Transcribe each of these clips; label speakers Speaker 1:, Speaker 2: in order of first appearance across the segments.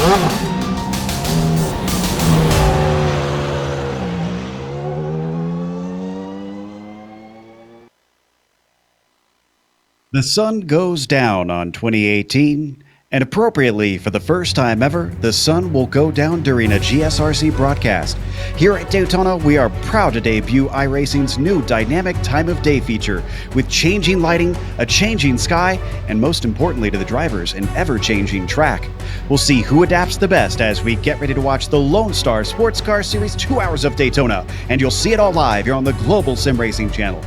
Speaker 1: The sun goes down on 2018, and appropriately, for the first time ever, the sun will go down during a GSRC broadcast. Here at Daytona, we are proud to debut iRacing's new dynamic time of day feature with changing lighting, a changing sky, and most importantly to the drivers, an ever-changing track. We'll see who adapts the best as we get ready to watch the Lone Star Sports Car Series 2 Hours of Daytona, and you'll see it all live here on the Global SimRacing Channel.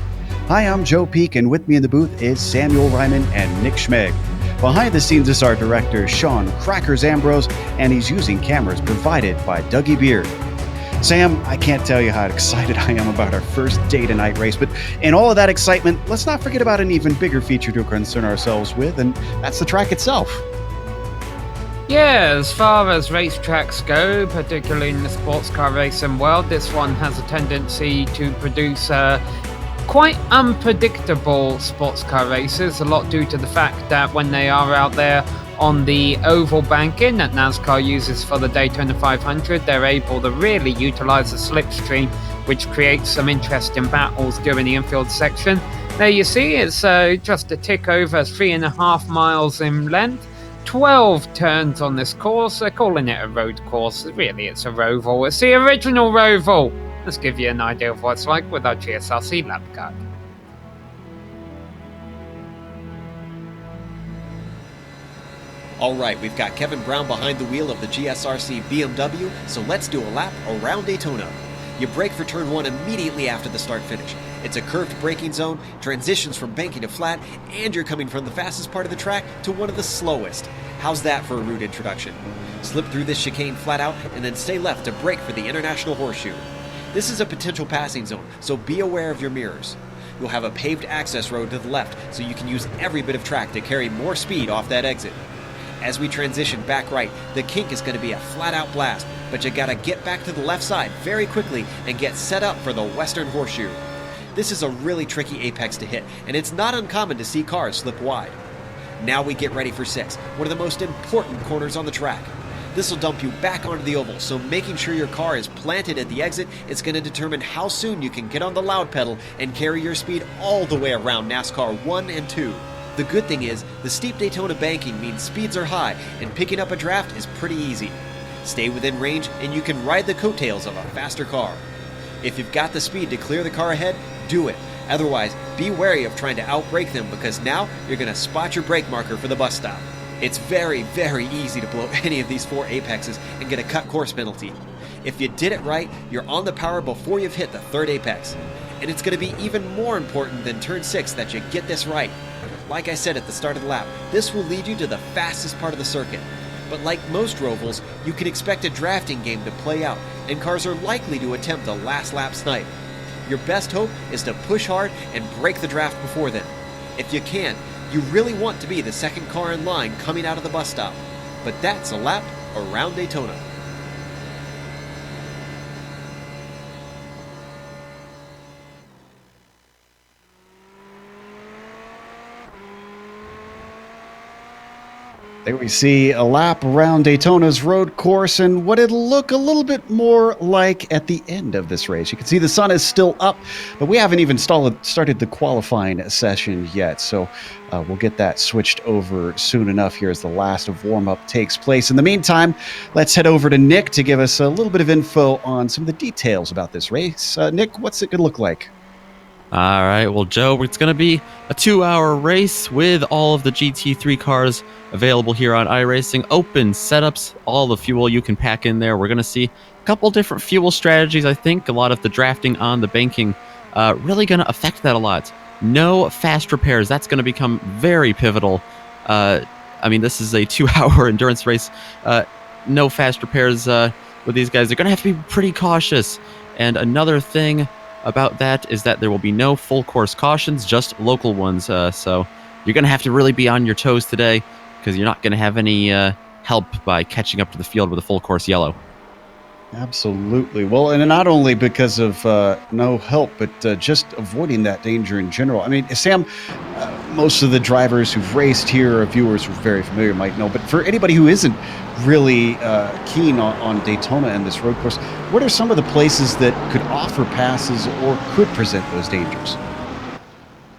Speaker 1: Hi, I'm Joe Peak, and with me in the booth is Samuel Ryman and Nick Schmeg. Behind the scenes is our director, Sean Crackers Ambrose, and he's using cameras provided by Dougie Beard. Sam, I can't tell you how excited I am about our first day-to-night race, but in all of that excitement, let's not forget about an even bigger feature to concern ourselves with, and that's the track itself.
Speaker 2: Yeah, as far as racetracks go, particularly in the sports car racing world, this one has a tendency to produce quite unpredictable sports car races, a lot due to the fact that when they are out there on the oval banking that NASCAR uses for the Daytona 500, they're able to really utilize the slipstream, which creates some interesting battles during the infield section. There you see, it's just a tick over 3.5 miles in length, 12 turns on this course. They're calling it a road course. Really, it's a roval. It's the original roval. Let's give you an idea of what it's like with our GSRC lap car.
Speaker 3: All right, we've got Kevin Brown behind the wheel of the GSRC BMW, so let's do a lap around Daytona. You brake for turn 1 immediately after the start-finish. It's a curved braking zone, transitions from banking to flat, and you're coming from the fastest part of the track to one of the slowest. How's that for a route introduction? Slip through this chicane flat out, and then stay left to brake for the International Horseshoe. This is a potential passing zone, so be aware of your mirrors. You'll have a paved access road to the left, so you can use every bit of track to carry more speed off that exit. As we transition back right, the kink is going to be a flat-out blast, but you gotta get back to the left side very quickly and get set up for the Western Horseshoe. This is a really tricky apex to hit, and it's not uncommon to see cars slip wide. Now we get ready for 6, one of the most important corners on the track. This will dump you back onto the oval, so making sure your car is planted at the exit is going to determine how soon you can get on the loud pedal and carry your speed all the way around NASCAR 1 and 2. The good thing is, the steep Daytona banking means speeds are high, and picking up a draft is pretty easy. Stay within range, and you can ride the coattails of a faster car. If you've got the speed to clear the car ahead, do it. Otherwise, be wary of trying to outbrake them, because now you're going to spot your brake marker for the bus stop. It's very, very easy to blow any of these 4 apexes and get a cut course penalty. If you did it right, you're on the power before you've hit the 3rd apex. And it's going to be even more important than turn 6 that you get this right. Like I said at the start of the lap, this will lead you to the fastest part of the circuit. But like most rovals, you can expect a drafting game to play out, and cars are likely to attempt a last lap snipe. Your best hope is to push hard and break the draft before then. If you can, you really want to be the second car in line coming out of the bus stop. But that's a lap around Daytona.
Speaker 1: There we see a lap around Daytona's road course and what it'll look a little bit more like at the end of this race. You can see the sun is still up, but we haven't even started the qualifying session yet, so we'll get that switched over soon enough here as the last of warm-up takes place. In the meantime, let's head over to Nick to give us a little bit of info on some of the details about this race. Nick, what's it going to look like?
Speaker 4: All right, well, Joe, it's going to be a 2-hour race with all of the GT3 cars available here on iRacing. Open setups, all the fuel you can pack in there. We're going to see a couple different fuel strategies, I think. A lot of the drafting on the banking really going to affect that a lot. No fast repairs. That's going to become very pivotal. I mean, this is a 2-hour endurance race. No fast repairs with these guys. They're going to have to be pretty cautious. And another thing about that is that there will be no full course cautions, just local ones. So you're going to have to really be on your toes today because you're not going to have any help by catching up to the field with a full course yellow.
Speaker 1: Absolutely. Well, and not only because of no help, but just avoiding that danger in general. I mean, Sam, most of the drivers who've raced here, viewers who are very familiar might know, but for anybody who isn't really keen on Daytona and this road course, what are some of the places that could offer passes or could present those dangers?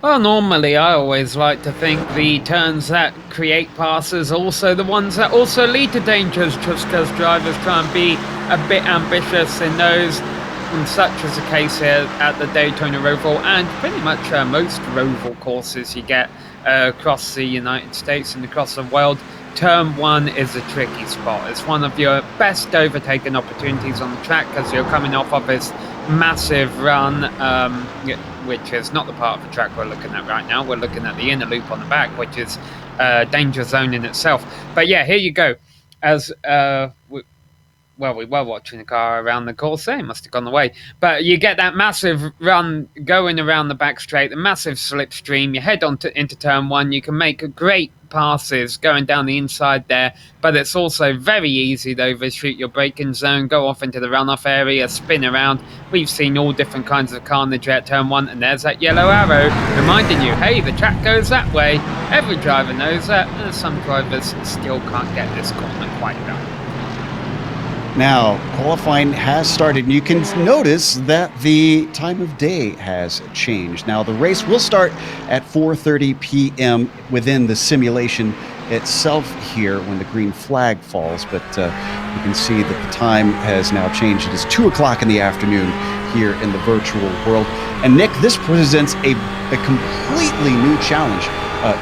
Speaker 2: Well, normally I always like to think the turns that create passes are also the ones that also lead to dangers, just because drivers try and be a bit ambitious in those. And such is the case here at the Daytona Roval and pretty much most Roval courses you get across the United States and across the world. Turn 1 is a tricky spot. It's one of your best overtaking opportunities on the track because you're coming off of this massive run, which is not the part of the track we're looking at right now. We're looking at the inner loop on the back, which is a danger zone in itself. But yeah, here you go. As we were watching the car around the course, so it must have gone away. But you get that massive run going around the back straight, the massive slipstream. You head on into turn 1. You can make great passes going down the inside there, but it's also very easy to overshoot your braking zone, go off into the runoff area, spin around. We've seen all different kinds of carnage at turn 1, and there's that yellow arrow reminding you, hey, the track goes that way. Every driver knows that, and some drivers still can't get this corner quite right.
Speaker 1: Now, qualifying has started, and you can notice that the time of day has changed. Now, the race will start at 4:30 p.m. within the simulation itself here when the green flag falls, but you can see that the time has now changed. It is 2 o'clock in the afternoon here in the virtual world. And Nick, this presents a completely new challenge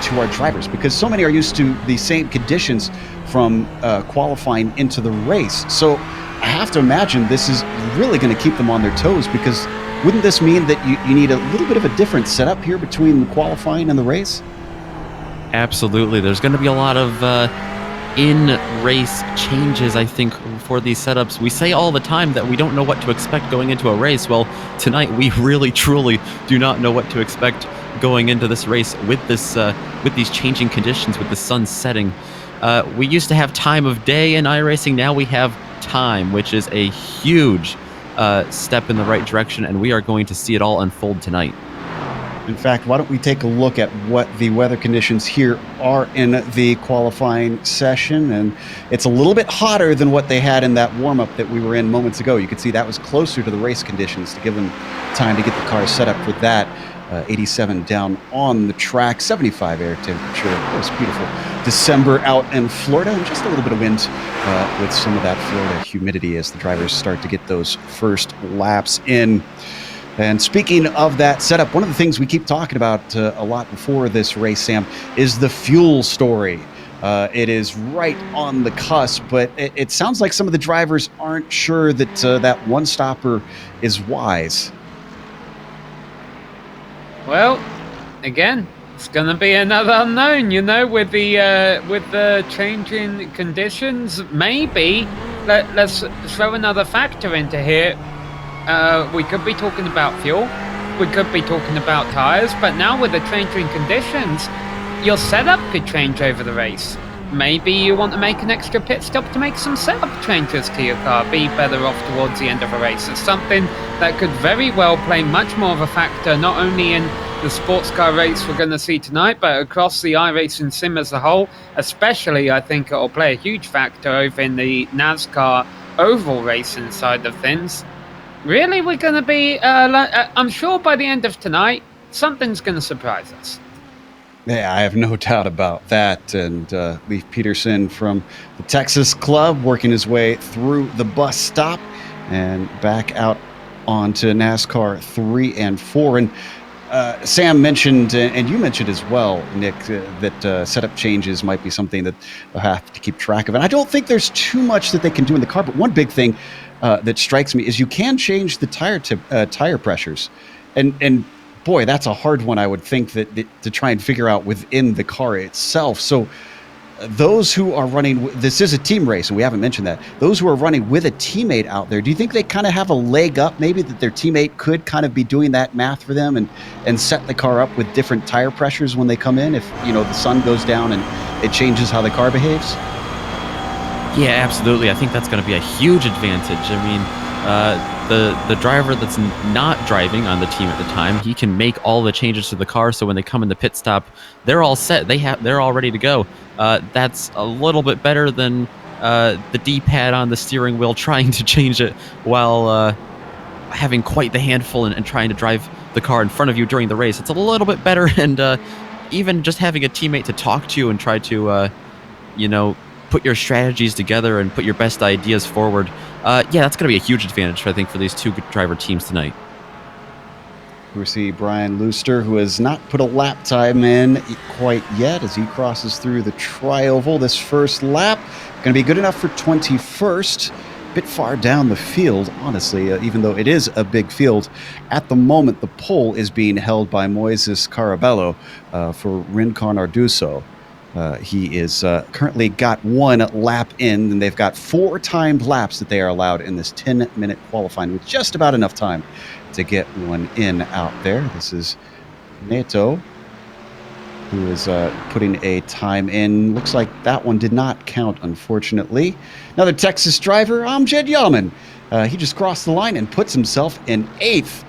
Speaker 1: to our drivers because so many are used to the same conditions from qualifying into the race. So I have to imagine this is really going to keep them on their toes, because wouldn't this mean that you need a little bit of a different setup here between the qualifying and the race?
Speaker 4: Absolutely. There's going to be a lot of in-race changes, I think, for these setups. We say all the time that we don't know what to expect going into a race. Well, tonight we really, truly do not know what to expect going into this race with these changing conditions, with the sun setting. We used to have time of day in iRacing. Now we have time, which is a huge step in the right direction, and we are going to see it all unfold tonight.
Speaker 1: In fact, why don't we take a look at what the weather conditions here are in the qualifying session. And it's a little bit hotter than what they had in that warm-up that we were in moments ago. You could see that was closer to the race conditions to give them time to get the car set up for that. 87 down on the track, 75 air temperature. It was beautiful December out in Florida, and just a little bit of wind with some of that Florida humidity as the drivers start to get those first laps in. And speaking of that setup, one of the things we keep talking about a lot before this race, Sam, is the fuel story. It is right on the cusp, but it sounds like some of the drivers aren't sure that that one stopper is wise.
Speaker 2: Well, again, it's going to be another unknown, with the changing conditions. Maybe let's throw another factor into here. We could be talking about fuel. We could be talking about tires. But now with the changing conditions, your setup could change over the race. Maybe you want to make an extra pit stop to make some setup changes to your car, be better off towards the end of a race. It's something that could very well play much more of a factor, not only in the sports car race we're going to see tonight, but across the iRacing sim as a whole. Especially, I think it'll play a huge factor over in the NASCAR oval racing side of things. Really, we're going to be, I'm sure by the end of tonight, something's going to surprise us.
Speaker 1: Yeah, I have no doubt about that. And Leif Peterson from the Texas Club working his way through the bus stop and back out onto NASCAR 3 and 4. And Sam mentioned, and you mentioned as well, Nick, that setup changes might be something that they'll have to keep track of. And I don't think there's too much that they can do in the car. But one big thing that strikes me is you can change the tire pressures. And boy, that's a hard one, I would think, that to try and figure out within the car itself. So those who are running, this is a team race, and we haven't mentioned that. Those who are running with a teammate out there, do you think they kind of have a leg up, maybe, that their teammate could kind of be doing that math for them and set the car up with different tire pressures when they come in if, the sun goes down and it changes how the car behaves?
Speaker 4: Yeah, absolutely. I think that's going to be a huge advantage. I mean, the driver that's not driving on the team at the time, he can make all the changes to the car. So when they come in the pit stop, they're all set. They're all ready to go. That's a little bit better than the D-pad on the steering wheel trying to change it while having quite the handful and trying to drive the car in front of you during the race. It's a little bit better, and even just having a teammate to talk to and try to you know, put your strategies together and put your best ideas forward. Yeah, that's going to be a huge advantage, I think, for these two driver teams tonight.
Speaker 1: We see Brian Looster, who has not put a lap time in quite yet as he crosses through the tri-oval. This first lap going to be good enough for 21st. A bit far down the field, honestly, even though it is a big field. At the moment, the pole is being held by Moises Carabello for Rincon Arduzo. He is currently got one lap in, and they've got 4 timed laps that they are allowed in this 10-minute qualifying, with just about enough time to get one in out there. This is Neto, who is putting a time in. Looks like that one did not count, unfortunately. Another Texas driver, Amjad Yaman. He just crossed the line and puts himself in 8th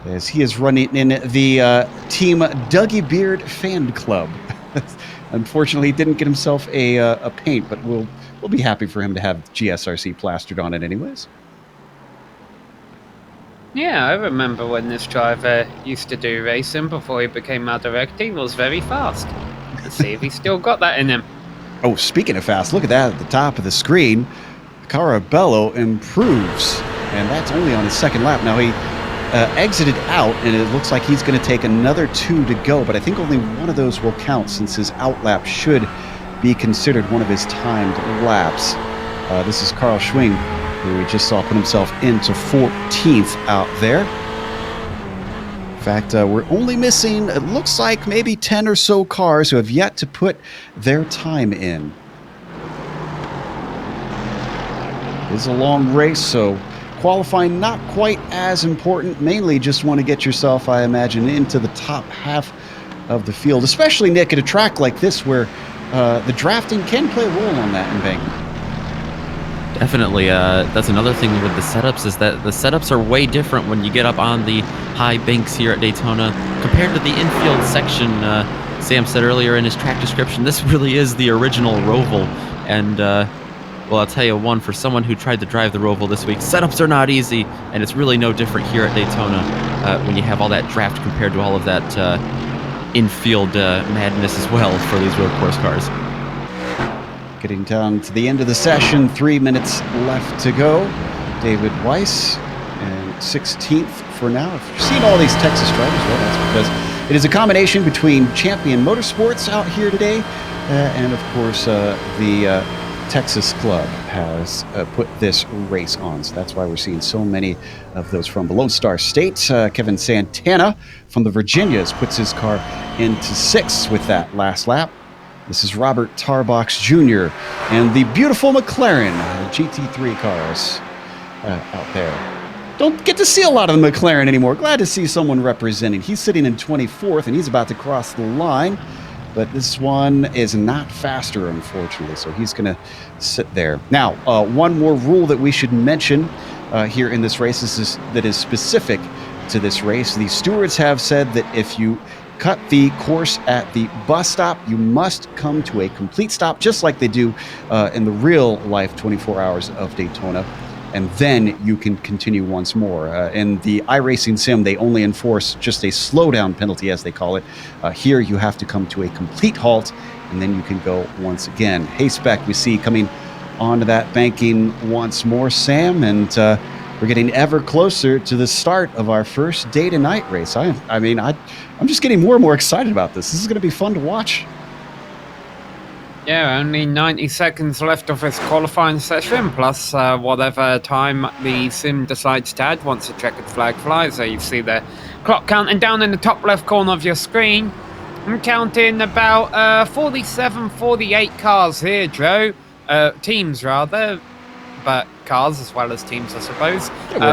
Speaker 1: as he is running in the Team Dougie Beard fan club. Unfortunately, he didn't get himself a paint, but we'll be happy for him to have GSRC plastered on it anyways.
Speaker 2: Yeah, I remember when this driver used to do racing before he became our director. He was very fast. Let's see if he's still got that in him.
Speaker 1: Oh, speaking of fast, look at that at the top of the screen. Carabello improves, and that's only on his 2nd lap. Now, he exited out, and it looks like he's going to take another 2 to go, but I think only one of those will count since his out lap should be considered one of his timed laps. This is Carl Schwing, who we just saw put himself into 14th out there. In fact, we're only missing, it looks like, maybe 10 or so cars who have yet to put their time in. It is a long race, so qualifying not quite as important. Mainly just want to get yourself, I imagine, into the top half of the field, especially, Nick, at a track like this where the drafting can play a role on that embankment.
Speaker 4: Definitely. That's another thing with the setups, is that the setups are way different when you get up on the high banks here at Daytona compared to the infield section. Sam said earlier in his track description, this really is the original Roval. And, well, I'll tell you one, for someone who tried to drive the Roval this week, setups are not easy, and it's really no different here at Daytona when you have all that draft compared to all of that infield madness as well for these road course cars.
Speaker 1: Getting down to the end of the session, 3 minutes left to go. David Weiss, and 16th for now. If you've seen all these Texas drivers, well, that's because it is a combination between Champion Motorsports out here today, and of course the Texas Club has put this race on. So that's why we're seeing so many of those from the Lone Star State. Kevin Santana from the Virginias puts his car into 6th with that last lap. This is Robert Tarbox Jr. and the beautiful McLaren GT3 cars out there. Don't get to see a lot of the McLaren anymore. Glad to see someone representing. He's sitting in 24th, and he's about to cross the line. But this one is not faster, unfortunately, so he's going to sit there. Now, one more rule that we should mention here in this race that is specific to this race. The stewards have said that if you cut the course at the bus stop, you must come to a complete stop, just like they do in the real life 24 hours of Daytona, and then you can continue once more. In the iRacing sim, they only enforce just a slowdown penalty, as they call it. Here, you have to come to a complete halt, and then you can go once again. Hayspec, we see coming onto that banking once more, Sam, and we're getting ever closer to the start of our first day to night race. I'm just getting more and more excited about this. This is going to be fun to watch.
Speaker 2: Yeah, only 90 seconds left of this qualifying session, plus whatever time the sim decides to add once the checkered flag flies. So you see the clock counting down in the top left corner of your screen. I'm counting about 47, 48 cars here, Joe. Teams, rather. But cars as well as teams, I suppose.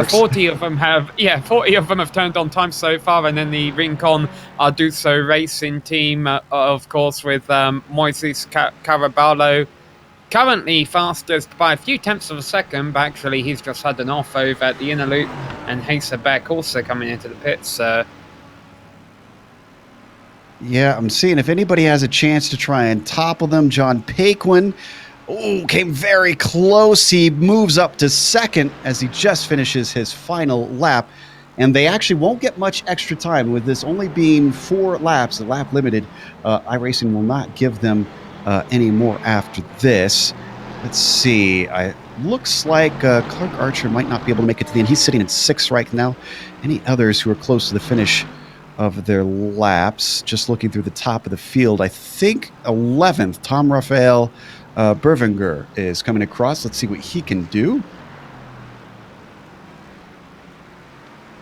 Speaker 2: 40 of them have turned on time so far, and then the Rincon Arduzo racing team, of course, with Moises Caraballo currently fastest by a few tenths of a second, but actually he's just had an off over at the inner loop, and Haserbeck also coming into the pits.
Speaker 1: Yeah, I'm seeing if anybody has a chance to try and topple them. John Paquin came very close. He moves up to second as he just finishes his final lap. And they actually won't get much extra time with this only being 4 laps, the lap limited. iRacing will not give them any more after this. Let's see. Looks like Clark Archer might not be able to make it to the end. He's sitting in 6th right now. Any others who are close to the finish of their laps? Just looking through the top of the field, I think 11th, Tom Raphael Bervinger is coming across. Let's see what he can do.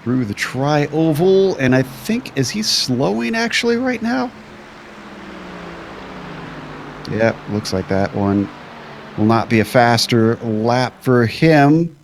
Speaker 1: Through the tri-oval, and I think, is he slowing actually right now? Yeah, looks like that one will not be a faster lap for him.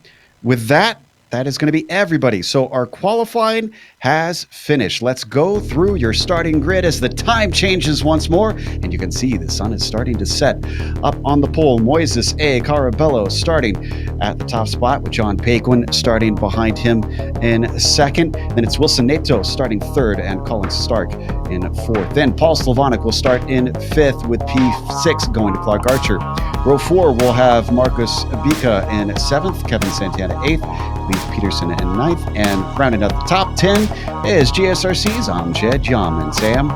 Speaker 1: With that, that is going to be everybody. So our qualifying has finished. Let's go through your starting grid as the time changes once more. And you can see the sun is starting to set. Up on the pole, Moises A. Carabello starting at the top spot with John Paquin starting behind him in second. Then it's Wilson Nato starting third and Colin Stark in fourth. Then Paul Slavonic will start in fifth with P6 going to Clark Archer. Row 4 will have Marcus Abika in seventh, Kevin Santana eighth, Lee Peterson in ninth, and rounding out the top 10 is GSRC's Amjad Jamin. Sam?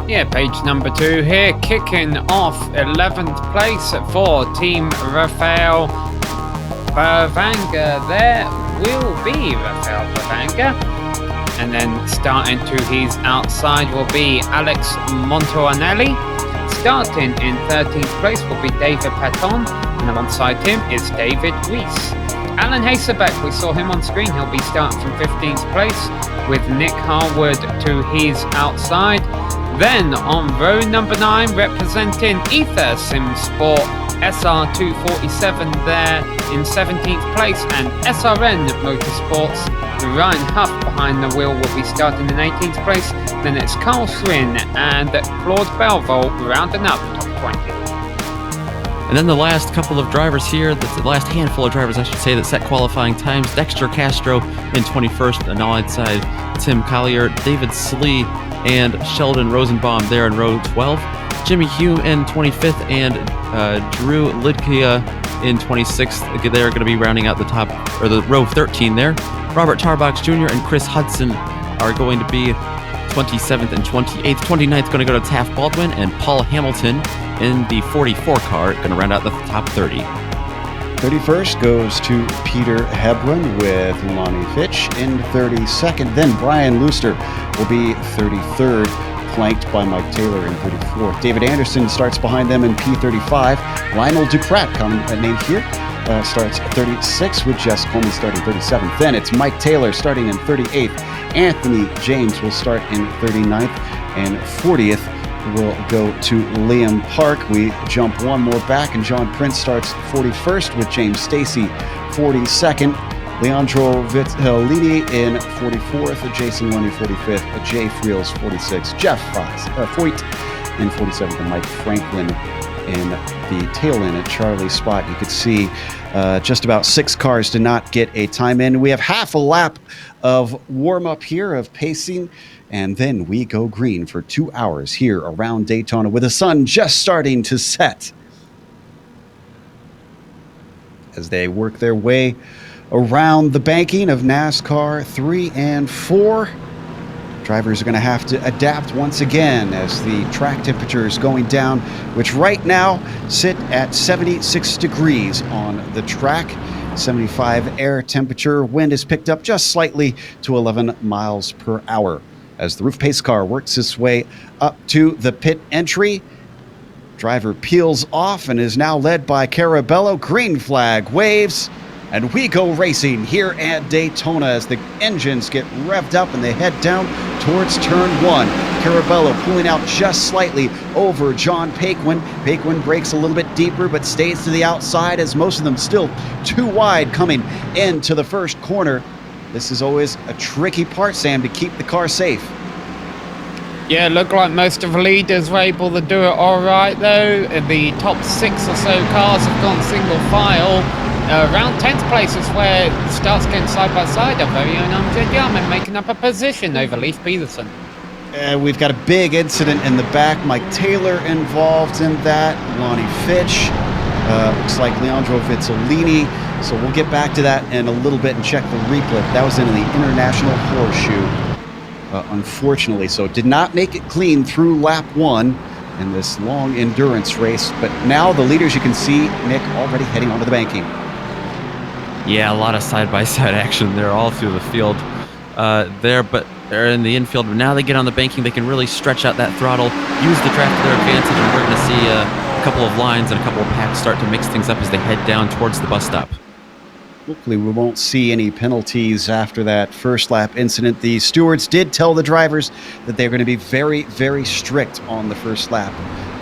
Speaker 2: Yeah, page number 2 here, kicking off 11th place for Team Rafael Bavanga. There will be Rafael Bavanga. And then starting to his outside will be Alex Montoanelli. Starting in 13th place will be David Patton, and alongside him is David Weiss. Alan Haserbeck, we saw him on screen, he'll be starting from 15th place with Nick Harwood to his outside. Then on row number 9, representing Ether Sim Sport, SR247 there in 17th place, and SRN Motorsports, Ryan Huff behind the wheel will be starting in 18th place. Then it's Carl Swin and Claude Belville rounding up top 20.
Speaker 4: And then the last couple of drivers here, the last handful of drivers, I should say, that set qualifying times. Dexter Castro in 21st, and outside Tim Collier, David Slee, and Sheldon Rosenbaum there in row 12. Jimmy Hume in 25th, and Drew Lidkia in 26th. They're going to be rounding out the top, or the row 13 there. Robert Tarbox Jr. and Chris Hudson are going to be 27th and 28th. 29th going to go to Taft Baldwin, and Paul Hamilton in the 44 car going to round out the top 30.
Speaker 1: 31st goes to Peter Hebron with Lonnie Fitch in 32nd. Then Brian Looster will be 33rd, flanked by Mike Taylor in 34th. David Anderson starts behind them in P35. Lionel Duprat, named here, starts 36th with Jess Coleman starting 37th. Then it's Mike Taylor starting in 38th. Anthony James will start in 39th, and 40th will go to Liam Park. We jump one more back, and John Prince starts 41st with James Stacy 42nd. Leandro Vitellini in 44th, Jason Lundy 45th, Jay Friels 46th, Jeff Foyt in 47th, and Mike Franklin in the tail end at Charlie's spot. You could see just about 6 cars did not get a time in. We have half a lap of warm-up here, of pacing, and then we go green for 2 hours here around Daytona with the sun just starting to set. As they work their way around the banking of NASCAR 3 and 4, drivers are going to have to adapt once again as the track temperature is going down, which right now sit at 76 degrees on the track. 75 air temperature. Wind is picked up just slightly to 11 miles per hour. As the roof pace car works its way up to the pit entry, driver peels off and is now led by Carabello. Green flag waves, and we go racing here at Daytona as the engines get revved up and they head down towards turn 1. Carabello pulling out just slightly over John Paquin. Paquin breaks a little bit deeper but stays to the outside as most of them still too wide coming into the first corner. This is always a tricky part, Sam, to keep the car safe.
Speaker 2: Yeah, looked like most of the leaders were able to do it all right, though. The top 6 or so cars have gone single file. Around 10th place is where it starts getting side by side. Our very own Amjad Yarman making up a position over Leif Peterson.
Speaker 1: We've got a big incident in the back. Mike Taylor involved in that. Lonnie Fitch. Looks like Leandro Vizzolini. So we'll get back to that in a little bit and check the replay. That was in the International Horseshoe. Unfortunately, so did not make it clean through lap 1 in this long endurance race. But now the leaders, you can see Nick already heading onto the banking.
Speaker 4: Yeah, a lot of side-by-side action there all through the field but they're in the infield. But now they get on the banking, they can really stretch out that throttle, use the track to their advantage, and we're going to see a couple of lines and a couple of packs start to mix things up as they head down towards the bus stop.
Speaker 1: Hopefully we won't see any penalties after that first lap incident. The stewards did tell the drivers that they're going to be very, very strict on the first lap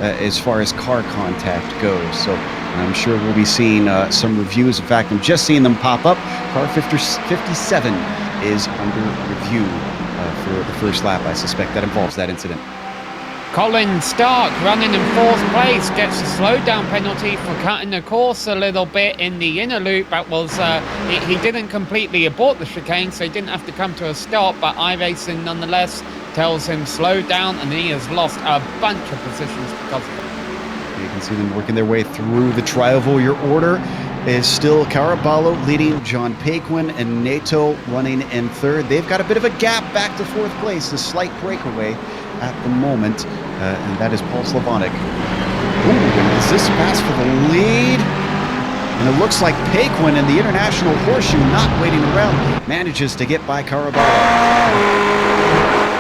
Speaker 1: as far as car contact goes. So I'm sure we'll be seeing some reviews. In fact, I'm just seeing them pop up. Car 57 is under review for the first lap. I suspect that involves that incident.
Speaker 2: Colin Stark running in 4th place gets a slowdown penalty for cutting the course a little bit in the inner loop. That was he didn't completely abort the chicane, so he didn't have to come to a stop, but iRacing nonetheless tells him slow down, and he has lost a bunch of positions because of it.
Speaker 1: You can see them working their way through the trioval. Your order is still Caraballo leading, John Paquin and Nato running in 3rd. They've got a bit of a gap back to 4th place, a slight breakaway at the moment, and that is Paul Slavonic. Ooh, and is this pass for the lead? And it looks like Paquin in the International Horseshoe, not waiting around, manages to get by Caraballo.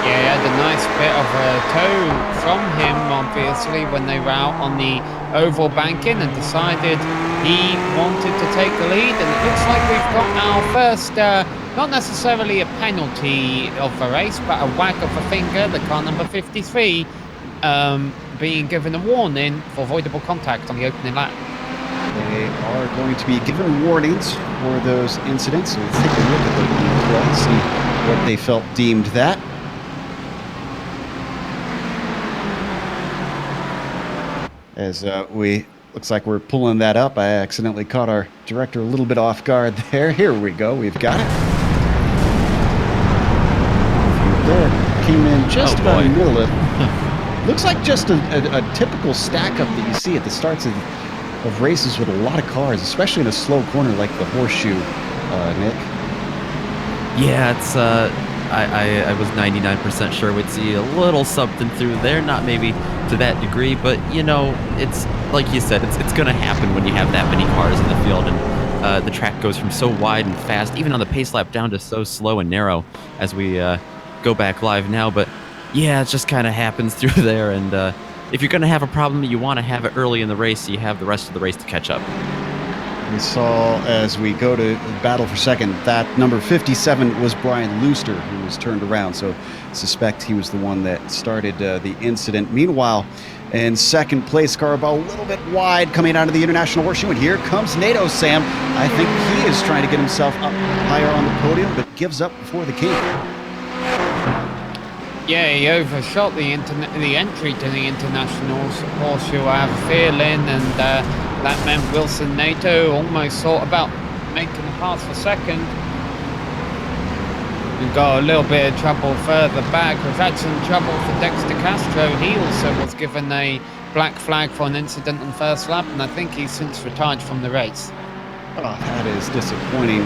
Speaker 2: Yeah, he had a nice bit of a tow from him, obviously, when they were out on the oval banking and decided he wanted to take the lead. And it looks like we've got our first, not necessarily a penalty of the race, but a wag of a finger, the car number 53, being given a warning for avoidable contact on the opening lap.
Speaker 1: They are going to be given warnings for those incidents. So let's take a look at the replay, see what they felt deemed that. As looks like we're pulling that up. I accidentally caught our director a little bit off guard there. Here we go. We've got it. There came in just about in the middle of. Looks like just a typical stack up that you see at the starts of races with a lot of cars, especially in a slow corner like the Horseshoe, Nick.
Speaker 4: Yeah, it's I was 99% sure we'd see a little something through there, not maybe to that degree, but you know, it's like you said, it's going to happen when you have that many cars in the field, and the track goes from so wide and fast, even on the pace lap, down to so slow and narrow as we go back live now. But yeah, it just kind of happens through there, and if you're going to have a problem, you want to have it early in the race so you have the rest of the race to catch up.
Speaker 1: We saw as we go to battle for second that number 57 was Brian Looster, who was turned around, so suspect he was the one that started the incident. Meanwhile, in second place, Caraballo a little bit wide coming out of the International Horseshoe, and here comes Nato, Sam. I think he is trying to get himself up higher on the podium, but gives up before the king.
Speaker 2: Yeah, he overshot the entry to the International Horseshoe, I have a feeling, and that meant Wilson Nato almost thought about making a pass for second. We've got a little bit of trouble further back. We've had some trouble for Dexter Castro. He also was given a black flag for an incident on first lap, and I think he's since retired from the race.
Speaker 1: Oh, that is disappointing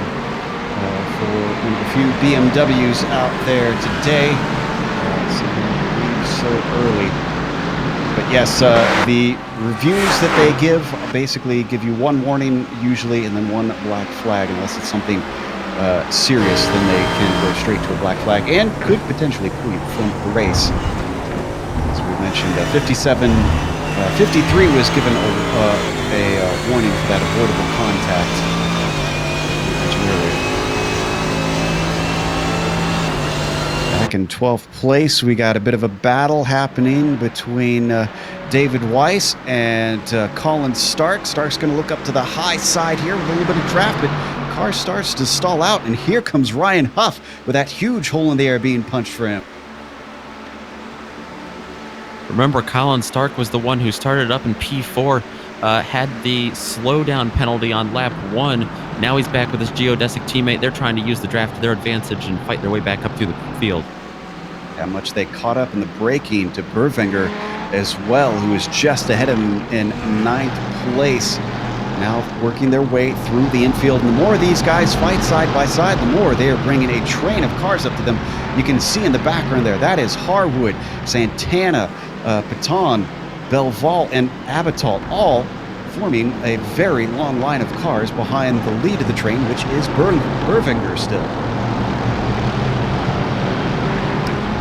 Speaker 1: for one of the few BMWs out there today. So early. But yes, the reviews that they give basically give you one warning usually and then one black flag. Unless it's something serious, then they can go straight to a black flag and could potentially pull you from the race. As we mentioned, 53 was given a warning for that avoidable contact. We mentioned earlier. Back in 12th place, we got a bit of a battle happening between David Weiss and Colin Stark. Stark's going to look up to the high side here with a little bit of draft, but car starts to stall out, and here comes Ryan Huff with that huge hole in the air being punched for him.
Speaker 4: Remember, Colin Stark was the one who started up in P4, had the slowdown penalty on lap 1. Now he's back with his geodesic teammate. They're trying to use the draft to their advantage and fight their way back up through the field.
Speaker 1: How much they caught up in the braking to Berfinger as well, who was just ahead of him in 9th place. Now working their way through the infield. And the more these guys fight side by side, the more they are bringing a train of cars up to them. You can see in the background there, that is Harwood, Santana, Paton, Belval, and Abital, all forming a very long line of cars behind the lead of the train, which is Berfinger still.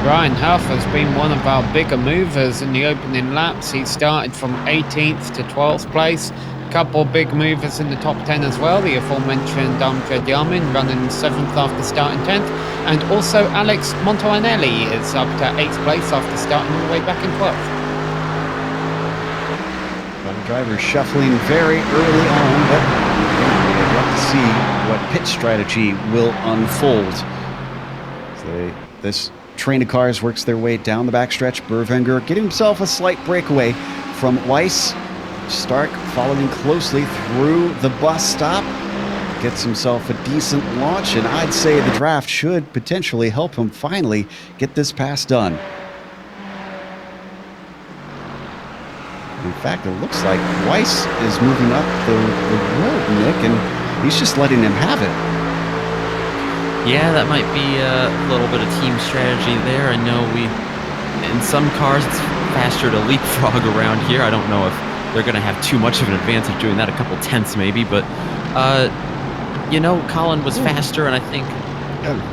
Speaker 2: Ryan Huff has been one of our bigger movers in the opening laps. He started from 18th to 12th place. Couple big movers in the top 10 as well. The aforementioned Amjad Yamin running 7th after starting 10th. And also Alex Montoanelli is up to 8th place after starting all the way back in 12th.
Speaker 1: The driver shuffling very early on, but we'd love to see what pit strategy will unfold. So this train of cars works their way down the backstretch. Berfinger getting himself a slight breakaway from Weiss. Stark following closely through the bus stop. Gets himself a decent launch, and I'd say the draft should potentially help him finally get this pass done. In fact, it looks like Weiss is moving up the road, Nick, and he's just letting him have it.
Speaker 4: Yeah, that might be a little bit of team strategy there. I know in some cars it's faster to leapfrog around here. I don't know if they're going to have too much of an advantage doing that, a couple tenths maybe, but Colin was faster, and I think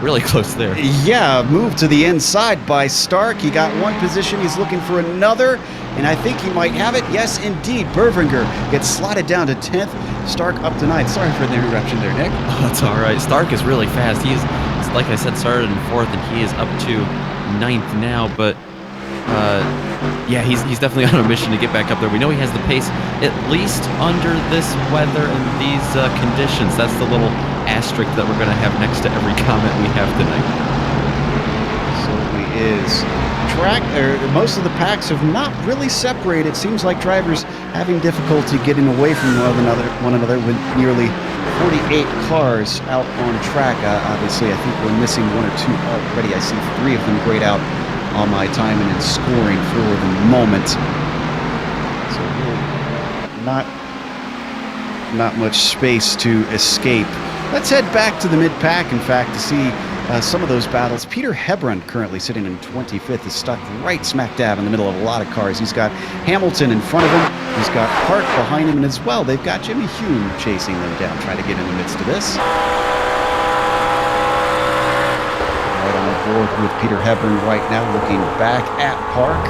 Speaker 4: really close there.
Speaker 1: Yeah, moved to the inside by Stark. He got one position, he's looking for another, and I think he might have it. Yes, indeed, Berfinger gets slotted down to 10th, Stark up to 9th. Sorry for the interruption there, Nick.
Speaker 4: Oh, that's all right. Stark is really fast. He's, like I said, started in 4th, and he is up to 9th now, but yeah, he's definitely on a mission to get back up there. We know he has the pace, at least under this weather and these conditions. That's the little asterisk that we're going to have next to every comment we have tonight.
Speaker 1: Absolutely is. Most of the packs have not really separated. It seems like drivers having difficulty getting away from one another with nearly 48 cars out on track. Obviously, I think we're missing 1 or 2 already. I see 3 of them grayed out on my timing and scoring for the moment. So not much space to escape. Let's head back to the mid-pack, in fact, to see some of those battles. Peter Hebron, currently sitting in 25th, is stuck right smack dab in the middle of a lot of cars. He's got Hamilton in front of him. He's got Park behind him, and as well, they've got Jimmy Hume chasing them down, trying to get in the midst of this. Board with Peter Hebron right now, looking back at Park.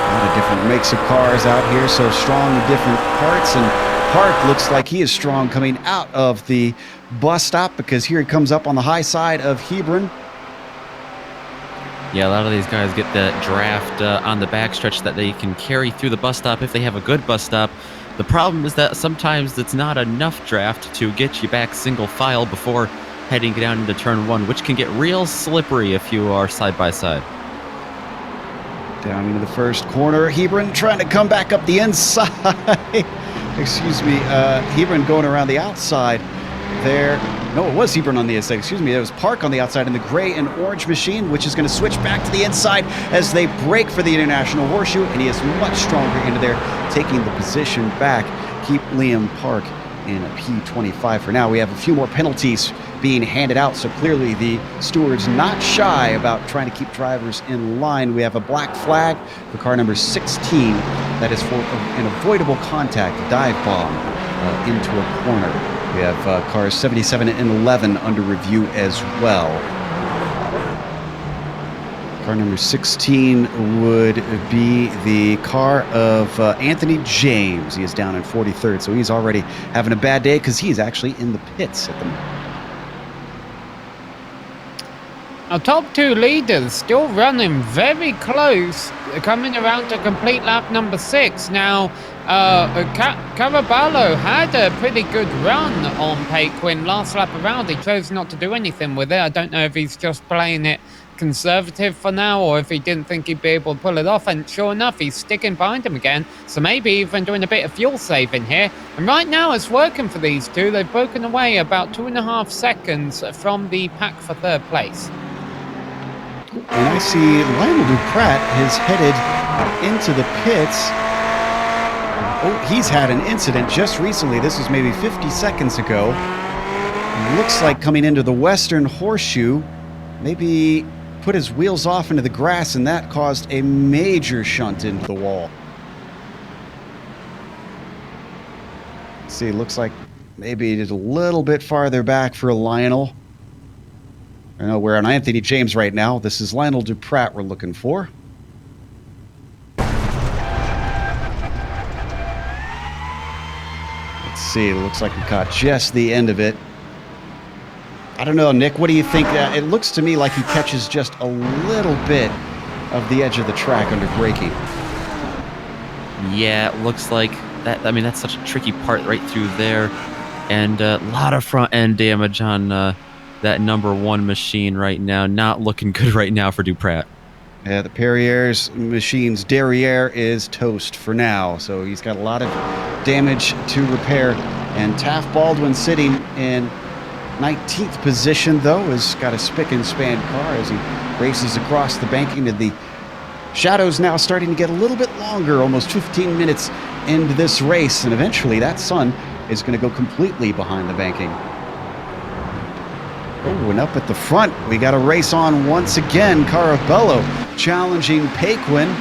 Speaker 1: A lot of different makes of cars out here, so strong in different parts, and Park looks like he is strong coming out of the bus stop, because here he comes up on the high side of Hebron.
Speaker 4: Yeah, a lot of these guys get that draft on the backstretch that they can carry through the bus stop if they have a good bus stop. The problem is that sometimes it's not enough draft to get you back single file before heading down into turn 1, which can get real slippery if you are side by side.
Speaker 1: Down into the first corner, Hebron trying to come back up the inside. Excuse me, Hebron going around the outside there. No, it was Hebron on the inside. Excuse me, it was Park on the outside in the gray and orange machine, which is going to switch back to the inside as they break for the International Horseshoe, and he is much stronger into there, taking the position back. Keep Liam Park in a P25 for now. We have a few more penalties being handed out, so clearly the stewards not shy about trying to keep drivers in line. We have a black flag for car number 16. That is for an avoidable contact, a dive bomb into a corner. We have cars 77 and 11 under review as well. Car number 16 would be the car of Anthony James. He is down in 43rd, so he's already having a bad day because he's actually in the pits at the moment.
Speaker 2: Our top 2 leaders still running very close, coming around to complete lap number 6. Now, Caraballo had a pretty good run on Paquin last lap around. He chose not to do anything with it. I don't know if he's just playing it conservative for now, or if he didn't think he'd be able to pull it off. And sure enough, he's sticking behind him again. So maybe even doing a bit of fuel saving here. And right now it's working for these two. They've broken away about 2.5 seconds from the pack for third place.
Speaker 1: And I see Lionel Duprat is headed into the pits. Oh, he's had an incident just recently. This was maybe 50 seconds ago. Looks like coming into the western horseshoe, maybe put his wheels off into the grass, and that caused a major shunt into the wall. See, looks like maybe it is a little bit farther back for Lionel. I know we're on Anthony James right now. This is Lionel Duprat we're looking for. Let's see, it looks like we caught just the end of it. I don't know, Nick, what do you think? It looks to me like he catches just a little bit of the edge of the track under braking.
Speaker 4: Yeah, it looks like that. I mean, that's such a tricky part right through there. And a lot of front end damage on that number one machine right now. Not looking good right now for Duprat.
Speaker 1: Yeah, the Perrier's machine's derriere is toast for now. So he's got a lot of damage to repair. And Taft Baldwin sitting in 19th position, though, has got a spick and span car as he races across the banking, and the shadows now starting to get a little bit longer, almost 15 minutes into this race, and eventually that sun is going to go completely behind the banking. Oh, and up at the front, we got a race on once again. Carabello challenging Paquin.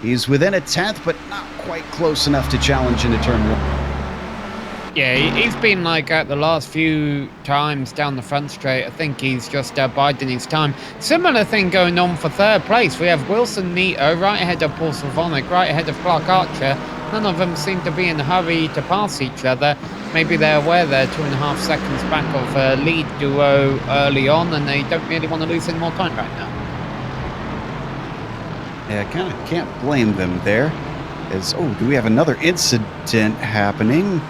Speaker 1: He's within a 10th, but not quite close enough to challenge into turn one.
Speaker 2: Yeah, he's been like at the last few times down the front straight. I think he's just biding his time. Similar thing going on for third place. We have Wilson Nito right ahead of Paul Sylvanek, right ahead of Clark Archer. None of them seem to be in a hurry to pass each other. Maybe they're aware they're 2.5 seconds back of a lead duo early on, and they don't really want to lose any more time right now.
Speaker 1: Yeah, I kind of can't blame them there. Do we have another incident happening?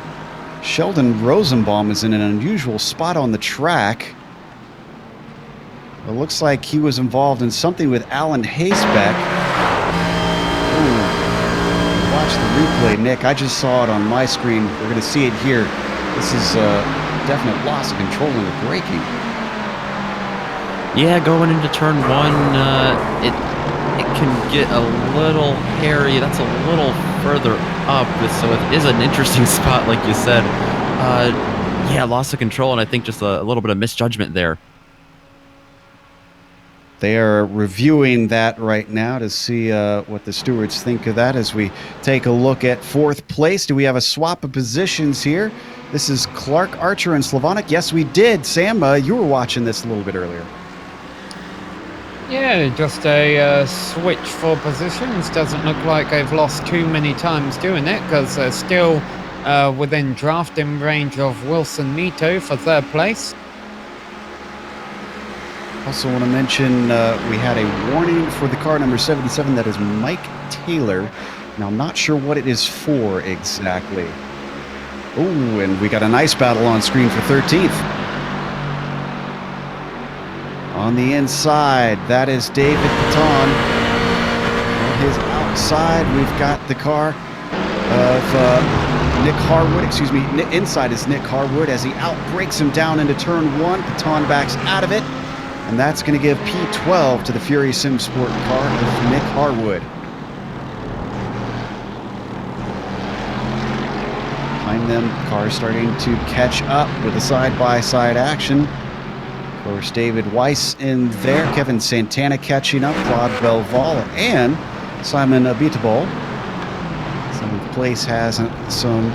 Speaker 1: Sheldon Rosenbaum is in an unusual spot on the track. It looks like he was involved in something with Alan Hasebeck. Ooh. Watch the replay, Nick. I just saw it on my screen. We're going to see it here. This is a definite loss of control in the braking.
Speaker 4: Yeah, going into turn one, it can get a little hairy. That's a little further up, so it is an interesting spot, like you said. Yeah, loss of control, and I think just a little bit of misjudgment there.
Speaker 1: They are reviewing that right now to see what the stewards think of that as we take a look at fourth place. Do we have a swap of positions here? This is Clark Archer and Sylvanek. Yes, we did. Sam, you were watching this a little bit earlier.
Speaker 2: Yeah, just a switch for positions. Doesn't look like they've lost too many times doing it, because they're still within drafting range of Wilson Nito for third place.
Speaker 1: Also want to mention we had a warning for the car number 77. That is Mike Taylor. Now, I'm not sure what it is for exactly. Oh, and we got a nice battle on screen for 13th. On the inside, that is David Paton. On his outside, we've got the car of Nick Harwood. Excuse me, inside is Nick Harwood as he outbrakes him down into turn one. Paton backs out of it, and that's going to give P12 to the Fury Sim Sport car of Nick Harwood. Behind them, cars starting to catch up with the side-by-side action. Of course, David Weiss in there, Kevin Santana catching up, Claude Belval, and Simon Abiteboul. Seventh place has some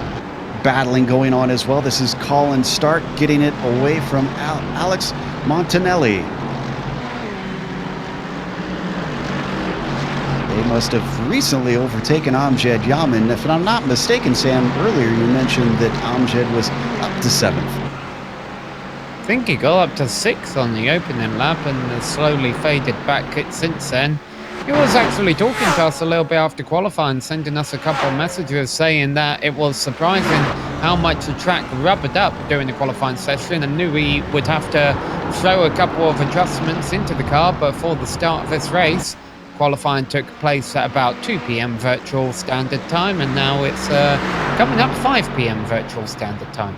Speaker 1: battling going on as well. This is Colin Stark getting it away from Alex Montanelli. They must have recently overtaken Amjad Yamin. If I'm not mistaken, Sam, earlier you mentioned that Amjad was up to 7th.
Speaker 2: I think he got up to 6th on the opening lap and has slowly faded back since then. He was actually talking to us a little bit after qualifying, sending us a couple of messages saying that it was surprising how much the track rubbered up during the qualifying session and knew he would have to throw a couple of adjustments into the car before the start of this race. Qualifying took place at about 2 p.m. virtual standard time, and now it's coming up 5 p.m. virtual standard time.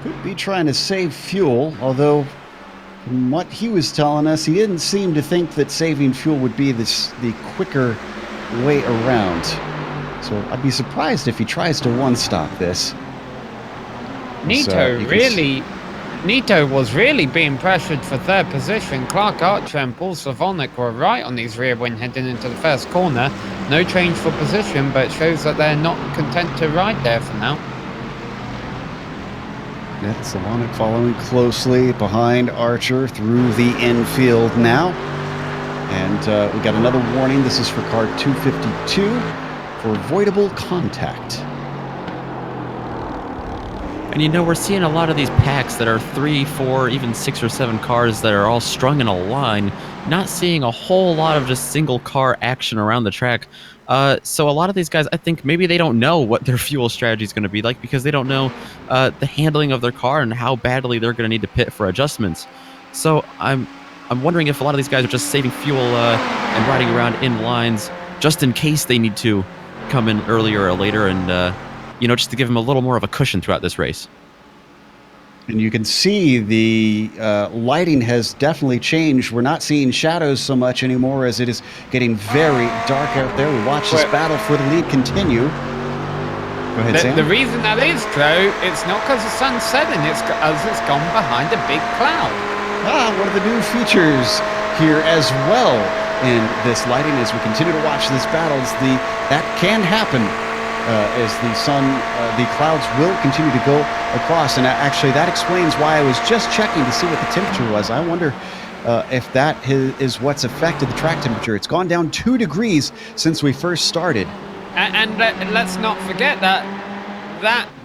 Speaker 1: Could be trying to save fuel, although from what he was telling us, he didn't seem to think that saving fuel would be the quicker way around. So I'd be surprised if he tries to one-stop this.
Speaker 2: Nito was really being pressured for third position. Clark Archer and Paul Savonik were right on his rear when heading into the first corner. No change for position, but it shows that they're not content to ride there for now.
Speaker 1: Yeah, Savonik following closely behind Archer through the infield now. And we got another warning. This is for car 252 for avoidable contact.
Speaker 4: And you know, we're seeing a lot of these packs that are 3, 4, even 6 or 7 cars that are all strung in a line, not seeing a whole lot of just single car action around the track. So a lot of these guys, I think maybe they don't know what their fuel strategy is going to be like because they don't know the handling of their car and how badly they're going to need to pit for adjustments. So I'm wondering if a lot of these guys are just saving fuel and riding around in lines just in case they need to come in earlier or later and just to give them a little more of a cushion throughout this race.
Speaker 1: And you can see the lighting has definitely changed. We're not seeing shadows so much anymore as it is getting very dark out there. We watch this battle for the lead continue. Go ahead, Sam.
Speaker 2: The reason that is, Joe, it's not because the sun's setting, it's because it's gone behind a big cloud.
Speaker 1: One of the new features here as well in this lighting as we continue to watch this battle. That can happen. As the sun, the clouds will continue to go across. And actually, that explains why I was just checking to see what the temperature was. I wonder if that is what's affected the track temperature. It's gone down 2 degrees since we first started.
Speaker 2: And let's not forget that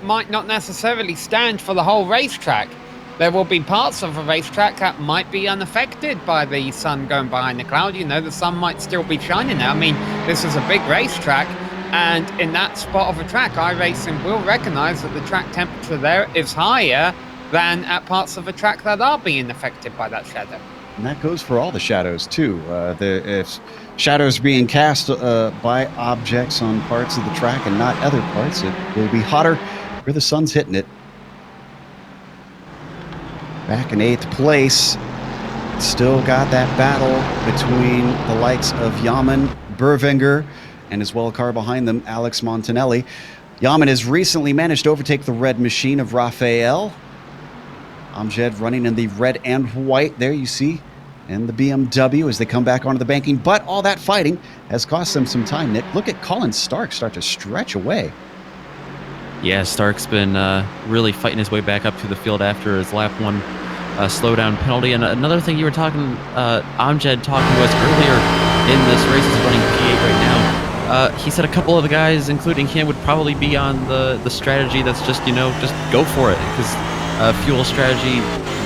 Speaker 2: might not necessarily stand for the whole racetrack. There will be parts of a racetrack that might be unaffected by the sun going behind the cloud. You know, the sun might still be shining there. I mean, this is a big racetrack. And in that spot of a track, iRacing will recognize that the track temperature there is higher than at parts of a track that are being affected by that shadow.
Speaker 1: And that goes for all the shadows, too. If shadows being cast by objects on parts of the track and not other parts, it will be hotter where the sun's hitting it. Back in 8th place, still got that battle between the likes of Yaman, Bervinger, and as well a car behind them, Alex Montanelli. Yaman has recently managed to overtake the red machine of Rafael. Amjad running in the red and white there, you see, and the BMW as they come back onto the banking. But all that fighting has cost them some time, Nick. Look at Colin Stark start to stretch away.
Speaker 4: Yeah, Stark's been really fighting his way back up to the field after his lap 1 slowdown penalty. And another thing you were talking, Amjad talking to us earlier in this race, is running P8 right now. He said a couple of the guys, including him, would probably be on the strategy that's just go for it, because fuel strategy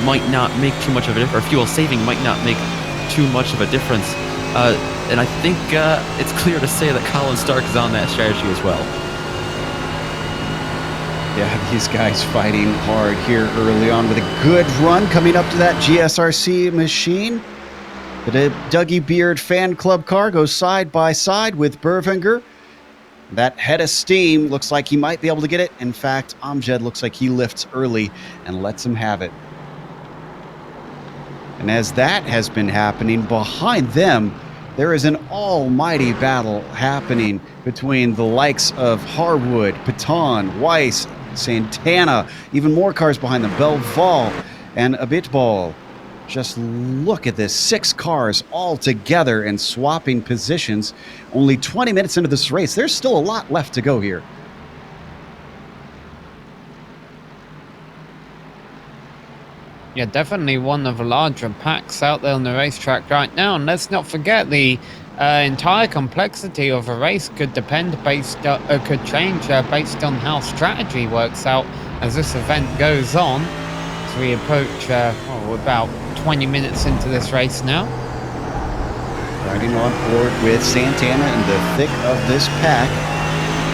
Speaker 4: might not make too much of a difference, or fuel saving might not make too much of a difference. And I think it's clear to say that Colin Stark is on that strategy as well.
Speaker 1: Yeah, these guys fighting hard here early on with a good run coming up to that GSRC machine. The Dougie Beard fan club car goes side by side with Bervinger. That head of steam looks like he might be able to get it. In fact, Amjad looks like he lifts early and lets him have it. And as that has been happening, behind them, there is an almighty battle happening between the likes of Harwood, Paton, Weiss, Santana, even more cars behind them, Belval and Abitbol. Just look at this, 6 cars all together and swapping positions. Only 20 minutes into this race. There's still a lot left to go here.
Speaker 2: Yeah, definitely one of the larger packs out there on the racetrack right now. And let's not forget the entire complexity of a race could change based on how strategy works out as this event goes on. As we approach about 20 minutes into this race now.
Speaker 1: Riding on board with Santana in the thick of this pack.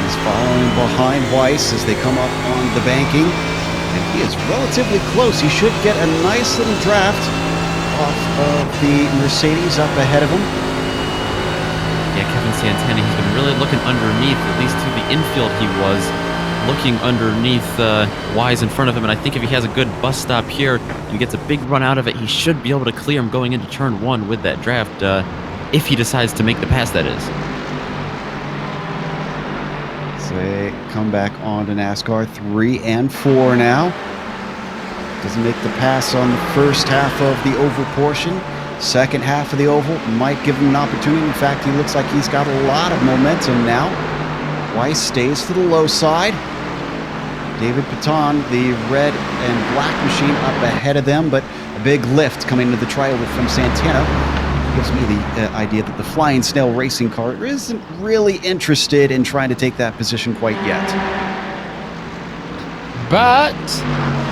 Speaker 1: He's following behind Weiss as they come up on the banking. And he is relatively close. He should get a nice little draft off of the Mercedes up ahead of him.
Speaker 4: Yeah, Kevin Santana, he's been really looking underneath, at least to the infield he was, looking underneath Wise in front of him, and I think if he has a good bus stop here, he gets a big run out of it, he should be able to clear him going into turn 1 with that draft, if he decides to make the pass, that is.
Speaker 1: So they come back on to NASCAR 3 and 4 now. Doesn't make the pass on the first half of the oval portion. Second half of the oval might give him an opportunity. In fact, he looks like he's got a lot of momentum now. Weiss stays to the low side. David Paton, the red and black machine, up ahead of them, but a big lift coming into the trioval from Santana. Gives me the idea that the Flying Snail racing car isn't really interested in trying to take that position quite yet.
Speaker 2: But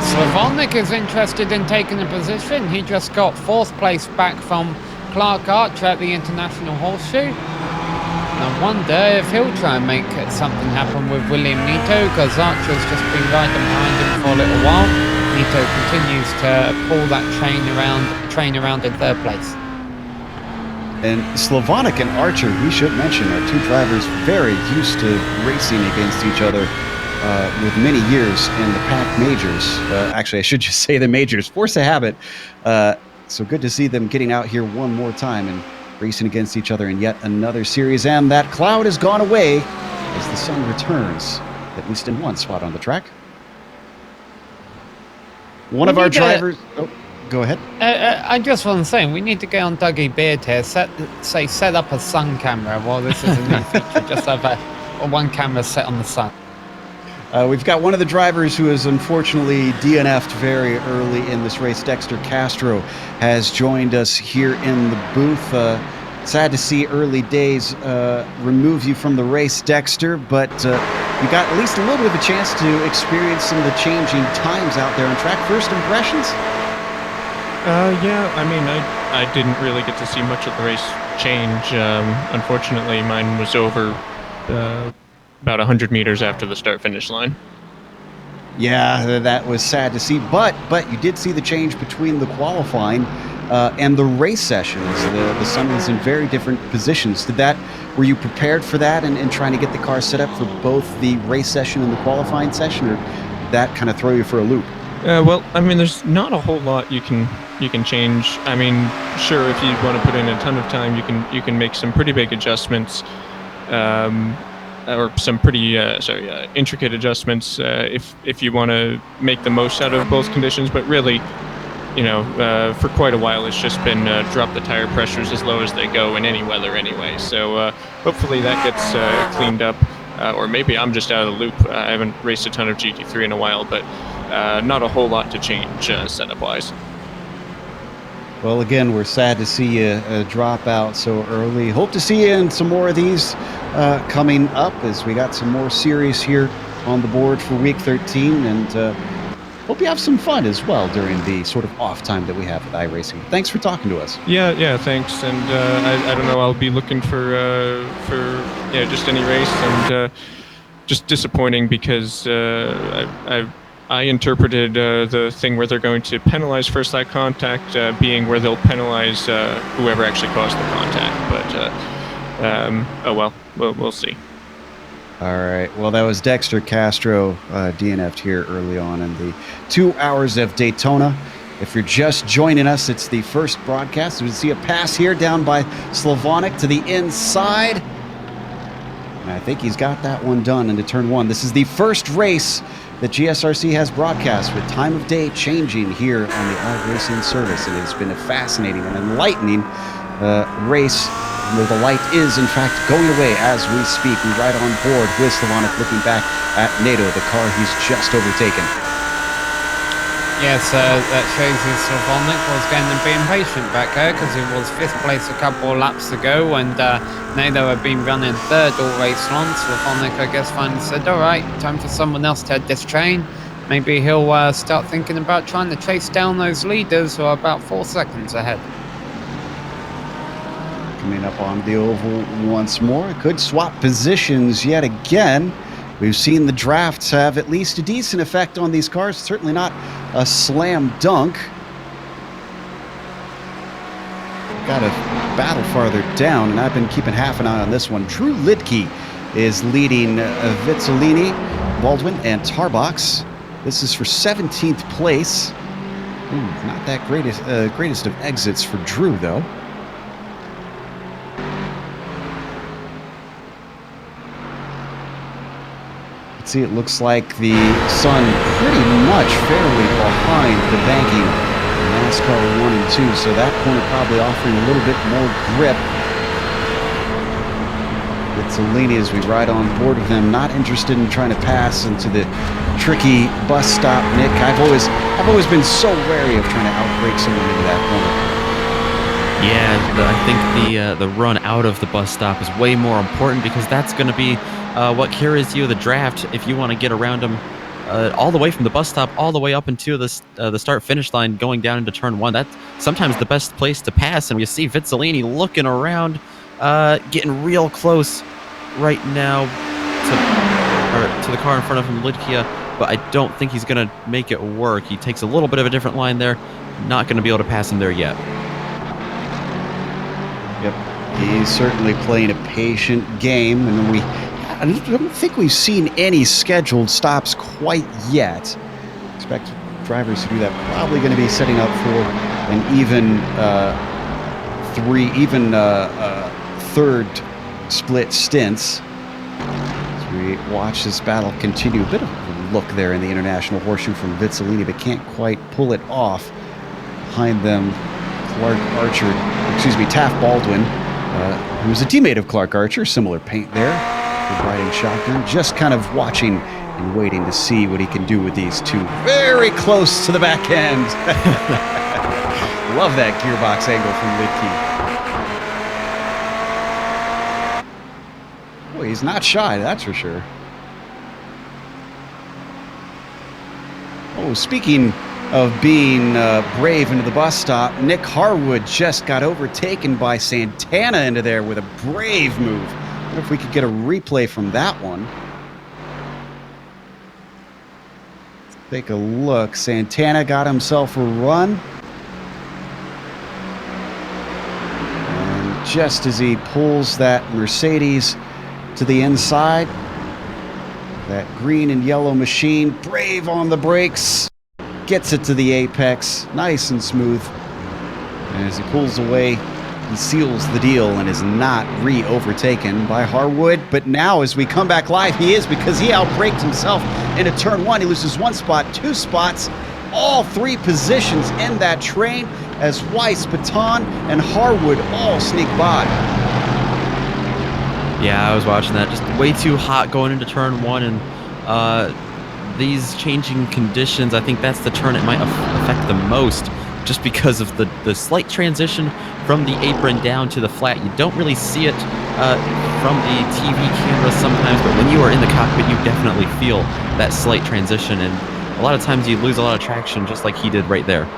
Speaker 2: Slavonic is interested in taking a position. He just got 4th place back from Clark Archer at the International Horseshoe. I wonder if he'll try and make something happen with William Nito, because Archer's just been riding behind him for a little while. Nito continues to pull that train around in 3rd place.
Speaker 1: And Slavonic and Archer, we should mention, are two drivers very used to racing against each other with many years in the Pac Majors. Actually, I should just say the Majors. Force of habit. So good to see them getting out here one more time and racing against each other in yet another series. And that cloud has gone away as the sun returns, at least in one spot on the track. One of our drivers... Oh, go ahead.
Speaker 2: I just want to say, we need to get on Dougie Beard here. Set up a sun camera. Well, this is a new feature. Just have one camera set on the sun.
Speaker 1: We've got one of the drivers who is unfortunately DNF'd very early in this race. Dexter Castro has joined us here in the booth. Sad to see early days remove you from the race, Dexter, but you got at least a little bit of a chance to experience some of the changing times out there on track. First impressions?
Speaker 5: Yeah, I mean, I didn't really get to see much of the race change. Unfortunately, mine was over about 100 meters after the start-finish line.
Speaker 1: Yeah, that was sad to see, but you did see the change between the qualifying and the race sessions. The sun was in very different positions. Were you prepared for that and trying to get the car set up for both the race session and the qualifying session, or did that kind of throw you for a loop?
Speaker 5: Well, I mean, there's not a whole lot you can change. I mean, sure, if you want to put in a ton of time, you can make some pretty big adjustments. Or some pretty intricate adjustments if you want to make the most out of both conditions. But really, for quite a while, it's just been drop the tire pressures as low as they go in any weather anyway. So hopefully that gets cleaned up. Or maybe I'm just out of the loop. I haven't raced a ton of GT3 in a while, but not a whole lot to change setup-wise.
Speaker 1: Well, again, we're sad to see you drop out so early. Hope to see you in some more of these coming up, as we got some more series here on the board for week 13, and hope you have some fun as well during the sort of off time that we have with iRacing. Thanks for talking to us.
Speaker 5: Yeah, thanks. And I don't know, I'll be looking for just any race, and just disappointing because I interpreted the thing where they're going to penalize first light contact being where they'll penalize whoever actually caused the contact. But we'll see.
Speaker 1: All right. Well, that was Dexter Castro DNF'd here early on in the 2 hours of Daytona. If you're just joining us, it's the first broadcast. We see a pass here down by Slavonic to the inside. And I think he's got that one done into turn 1. This is the first race that GSRC has broadcast with time of day changing here on the iRacing service. And it's been a fascinating and enlightening race where the light is, in fact, going away as we speak. We ride on board with Slavonic looking back at NATO, the car he's just overtaken.
Speaker 2: Yes, that shows you Slavonic was going to be impatient back there, because he was 5th place a couple of laps ago, and NATO had been running 3rd all race long. Slavonic, I guess, finally said, all right, time for someone else to head this train. Maybe he'll start thinking about trying to chase down those leaders who are about 4 seconds ahead.
Speaker 1: Coming up on the oval once more. Could swap positions yet again. We've seen the drafts have at least a decent effect on these cars. Certainly not a slam dunk. Got a battle farther down, and I've been keeping half an eye on this one. Drew Lidke is leading Vizzolini, Baldwin, and Tarbox. This is for 17th place. Ooh, not that greatest of exits for Drew, though. Let's see, it looks like the Sun pretty much fairly behind the banking NASCAR 1 and 2, so that corner probably offering a little bit more grip. Vizzolini, as we ride on board with them, not interested in trying to pass into the tricky bus stop. Nick, I've always been so wary of trying to outbrake someone into that corner.
Speaker 4: Yeah, I think the run out of the bus stop is way more important, because that's going to be what carries you the draft if you want to get around them all the way from the bus stop all the way up into the start-finish line going down into turn 1. That's sometimes the best place to pass, and we see Vizzolini looking around, getting real close right now to the car in front of him, Lidkia, but I don't think he's going to make it work. He takes a little bit of a different line there. Not going to be able to pass him there yet.
Speaker 1: Yep, he's certainly playing a patient game, and I don't think we've seen any scheduled stops quite yet. Expect drivers to do that. Probably going to be setting up for an even third split stints. As we watch this battle continue, a bit of a look there in the International Horseshoe from Vizzolini, but can't quite pull it off. Behind them, Taft Baldwin, who was a teammate of Clark Archer, similar paint there, riding shotgun, just kind of watching and waiting to see what he can do with these two. Very close to the back end. Love that gearbox angle from Lidke. Boy, he's not shy, that's for sure. Oh, speaking of being brave into the bus stop, Nick Harwood just got overtaken by Santana into there with a brave move. I wonder if we could get a replay from that one. Let's take a look. Santana got himself a run. And just as he pulls that Mercedes to the inside, that green and yellow machine, brave on the brakes, gets it to the apex, nice and smooth. And as he pulls away, he seals the deal and is not re-overtaken by Harwood. But now, as we come back live, he is, because he outbraked himself into turn 1. He loses 1 spot, 2 spots, all 3 positions in that train, as Weiss, Baton, and Harwood all sneak by.
Speaker 4: Yeah, I was watching that. Just way too hot going into turn 1, and these changing conditions, I think that's the turn it might affect the most, just because of the slight transition from the apron down to the flat. You don't really see it from the TV camera sometimes, but when you are in the cockpit, you definitely feel that slight transition, and a lot of times you lose a lot of traction, just like he did right there.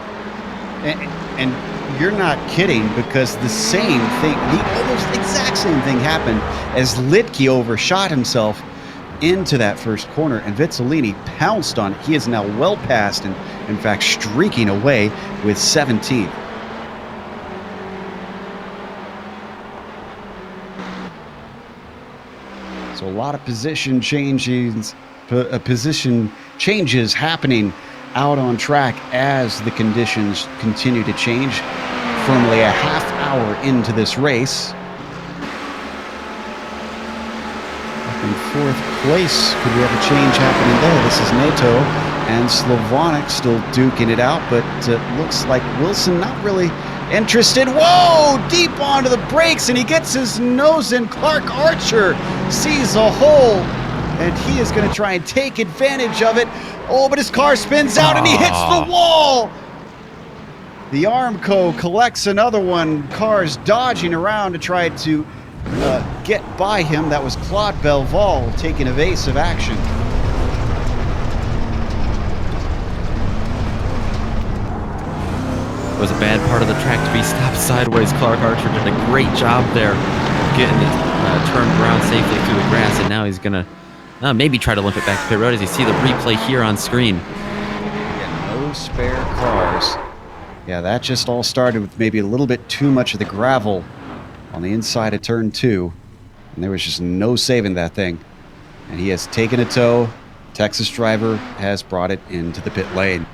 Speaker 1: And you're not kidding, because the same thing, the almost exact same thing happened as Lidke overshot himself into that first corner, and Vizzolini pounced on it. He is now well past and, in fact, streaking away with 17th. So a lot of position changes happening out on track as the conditions continue to change. Firmly a half hour into this race. In 4th place, could we have a change happening there? This is NATO and Slavonic still duking it out, but looks like Wilson not really interested. Whoa! Deep onto the brakes, and he gets his nose in. Clark Archer sees a hole, and he is going to try and take advantage of it. Oh, but his car spins out, and he hits the wall! The Armco collects another one. Cars dodging around to try to get by him. That was Claude Belval taking evasive action.
Speaker 4: It was a bad part of the track to be stopped sideways. Clark Archer did a great job there, getting it turned around safely through the grass, and now he's gonna Maybe try to limp it back to pit road as you see the replay here on screen.
Speaker 1: Yeah, no spare cars. Yeah, that just all started with maybe a little bit too much of the gravel on the inside of turn 2. And there was just no saving that thing. And he has taken a tow. Texas driver has brought it into the pit lane.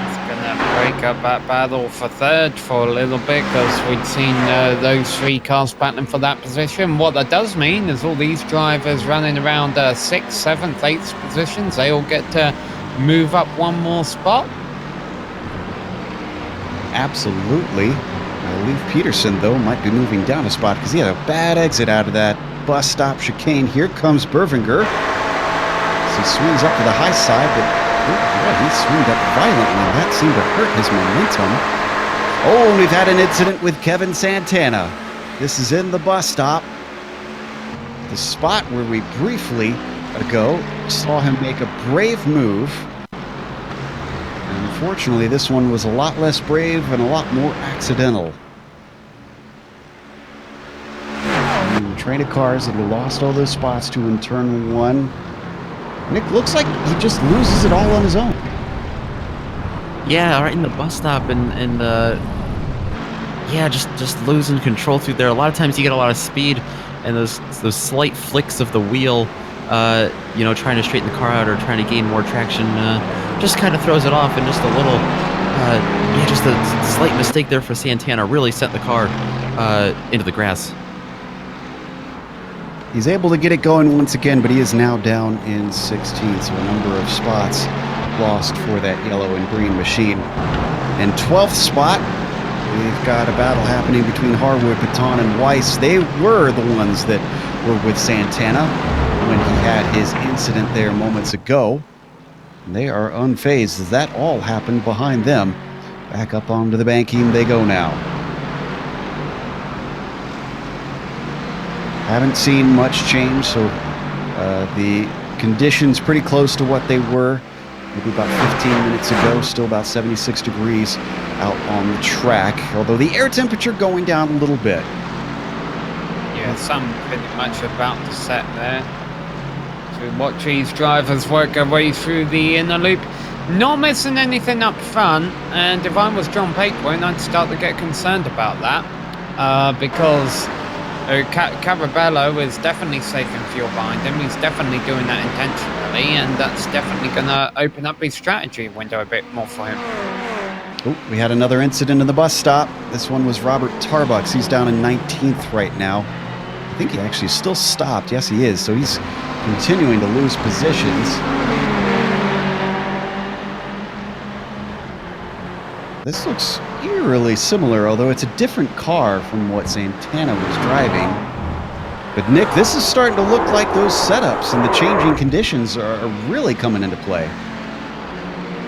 Speaker 2: It's gonna break up that battle for third for a little bit, because we'd seen those 3 cars battling for that position. What that does mean is all these drivers running around 6th, 7th, 8th positions, they all get to move up one more spot.
Speaker 1: Absolutely. I believe Peterson, though, might be moving down a spot because he had a bad exit out of that bus stop chicane. Here comes Bervinger. So he swings up to the high side, but he swinged up violently. That seemed to hurt his momentum. Oh, and we've had an incident with Kevin Santana. This is in the bus stop. The spot where we briefly ago saw him make a brave move. Unfortunately, this one was a lot less brave and a lot more accidental. And the train of cars that we lost all those spots to in turn 1. Nick, looks like he just loses it all on his own.
Speaker 4: Yeah, right in the bus stop, and yeah, just losing control through there. A lot of times you get a lot of speed, and those slight flicks of the wheel, you know, trying to straighten the car out or trying to gain more traction, just kind of throws it off, and just a little, yeah, just a slight mistake there for Santana really sent the car into the grass.
Speaker 1: He's able to get it going once again, but he is now down in 16th, so a number of spots lost for that yellow and green machine. In 12th spot, we've got a battle happening between Harwood, Paton, and Weiss. They were the ones that were with Santana when he had his incident there moments ago. And they are unfazed as that all happened behind them. Back up onto the banking they go now. Haven't seen much change, so the conditions pretty close to what they were maybe about 15 minutes ago. Still about 76 degrees out on the track, although the air temperature going down a little bit.
Speaker 2: Yeah, sun pretty much about to set there. So we watch these drivers work their way through the inner loop, not missing anything up front. And if I was John Paquin, I'd start to get concerned about that, because Carabello is definitely saving fuel behind him. He's definitely doing that intentionally, and that's definitely going to open up his strategy window a bit more for him.
Speaker 1: Oh, we had another incident in the bus stop. This one was Robert Tarbucks. He's down in 19th right now. I think he actually still stopped. Yes, he is. So he's continuing to lose positions. This looks eerily similar, although it's a different car from what Santana was driving. But Nick, this is starting to look like those setups and the changing conditions are really coming into play.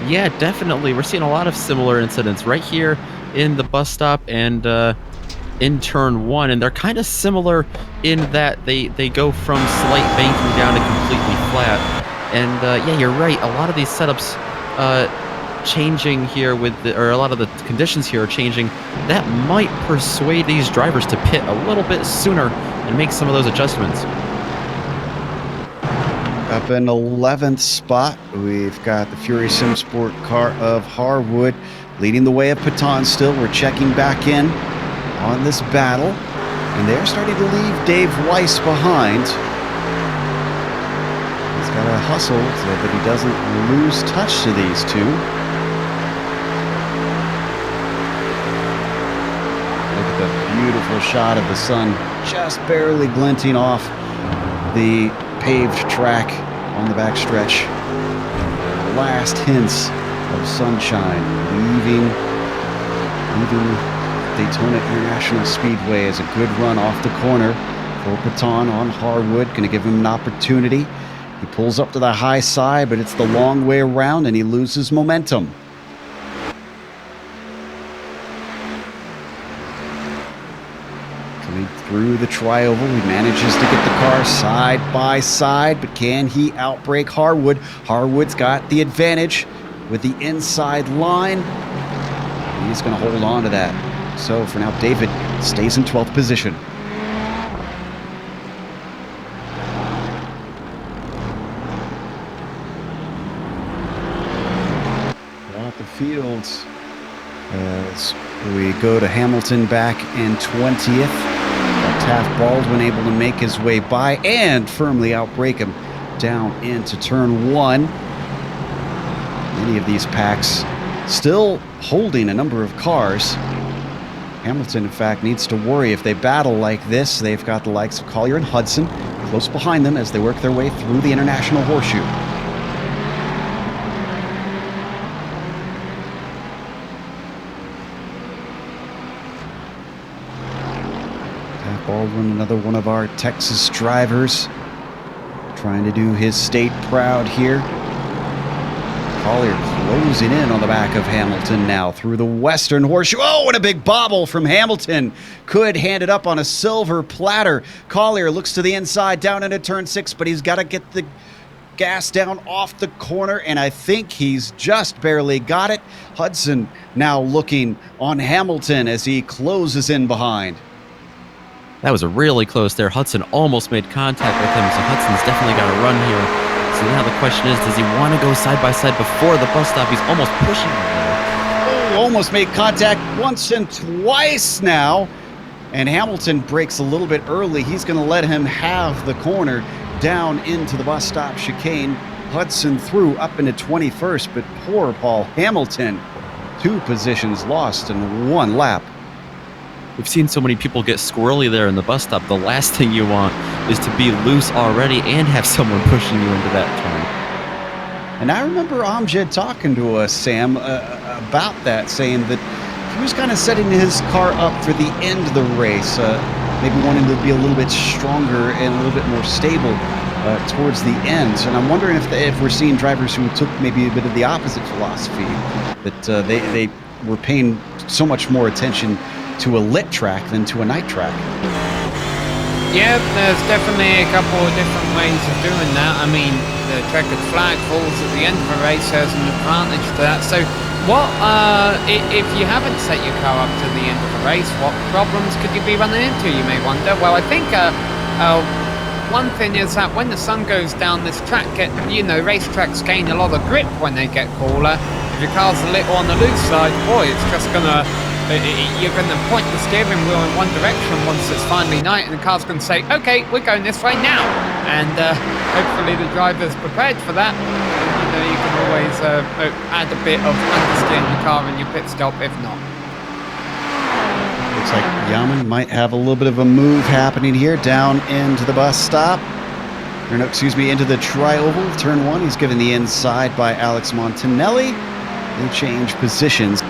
Speaker 4: Yeah, definitely. We're seeing a lot of similar incidents right here in the bus stop and in turn 1, and they're kind of similar in that they go from slight banking down to completely flat. And yeah, you're right. A lot of these setups changing here or a lot of the conditions here are changing. That might persuade these drivers to pit a little bit sooner and make some of those adjustments.
Speaker 1: Up in 11th spot, we've got the Fury Sim Sport car of Harwood leading the way of Paton still. We're checking back in on this battle, and they're starting to leave Dave Weiss behind. He's got to hustle so that he doesn't lose touch to these two. Look at the beautiful shot of the sun just barely glinting off the paved track on the backstretch. Last hints of sunshine leaving Daytona International Speedway as a good run off the corner for Paton on Harwood. Going to give him an opportunity. He pulls up to the high side, but it's the long way around and he loses momentum. Coming through the trioval, he manages to get the car side by side, but can he outbrake Harwood? Harwood's got the advantage with the inside line. He's going to hold on to that. So for now, David stays in 12th position. We go to Hamilton back in 20th. Taft Baldwin able to make his way by and firmly outbrake him down into turn 1. Many of these packs still holding a number of cars. Hamilton, in fact, needs to worry if they battle like this. They've got the likes of Collier and Hudson close behind them as they work their way through the International Horseshoe. Taft Baldwin, another one of our Texas drivers, trying to do his state proud here. Collier closing in on the back of Hamilton now through the Western Horseshoe. Oh, and a big bobble from Hamilton. Could hand it up on a silver platter. Collier looks to the inside down into turn 6, but he's got to get the gas down off the corner, and I think he's just barely got it. Hudson now looking on Hamilton as he closes in behind.
Speaker 4: That was a really close there. Hudson almost made contact with him, so Hudson's definitely got to run here. So now the question is, does he want to go side by side before the bus stop? He's almost pushing him there.
Speaker 1: Oh, almost made contact once and twice now. And Hamilton breaks a little bit early. He's going to let him have the corner down into the bus stop chicane. Hudson through up into 21st, but poor Paul Hamilton. 2 positions lost in 1 lap.
Speaker 4: We've seen so many people get squirrely there in the bus stop. The last thing you want is to be loose already and have someone pushing you into that turn.
Speaker 1: And I remember Amjad talking to us, Sam, about that, saying that he was kind of setting his car up for the end of the race, maybe wanting to be a little bit stronger and a little bit more stable towards the end. And I'm wondering if we're seeing drivers who took maybe a bit of the opposite philosophy, that they were paying so much more attention to a lit track than to a night track.
Speaker 2: Yeah, there's definitely a couple of different ways of doing that. I mean, the checkered flag falls at the end of a race, there's an advantage to that. So what, if you haven't set your car up to the end of the race, what problems could you be running into, you may wonder? Well, I think one thing is that when the sun goes down, this track racetracks gain a lot of grip when they get cooler. If your car's a little on the loose side, boy, it's just gonna, you're going to point the steering wheel in one direction once it's finally night, and the car's going to say, okay, we're going this way now. And hopefully the driver's prepared for that. And, you can always add a bit of understeering the car in your pit stop if not.
Speaker 1: Looks like Yaman might have a little bit of a move happening here down into the bus stop. Or no, excuse me, into the tri-oval, turn 1. He's given the inside by Alex Montanelli. They change positions.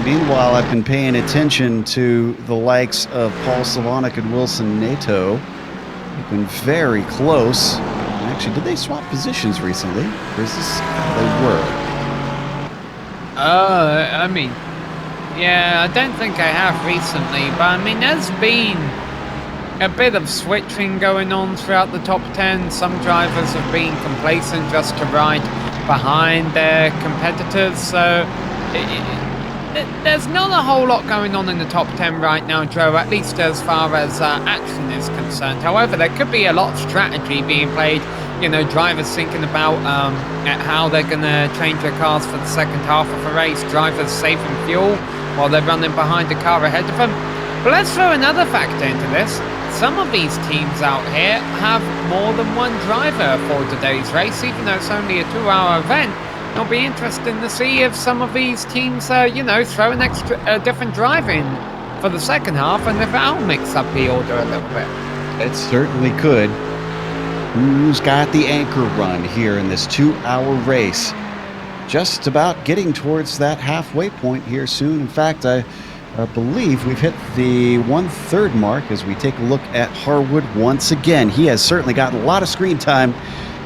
Speaker 1: Meanwhile, I've been paying attention to the likes of Paul Slavonic and Wilson Nato. They've been very close. Actually, did they swap positions recently? Or is this how they were?
Speaker 2: I mean, yeah, I don't think I have recently, but I mean, there's been a bit of switching going on throughout the top 10. Some drivers have been complacent just to ride behind their competitors, so there's not a whole lot going on in the top 10 right now, Joe, at least as far as action is concerned. However, there could be a lot of strategy being played, drivers thinking about how they're going to change their cars for the second half of a race, drivers saving fuel while they're running behind the car ahead of them. But let's throw another factor into this. Some of these teams out here have more than one driver for today's race, even though it's only a 2-hour event. It'll be interesting to see if some of these teams, throw an extra different drive in for the second half, and if that'll mix up the order a little bit.
Speaker 1: It certainly could. Who's got the anchor run here in this 2-hour race? Just about getting towards that halfway point here soon. In fact, I believe we've hit the 1/3 mark as we take a look at Harwood once again. He has certainly gotten a lot of screen time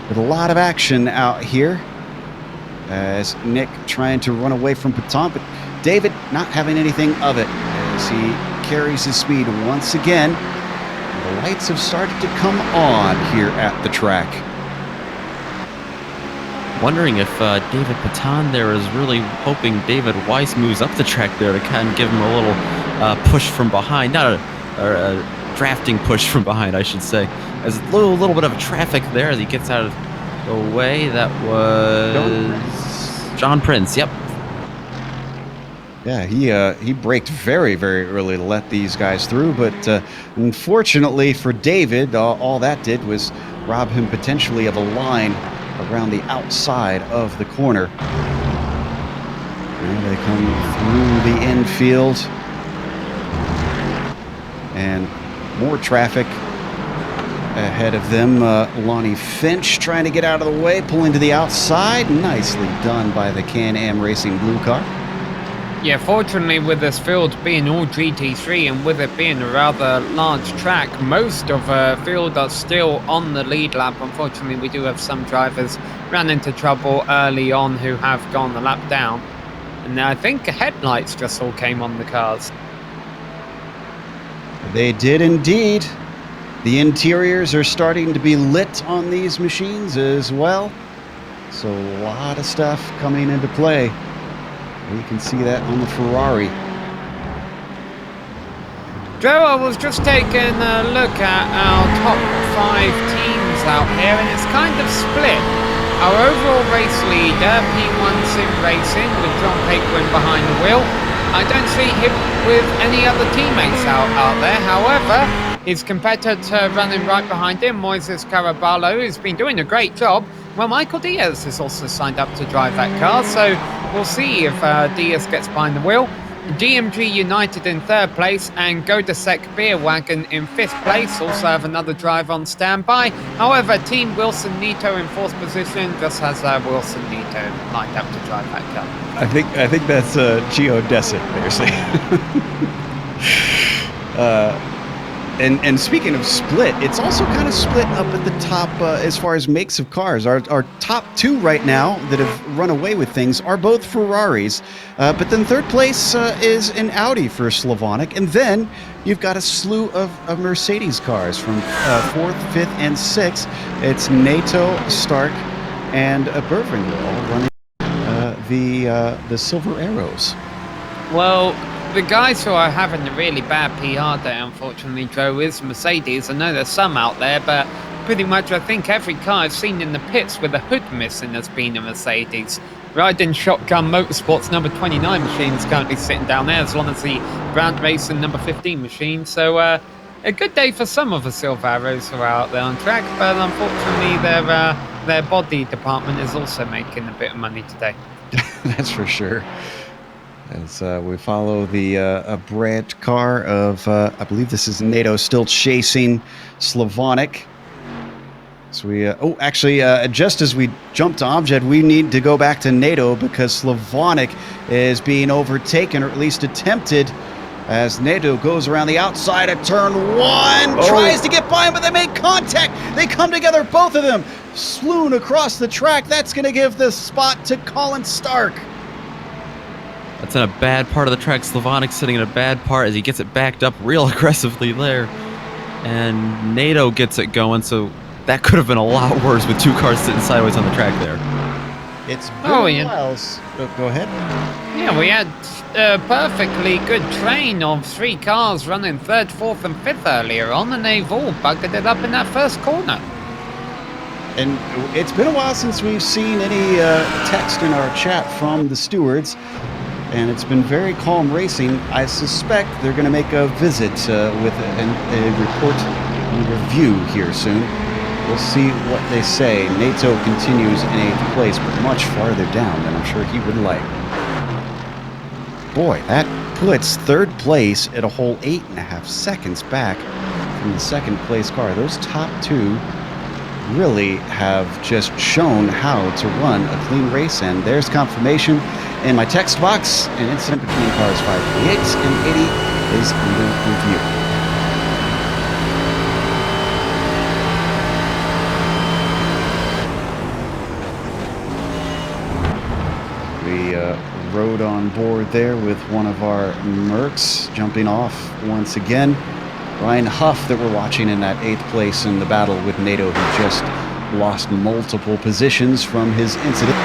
Speaker 1: with a lot of action out here. As Nick trying to run away from Paton, but David not having anything of it as he carries his speed once again. The lights have started to come on here at the track.
Speaker 4: Wondering if David Paton there is really hoping David Weiss moves up the track there to kind of give him a little push from behind. Not a drafting push from behind, I should say. As a little bit of traffic there as he gets out of the way. That was John Prince, yep.
Speaker 1: Yeah, he braked very, very early to let these guys through, but unfortunately for David, all that did was rob him potentially of a line around the outside of the corner. And they come through the infield, and more traffic ahead of them. Lonnie Finch trying to get out of the way, pulling to the outside. Nicely done by the Can-Am Racing blue car.
Speaker 2: Yeah, fortunately with this field being all GT3 and with it being a rather large track, most of the field are still on the lead lap. Unfortunately, we do have some drivers ran into trouble early on who have gone the lap down. And I think headlights just all came on the cars.
Speaker 1: They did indeed. The interiors are starting to be lit on these machines as well. So a lot of stuff coming into play. We can see that on the Ferrari.
Speaker 2: Joe, I was just taking a look at our top 5 teams out here, and it's kind of split. Our overall race leader, P1 Sim Racing, with John Paquin behind the wheel. I don't see him with any other teammates out there. However, his competitor running right behind him, Moises Caraballo, who's been doing a great job. Well, Michael Diaz has also signed up to drive that car, so we'll see if Diaz gets behind the wheel. DMG United in 3rd place and Godesek Beer Wagon in 5th place. Also have another driver on standby. However, Team Wilson Nito in 4th position just has Wilson Nito lined up to drive that car.
Speaker 1: I think that's Geodesic they're saying. And speaking of split, it's also kind of split up at the top as far as makes of cars. Our top 2 right now that have run away with things are both Ferraris, but then 3rd place is an Audi for Slavonic, and then you've got a slew of Mercedes cars from 4th, 5th, and 6th. It's NATO, Stark, and Bervingal all running the Silver Arrows.
Speaker 2: Well, the guys who are having a really bad PR day, unfortunately, Joe, is Mercedes. I know there's some out there, but pretty much I think every car I've seen in the pits with a hood missing has been a Mercedes. Riding Shotgun Motorsports number 29 machine is currently sitting down there, as long as the Brand Racing number 15 machine. So a good day for some of the Silver Arrows who are out there on track, but unfortunately their body department is also making a bit of money today.
Speaker 1: That's for sure. As we follow the Brandt car of, I believe this is NATO, still chasing Slavonic. So we, just as we jump to Amjad, we need to go back to NATO because Slavonic is being overtaken, or at least attempted, as NATO goes around the outside of turn 1, tries to get by him, but they make contact. They come together, both of them, swoon across the track. That's going to give the spot to Colin Stark.
Speaker 4: That's in a bad part of the track. Slavonic sitting in a bad part as he gets it backed up real aggressively there. And NATO gets it going, so that could have been a lot worse with 2 cars sitting sideways on the track there.
Speaker 1: It's been miles. Go ahead.
Speaker 2: Yeah, we had a perfectly good train of 3 cars running 3rd, 4th and 5th earlier on, and they've all buggered it up in that first corner.
Speaker 1: And it's been a while since we've seen any text in our chat from the stewards. And it's been very calm racing. I suspect they're going to make a visit with a report and review here soon. We'll see what they say. NATO continues in 8th place, but much farther down than I'm sure he would like. Boy, that puts 3rd place at a whole 8.5 seconds back from the 2nd place car. Those top 2 really have just shown how to run a clean race, and there's confirmation in my text box. An incident between cars 528 and 80 is under review. We rode on board there with one of our Mercs, jumping off once again. Ryan Huff that we're watching in that 8th place in the battle with NATO, who just lost multiple positions from his incident.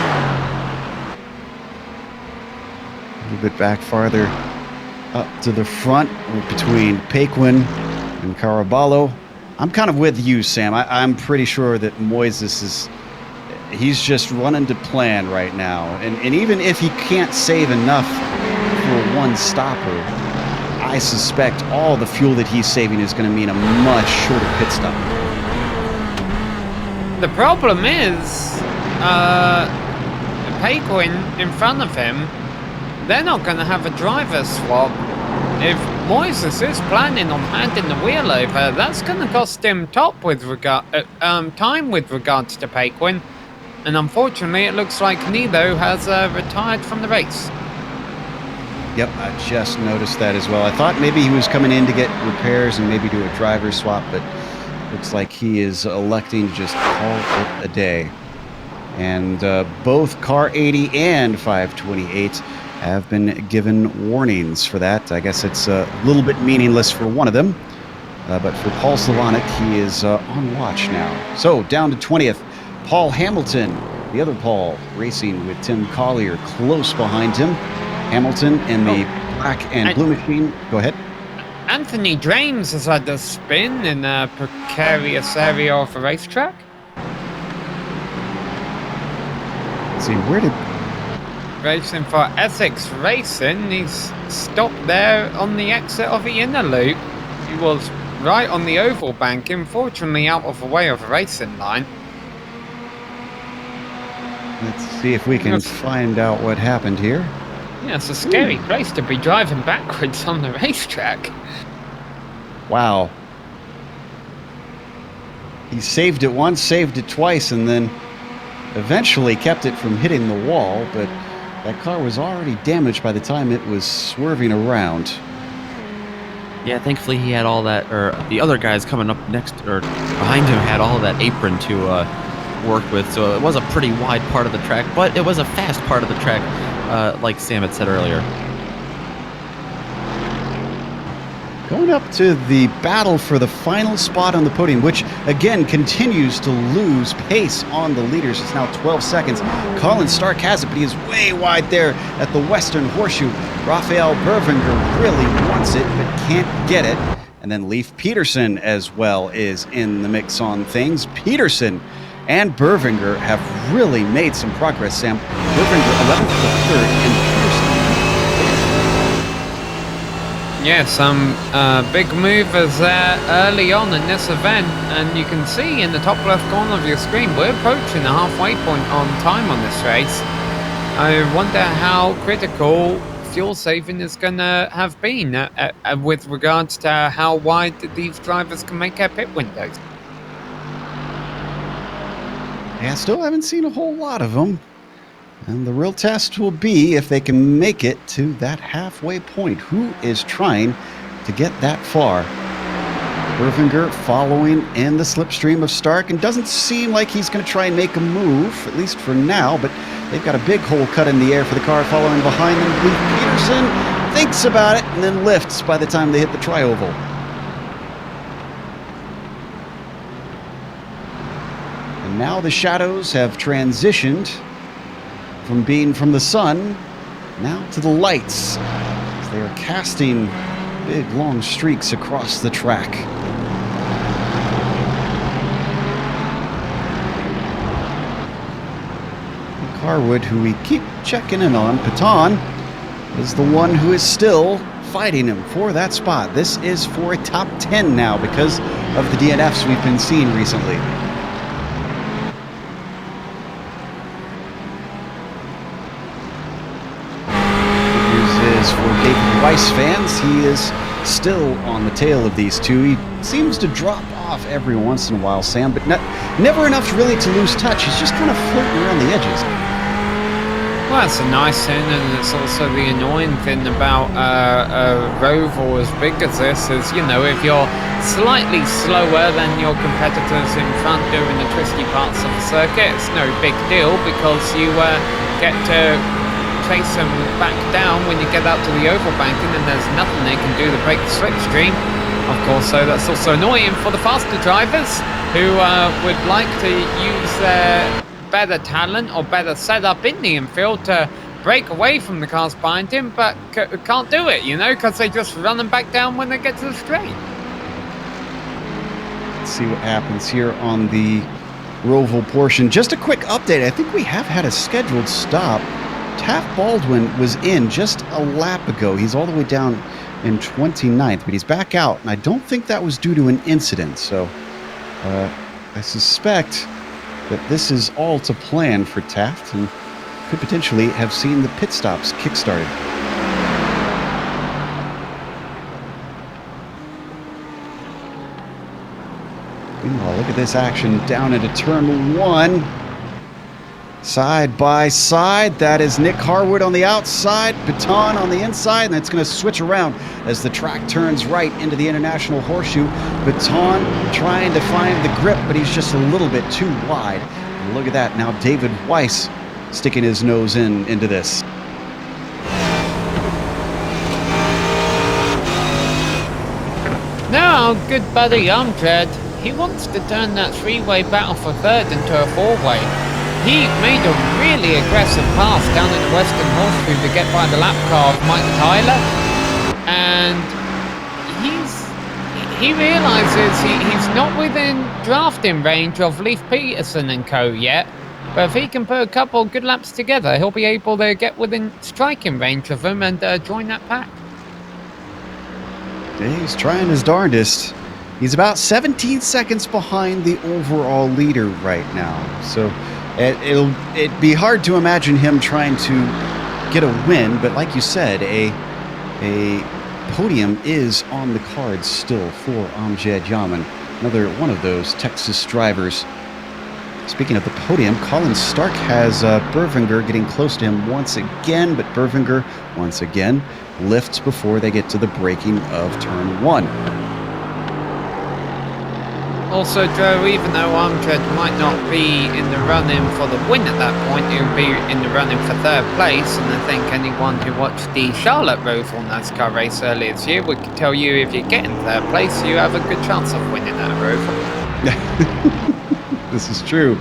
Speaker 1: A little bit back farther up to the front between Paquin and Caraballo. I'm kind of with you, Sam. I'm pretty sure that Moises he's just running to plan right now. And even if he can't save enough for one stopper, I suspect all the fuel that he's saving is going to mean a much shorter pit stop.
Speaker 2: The problem is, Paquin in front of him, they're not going to have a driver swap. If Moises is planning on handing the wheel over, that's going to cost him time with regards to Paquin. And unfortunately, it looks like Nido has retired from the race.
Speaker 1: Yep, I just noticed that as well. I thought maybe he was coming in to get repairs and maybe do a driver swap, but looks like he is electing to just call it a day. And both Car 80 and 528 have been given warnings for that. I guess it's a little bit meaningless for one of them. But for Paul Slavonic, he is on watch now. So down to 20th, Paul Hamilton. The other Paul racing with Tim Collier close behind him. Hamilton in the black and blue machine. Go ahead.
Speaker 2: Anthony Drames has had a spin in a precarious area of the racetrack.
Speaker 1: Let's see, where did...
Speaker 2: Racing for Essex Racing. He's stopped there on the exit of the inner loop. He was right on the oval bank, unfortunately out of the way of the racing line.
Speaker 1: Let's see if we can find out what happened here.
Speaker 2: Yeah, it's a scary place to be driving backwards on the racetrack.
Speaker 1: Wow. He saved it once, saved it twice, and then eventually kept it from hitting the wall, but that car was already damaged by the time it was swerving around.
Speaker 4: Yeah, thankfully he had all that, or the other guys coming up next, or behind him had all that apron to work with, so it was a pretty wide part of the track, but it was a fast part of the track, like Sam had said earlier.
Speaker 1: Going up to the battle for the final spot on the podium, which again continues to lose pace on the leaders. It's now 12 seconds. Colin Stark has it, but he is way wide there at the Western Horseshoe. Raphael Bervinger really wants it, but can't get it. And then Leif Peterson as well is in the mix on things. Peterson and Bervinger have really made some progress, Sam. Bervinger 11th to 3rd, and Peterson.
Speaker 2: Yeah, some big movers there early on in this event, and you can see in the top left corner of your screen, we're approaching the halfway point on time on this race. I wonder how critical fuel saving is going to have been with regards to how wide these drivers can make their pit windows.
Speaker 1: Yeah, still haven't seen a whole lot of them. And the real test will be if they can make it to that halfway point. Who is trying to get that far? Bervinger following in the slipstream of Stark, and doesn't seem like he's going to try and make a move, at least for now, but they've got a big hole cut in the air for the car following behind them. Leif Peterson thinks about it and then lifts by the time they hit the tri-oval. And now the shadows have transitioned from being from the sun now to the lights, as they are casting big long streaks across the track. Carwood, who we keep checking in on, Patton, is the one who is still fighting him for that spot. This is for a top 10 now because of the DNFs we've been seeing recently. For David Weiss fans, he is still on the tail of these two. He seems to drop off every once in a while, Sam, but never enough really to lose touch. He's just kind of floating around the edges.
Speaker 2: Well, that's a nice thing, and it's also the annoying thing about a roval as big as this is, you know, if you're slightly slower than your competitors in front during the twisty parts of the circuit, it's no big deal because you get to chase them back down when you get out to the oval banking, and there's nothing they can do to break the slipstream. Of course, so that's also annoying for the faster drivers who would like to use their better talent or better setup in the infield to break away from the cars behind him, but can't do it, you know, because they just run them back down when they get to the straight.
Speaker 1: Let's see what happens here on the Roval portion. Just a quick update. I think we have had a scheduled stop Taft Baldwin was in just a lap ago. He's all the way down in 29th, but he's back out, and I don't think that was due to an incident. So I suspect that this is all to plan for Taft and could potentially have seen the pit stops kickstarted. Meanwhile, look at this action down into turn 1. Side by side, that is Nick Harwood on the outside, Baton on the inside, and it's going to switch around as the track turns right into the International Horseshoe. Baton trying to find the grip, but he's just a little bit too wide. And look at that, now David Weiss sticking his nose into this.
Speaker 2: Now, good buddy Amjad, he wants to turn that three-way battle for third into a four-way. He made a really aggressive pass down in the Western Horseshoe to get by the lap car of Mike Tyler, and he realizes he's not within drafting range of Leif Peterson and co yet, but if he can put a couple good laps together, he'll be able to get within striking range of them and join that pack.
Speaker 1: He's trying his darndest. He's about 17 seconds behind the overall leader right now, so it'd be hard to imagine him trying to get a win, but like you said, a podium is on the cards still for Amjad Yaman, another one of those Texas drivers. Speaking of the podium, Colin Stark has Bervinger getting close to him once again, but Bervinger once again lifts before they get to the braking of turn 1.
Speaker 2: Also, Joe, even though Amjad might not be in the running for the win at that point, he'll be in the running for third place, and I think anyone who watched the Charlotte Roval NASCAR race earlier this year would tell you if you get in third place, you have a good chance of winning that Roval.
Speaker 1: This is true.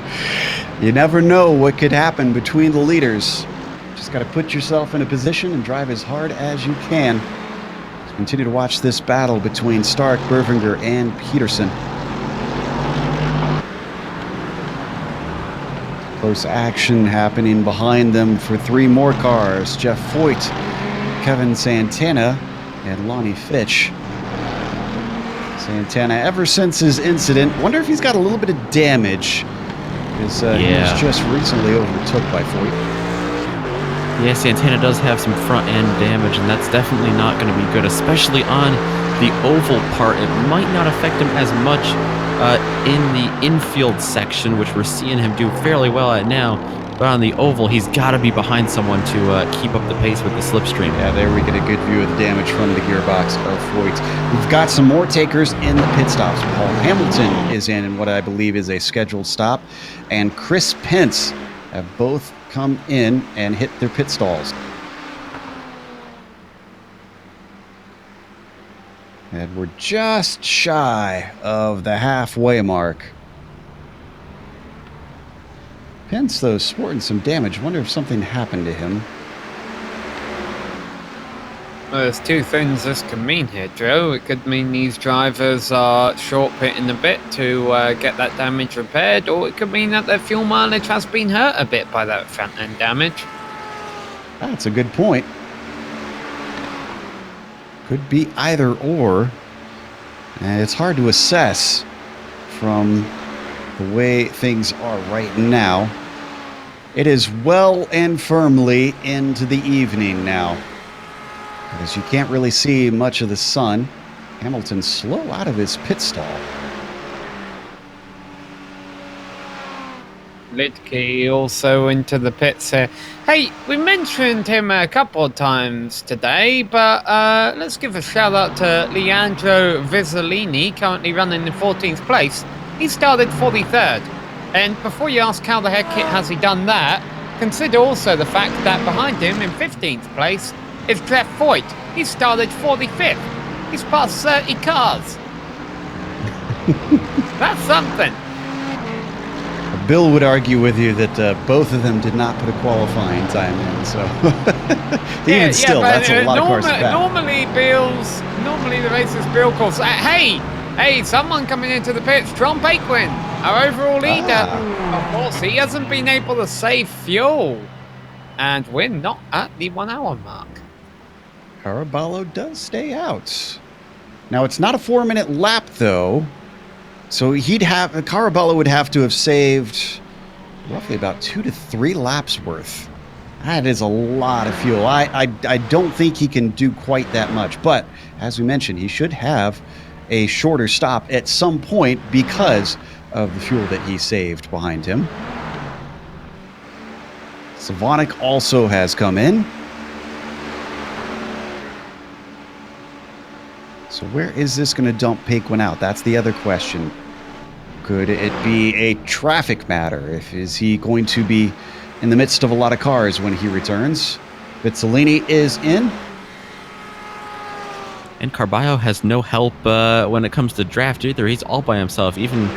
Speaker 1: You never know what could happen between the leaders. Just got to put yourself in a position and drive as hard as you can. Let's continue to watch this battle between Stark, Bervinger, and Peterson. Close action happening behind them for 3 more cars. Jeff Foyt, Kevin Santana, and Lonnie Fitch. Santana, ever since his incident, wonder if he's got a little bit of damage. Because he was just recently overtook by Foyt.
Speaker 4: Yeah, Santana does have some front end damage, and that's definitely not going to be good, especially on the oval part. It might not affect him as much in the infield section, which we're seeing him do fairly well at now. But on the oval, he's got to be behind someone to keep up the pace with the slipstream.
Speaker 1: Yeah, there we get a good view of the damage from the gearbox of Foyt. We've got some more takers in the pit stops. Paul Hamilton is in what I believe is a scheduled stop, and Chris Pence have both come in and hit their pit stalls. And we're just shy of the halfway mark. Pence, though, sporting some damage. Wonder if something happened to him.
Speaker 2: Well, there's 2 things this can mean here, Joe. It could mean these drivers are short pitting a bit to get that damage repaired, or it could mean that their fuel mileage has been hurt a bit by that front end damage.
Speaker 1: That's a good point. Could be either or. And it's hard to assess from the way things are right now. It is well and firmly into the evening now, because you can't really see much of the sun. Hamilton slow out of his pit stall.
Speaker 2: Lidke also into the pits here. Hey, we mentioned him a couple of times today, but let's give a shout out to Leandro Vizzolini, currently running in 14th place. He started 43rd. And before you ask how the heck has he done that, consider also the fact that behind him in 15th place is Jeff Foyt. He started 45th. He's passed 30 cars. That's something.
Speaker 1: Bill would argue with you that both of them did not put a qualifying time in, so even still, that's a lot of cars to pass.
Speaker 2: Normally the races Bill calls. Hey, someone coming into the pits, John Paquin, our overall leader. Of course, he hasn't been able to save fuel. And we're not at the 1 hour mark.
Speaker 1: Caraballo does stay out. Now, it's not a 4-minute lap, though. So Caraballo would have to have saved roughly about 2 to 3 laps worth. That is a lot of fuel. I don't think he can do quite that much. But, as we mentioned, he should have a shorter stop at some point because of the fuel that he saved behind him. Savonic also has come in. So where is this going to dump Paquin out? That's the other question. Could it be a traffic matter? Is he going to be in the midst of a lot of cars when he returns? Vizzolini is in.
Speaker 4: And Carballo has no help when it comes to draft either. He's all by himself. Even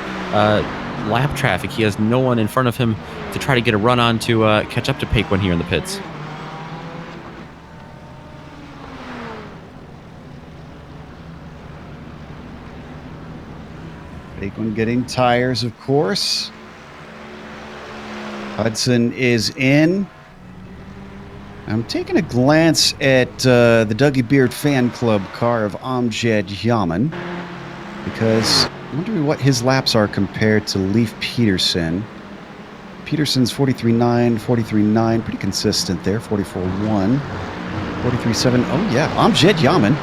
Speaker 4: lap traffic, he has no one in front of him to try to get a run on to catch up to Paquin here in the pits.
Speaker 1: Paquin getting tires, of course. Hudson is in. I'm taking a glance at the Dougie Beard fan club car of Amjad Yaman because I'm wondering what his laps are compared to Leif Peterson. Peterson's 43.9, 43.9, pretty consistent there, 44.1, 43.7. Oh yeah, Amjad Yaman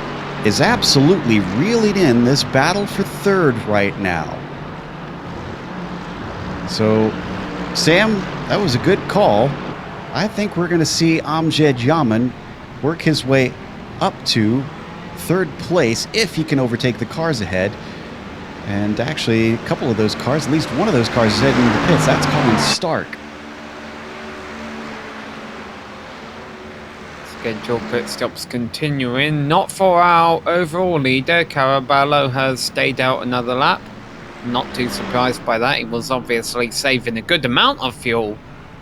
Speaker 1: is absolutely reeling in this battle for third right now. So, Sam, that was a good call. I think we're going to see Amjad Yaman work his way up to third place if he can overtake the cars ahead. And actually, a couple of those cars, at least one of those cars is heading into the pits. That's Colin Stark.
Speaker 2: Scheduled pit stops continuing. Not for our overall leader. Caraballo has stayed out another lap. Not too surprised by that. He was obviously saving a good amount of fuel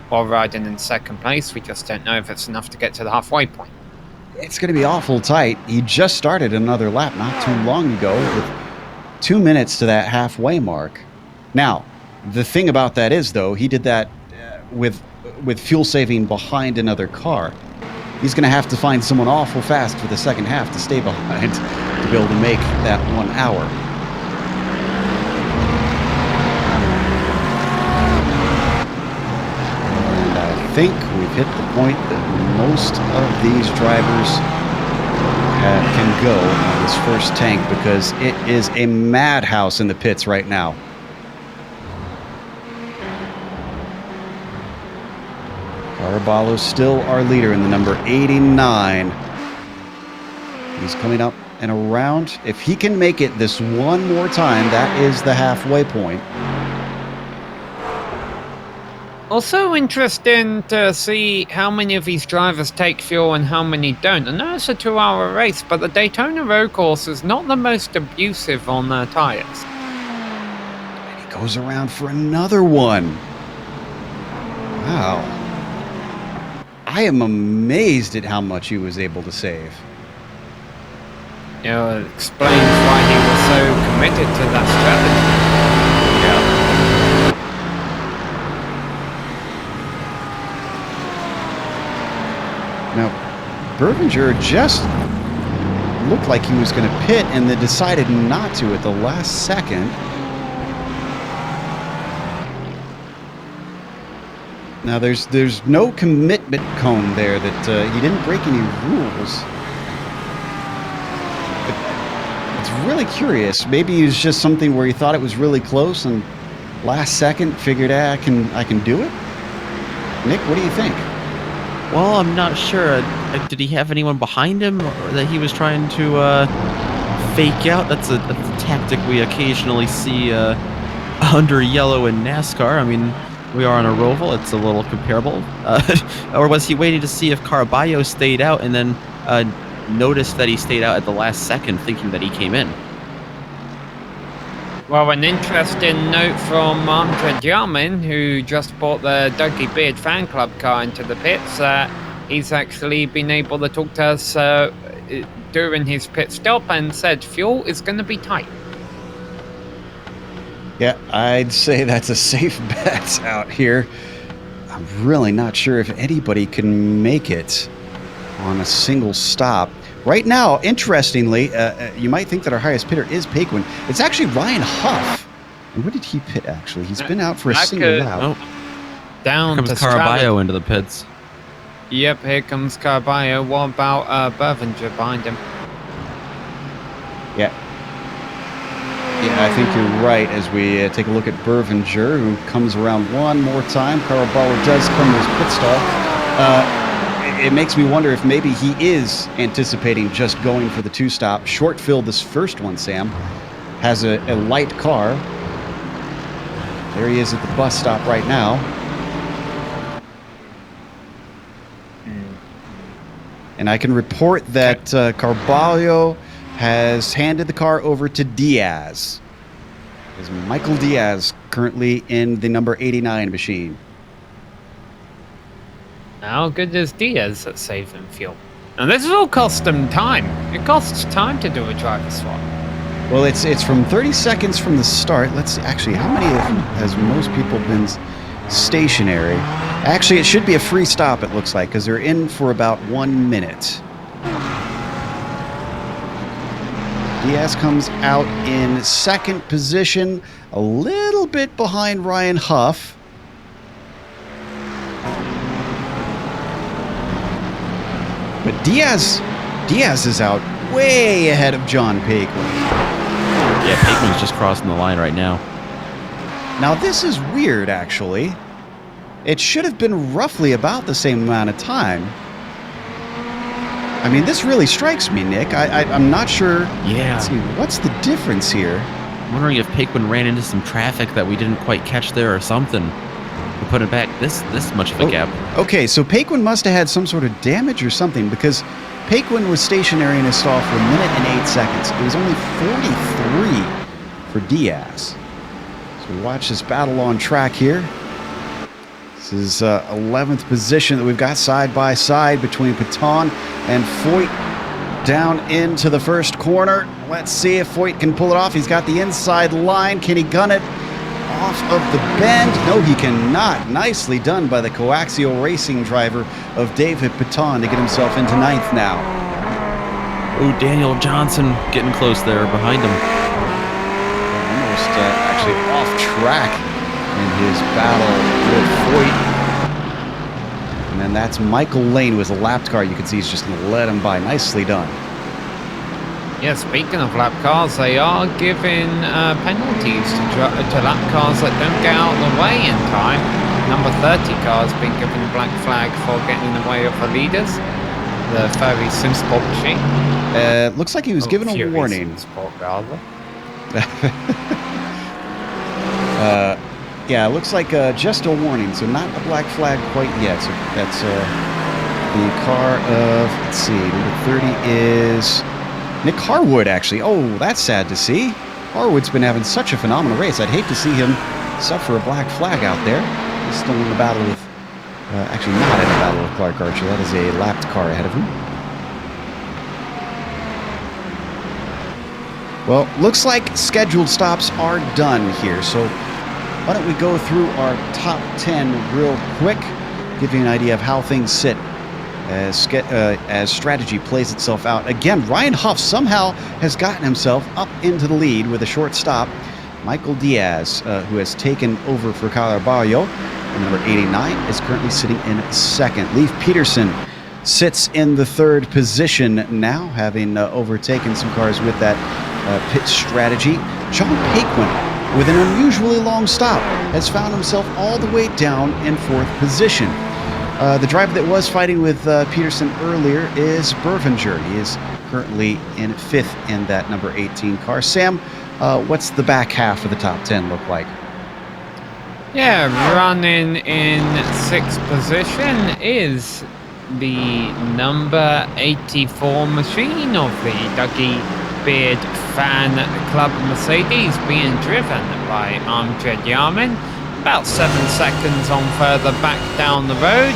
Speaker 2: while riding in second place. We just don't know if it's enough to get to the halfway point.
Speaker 1: It's going to be awful tight. He just started another lap not too long ago with 2 minutes to that halfway mark. Now, the thing about that is, though, he did that with fuel saving behind another car. He's going to have to find someone awful fast for the second half to stay behind to be able to make that 1 hour. And I think we've hit the point that most of these drivers can go on this first tank because it is a madhouse in the pits right now. Caraballo still our leader in the number 89. He's coming up and around. If he can make it this one more time, that is the halfway point.
Speaker 2: Also interesting to see how many of these drivers take fuel and how many don't. I know it's a 2-hour race, but the Daytona road course is not the most abusive on their tires.
Speaker 1: And he goes around for another one. Wow. I am amazed at how much he was able to save.
Speaker 2: You know, it explains why he was so committed to that strategy.
Speaker 1: Yeah. Now, Berbinger just looked like he was going to pit and then decided not to at the last second. Now, there's no commitment cone there that he didn't break any rules. But it's really curious. Maybe it was just something where he thought it was really close and last second figured, I can do it. Nick, what do you think?
Speaker 4: Well, I'm not sure. Did he have anyone behind him or that he was trying to fake out? That's a tactic we occasionally see under yellow in NASCAR. I mean, we are on a Roval. It's a little comparable. Or was he waiting to see if Caraballo stayed out and then noticed that he stayed out at the last second thinking that he came in?
Speaker 2: Well, an interesting note from Amjad Yaman, who just bought the Dougie Beard fan club car into the pits. He's actually been able to talk to us during his pit stop and said fuel is going to be tight.
Speaker 1: Yeah, I'd say that's a safe bet out here. I'm really not sure if anybody can make it on a single stop. Right now, interestingly, you might think that our highest pitter is Paquin. It's actually Ryan Huff. And what did he pit, actually? He's been out for a single lap.
Speaker 4: Oh,
Speaker 2: Down
Speaker 4: here
Speaker 2: to
Speaker 4: comes Caraballo into the pits.
Speaker 2: Yep, here comes Caraballo. What about Bervinger behind him?
Speaker 1: Yeah. Yeah, I think you're right as we take a look at Bervinger, who comes around one more time. Caraballo does come to his pit stall. It makes me wonder if maybe he is anticipating just going for the two-stop. Short fill this first one, Sam. Has a light car. There he is at the bus stop right now. And I can report that Caraballo has handed the car over to Diaz. Is Michael Diaz currently in the number 89 machine?
Speaker 2: How good is Diaz at saving fuel? And this will cost them time. It costs time to do a driver swap.
Speaker 1: Well, it's from 30 seconds from the start. Let's see, actually, how many has most people been stationary? Actually, it should be a free stop, it looks like, because they're in for about 1 minute. Diaz comes out in second position, a little bit behind Ryan Huff. But Diaz is out way ahead of John Paquin.
Speaker 4: Yeah, Paquin's just crossing the line right now.
Speaker 1: Now this is weird, actually. It should have been roughly about the same amount of time. I mean, this really strikes me, Nick. I'm not sure.
Speaker 4: Yeah.
Speaker 1: Let's see, what's the difference here?
Speaker 4: I'm wondering if Paquin ran into some traffic that we didn't quite catch there or something. To put it back this much of a gap.
Speaker 1: Okay, so Paquin must have had some sort of damage or something, because Paquin was stationary in his stall for 1 minute and 8 seconds. It was only 43 for Diaz. So watch this battle on track here. This is 11th position that we've got side by side between Paton and Foyt down into the first corner. Let's see if Foyt can pull it off. He's got the inside line. Can he gun it off of the bend? No, he cannot. Nicely done by the coaxial racing driver of David Paton to get himself into 9th now.
Speaker 4: Oh, Daniel Johnson getting close there behind him.
Speaker 1: Almost actually off track in his battle with Foyt. And then that's Michael Lane, who is a lapped car. You can see he's just going to let him by. Nicely done.
Speaker 2: Yeah, speaking of lap cars, they are giving penalties to lap cars that don't get out of the way in time. Number 30 car's been given a black flag for getting in the way of the leaders. The Ferry SimSport machine.
Speaker 1: Looks like he was given a warning.
Speaker 2: SimSport, rather.
Speaker 1: Yeah, it looks like just a warning, so not a black flag quite yet. So that's the car of, let's see, number 30 is Nick Harwood, actually. Oh, that's sad to see. Harwood's been having such a phenomenal race. I'd hate to see him suffer a black flag out there. He's still in the battle with, actually not in the battle with Clark Archer. That is a lapped car ahead of him. Well, looks like scheduled stops are done here. So why don't we go through our top 10 real quick, give you an idea of how things sit as strategy plays itself out. Again, Ryan Huff somehow has gotten himself up into the lead with a short stop. Michael Diaz, who has taken over for Caraballo, number 89, is currently sitting in second. Leif Peterson sits in the third position now, having overtaken some cars with that pit strategy. John Paquin, with an unusually long stop, has found himself all the way down in fourth position. The driver that was fighting with Peterson earlier is Bervinger. He is currently in fifth in that number 18 car. Sam, what's the back half of the top 10 look like?
Speaker 2: Yeah, running in sixth position is the number 84 machine of the Dougie Beard Fan Club Mercedes, being driven by Amjad Yamin. About 7 seconds on further back down the road,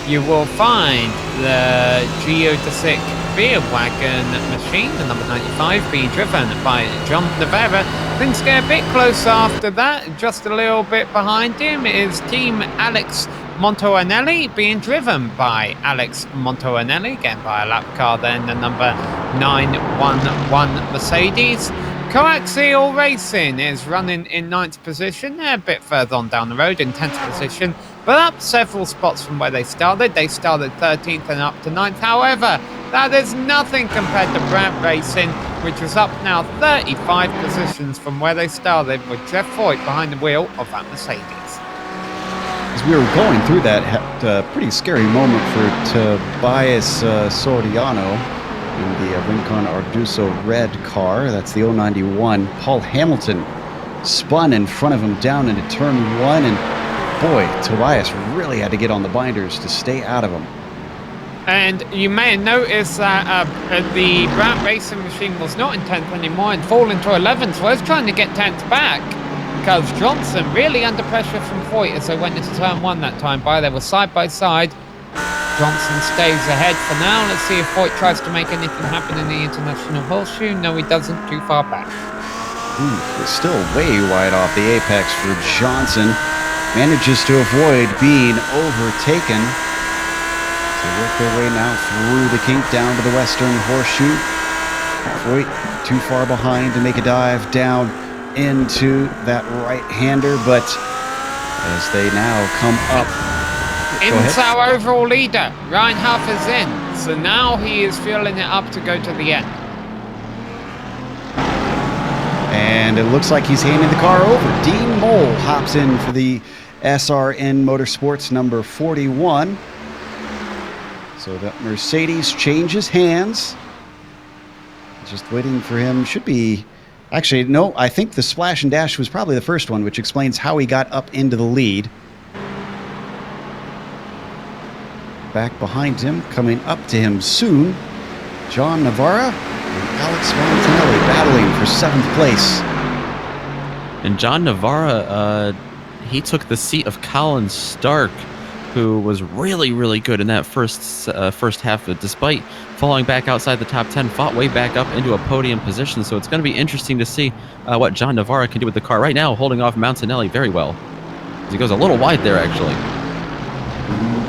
Speaker 2: you will find the Geodesic Beer Wagon machine, the number 95, being driven by John Navarra. Things get a bit closer after that. Just a little bit behind him is Team Alex Montoanelli being driven by Alex Montoanelli, getting by a lap car then, the number 911 Mercedes. Coaxial Racing is running in 9th position. They're a bit further on down the road in 10th position, but up several spots from where they started. They started 13th and up to 9th. However, that is nothing compared to Brand Racing, which is up now 35 positions from where they started, with Jeff Foyt behind the wheel of that Mercedes.
Speaker 1: As we were going through that pretty scary moment for Tobias Soriano in the Rincon Arduzo red car. That's the 091. Paul Hamilton spun in front of him down into turn 1, and boy, Tobias really had to get on the binders to stay out of him.
Speaker 2: And you may have noticed that the Brand Racing machine was not in 10th anymore and fallen to 11th, so I was trying to get 10th back, because Johnson really under pressure from Foyt as they went into turn 1 that time by. They were side by side. Johnson stays ahead for now. Let's see if Foyt tries to make anything happen in the International Horseshoe. No, he doesn't. Too far back.
Speaker 1: It's still way wide off the apex for Johnson. Manages to avoid being overtaken. They work their way now through the kink down to the Western Horseshoe. Foyt too far behind to make a dive down into that right-hander, but as they now come up.
Speaker 2: It's our overall leader. Reinhardt is in, so now he is fueling it up to go to the end.
Speaker 1: And it looks like he's handing the car over. Dean Mole hops in for the SRN Motorsports number 41. So that Mercedes changes hands. Just waiting for him. Should be... Actually, no, I think the splash and dash was probably the first one, which explains how he got up into the lead. Back behind him, coming up to him soon, John Navarra and Alex Montanelli battling for 7th place.
Speaker 4: And John Navarra, he took the seat of Colin Stark, who was really, really good in that first half, but despite falling back outside the top 10, fought way back up into a podium position. So it's going to be interesting to see what John Navarra can do with the car. Right now, holding off Montanelli very well. He goes a little wide there, actually.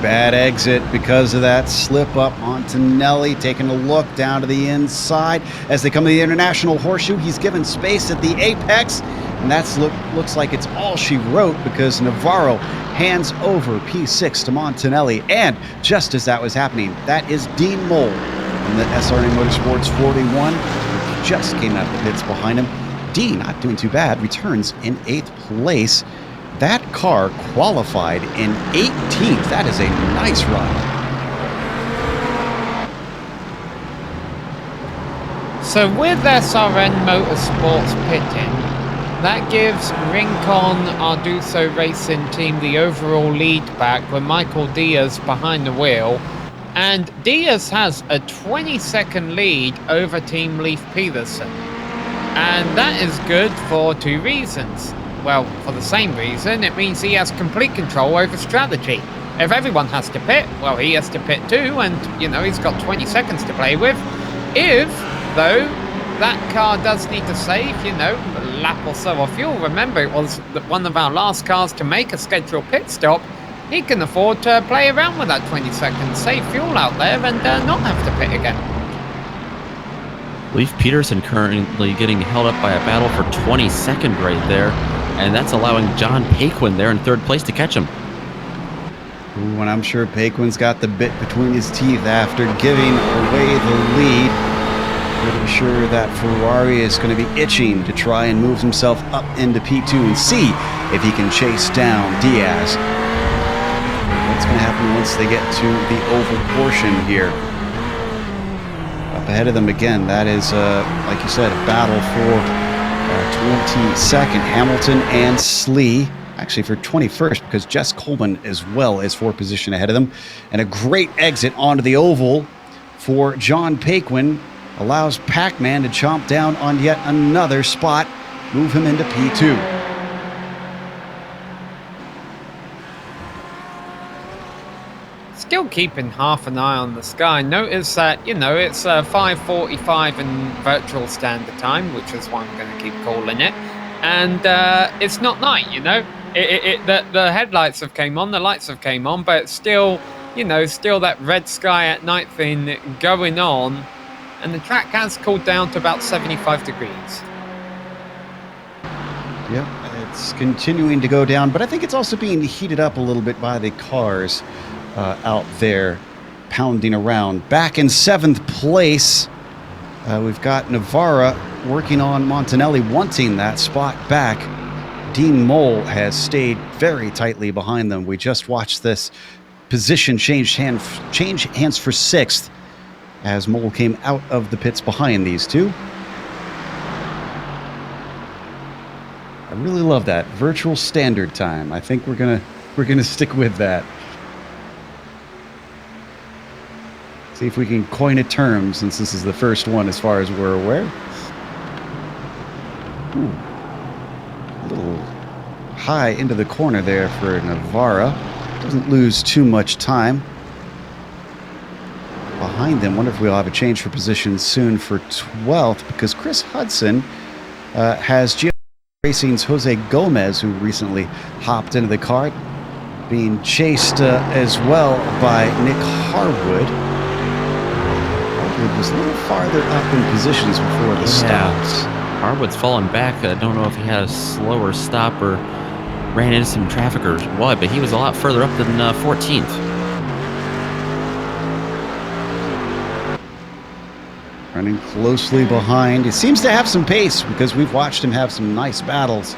Speaker 1: Bad exit because of that slip up. Montanelli taking a look down to the inside. As they come to the International Horseshoe, he's given space at the apex, and that's looks like it's all she wrote, because Navarro hands over P6 to Montanelli. And just as that was happening, that is Dean Mole in the SRN Motorsports 41, which just came out of the pits behind him. Dean, not doing too bad, returns in 8th place. That car qualified in 18th. That is a nice run.
Speaker 2: So with SRN Motorsports pitting, that gives Rincon Arduzo Racing Team the overall lead back with Michael Diaz behind the wheel. And Diaz has a 20-second lead over Team Leif Peterson. And that is good for 2 reasons. Well, for the same reason, it means he has complete control over strategy. If everyone has to pit, well, he has to pit too, and, you know, he's got 20 seconds to play with. If, though, that car does need to save, you know, a lap or so of fuel, remember, it was one of our last cars to make a scheduled pit stop, he can afford to play around with that 20 seconds, save fuel out there, and not have to pit again.
Speaker 4: Leif Peterson currently getting held up by a battle for 22nd right there. And that's allowing John Paquin there in 3rd place to catch him.
Speaker 1: Ooh, and I'm sure Paquin's got the bit between his teeth after giving away the lead. Pretty sure that Ferrari is going to be itching to try and move himself up into P2 and see if he can chase down Diaz. What's going to happen once they get to the oval portion here? Up ahead of them again, that is, like you said, a battle for 22nd, Hamilton and Slee. Actually for 21st, because Jess Coleman as well is 4 position ahead of them. And a great exit onto the oval for John Paquin allows Pac-Man to chomp down on yet another spot, move him into P2.
Speaker 2: Still keeping half an eye on the sky. Notice that, you know, it's 5:45 in virtual standard time, which is why I'm going to keep calling it. And it's not night, you know. The headlights have came on, the lights have came on, but still, still that red sky at night thing going on, and the track has cooled down to about 75 degrees.
Speaker 1: Yep, it's continuing to go down, but I think it's also being heated up a little bit by the cars out there pounding around. Back in 7th place, we've got Navarra working on Montanelli, wanting that spot back. Dean Mole has stayed very tightly behind them. We just watched this position change hands for 6th as Mole came out of the pits behind these two. I really love that virtual standard time. I think we're gonna stick with that. See if we can coin a term, since this is the first one as far as we're aware. Ooh. A little high into the corner there for Navarra. Doesn't lose too much time. Behind them, wonder if we'll have a change for position soon for 12th, because Chris Hudson has GSRC's Jose Gomez, who recently hopped into the car, being chased as well by Nick Harwood. Harwood was a little farther up in positions before the stops.
Speaker 4: Harwood's fallen back. I don't know if he had a slower stop or ran into some traffic or what, but he was a lot further up than 14th.
Speaker 1: Running closely behind. He seems to have some pace, because we've watched him have some nice battles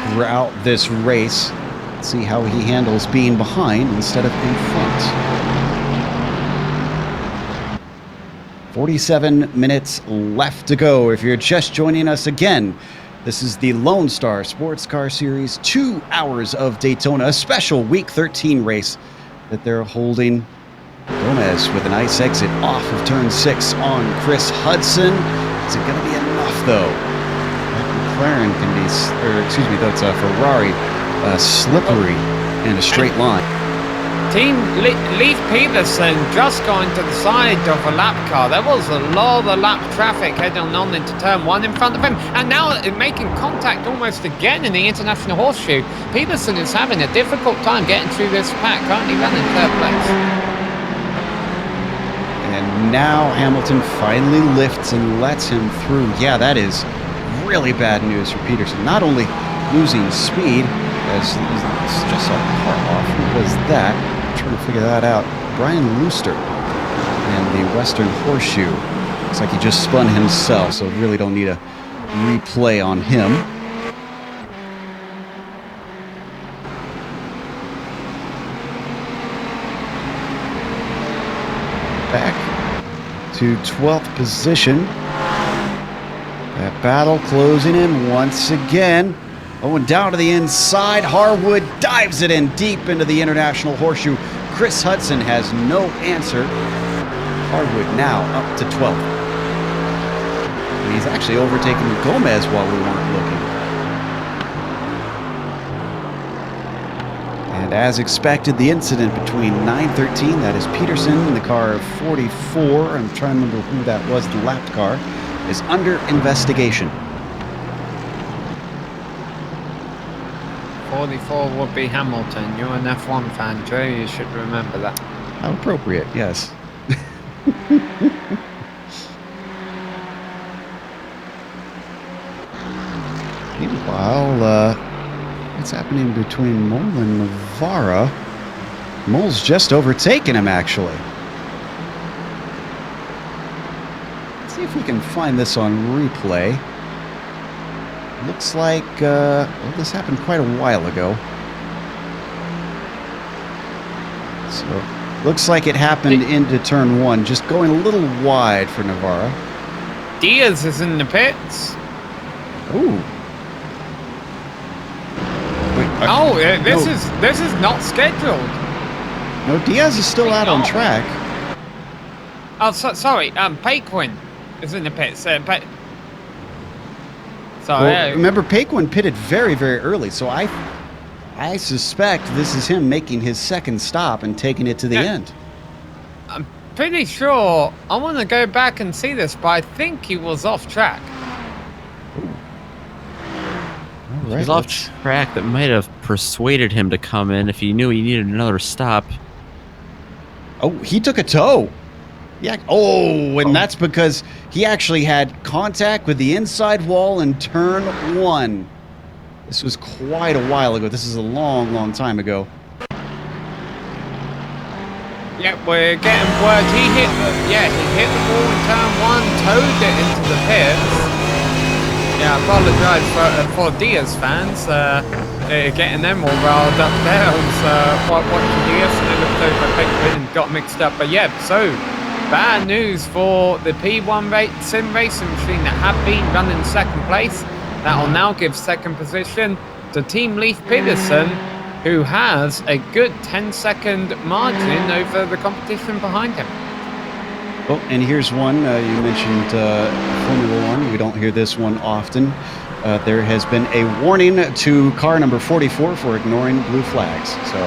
Speaker 1: throughout this race. Let's see how he handles being behind instead of in front. 47 minutes left to go. If you're just joining us again, this is the Lone Star Sports Car Series 2 Hours of Daytona, a special Week 13 race that they're holding. Gomez with a nice exit off of turn 6 on Chris Hudson. Is it going to be enough, though? That McLaren can be, or excuse me, that's a Ferrari, slippery in a straight line.
Speaker 2: Team Leif Peterson just going to the side of a lap car. There was a lot of lap traffic heading on into turn 1 in front of him, and now making contact almost again in the International Horseshoe. Peterson is having a difficult time getting through this pack, currently running 3rd place.
Speaker 1: And now Hamilton finally lifts and lets him through. Yeah, that is really bad news for Peterson. Not only losing speed, as just a car off. Who was that? I'm trying to figure that out. Brian Looster and the Western Horseshoe. Looks like he just spun himself, so really don't need a replay on him. Back to 12th position. That battle closing in once again. Oh, and down to the inside, Harwood dives it in deep into the International Horseshoe. Chris Hudson has no answer. Harwood now up to 12th. And he's actually overtaken Gomez while we weren't looking. And as expected, the incident between 913, that is Peterson, and the car of 44, I'm trying to remember who that was, the lapped car, is under investigation.
Speaker 2: 44 would be Hamilton. You're an F1 fan, Joe. You should remember that.
Speaker 1: How appropriate, yes. Meanwhile, what's happening between Mole and Navarra? Mole's just overtaken him, actually. Let's see if we can find this on replay. Looks like, well, this happened quite a while ago. So, looks like it happened into turn 1, just going a little wide for Navarra.
Speaker 2: Diaz is in the pits.
Speaker 1: Ooh. Wait,
Speaker 2: this is not scheduled.
Speaker 1: No, Diaz is still out on track.
Speaker 2: Oh, sorry. Paquin is in the pits.
Speaker 1: Well, remember, Paquin pitted very, very early, so I suspect this is him making his second stop and taking it to the end.
Speaker 2: I'm pretty sure. I want to go back and see this, but I think he was off track.
Speaker 1: right,
Speaker 4: He's off track. That might have persuaded him to come in if he knew he needed another stop.
Speaker 1: Oh, he took a toe. Yeah. Oh, and that's because he actually had contact with the inside wall in turn 1. This was quite a while ago. This is a long, long time ago.
Speaker 2: Yep, we're getting word. He hit the ball in turn 1, towed it into the pits. Yeah, I apologise for Diaz fans, getting them all riled up there. I was watching Diaz and it looked over and got mixed up. But yeah, so bad news for the P1 sim racing machine that had been running second place. That will now give second position to Team Leif Peterson, who has a good 10-second margin over the competition behind him.
Speaker 1: Oh, and here's one. You mentioned Formula 1. We don't hear this one often. There has been a warning to car number 44 for ignoring blue flags. So,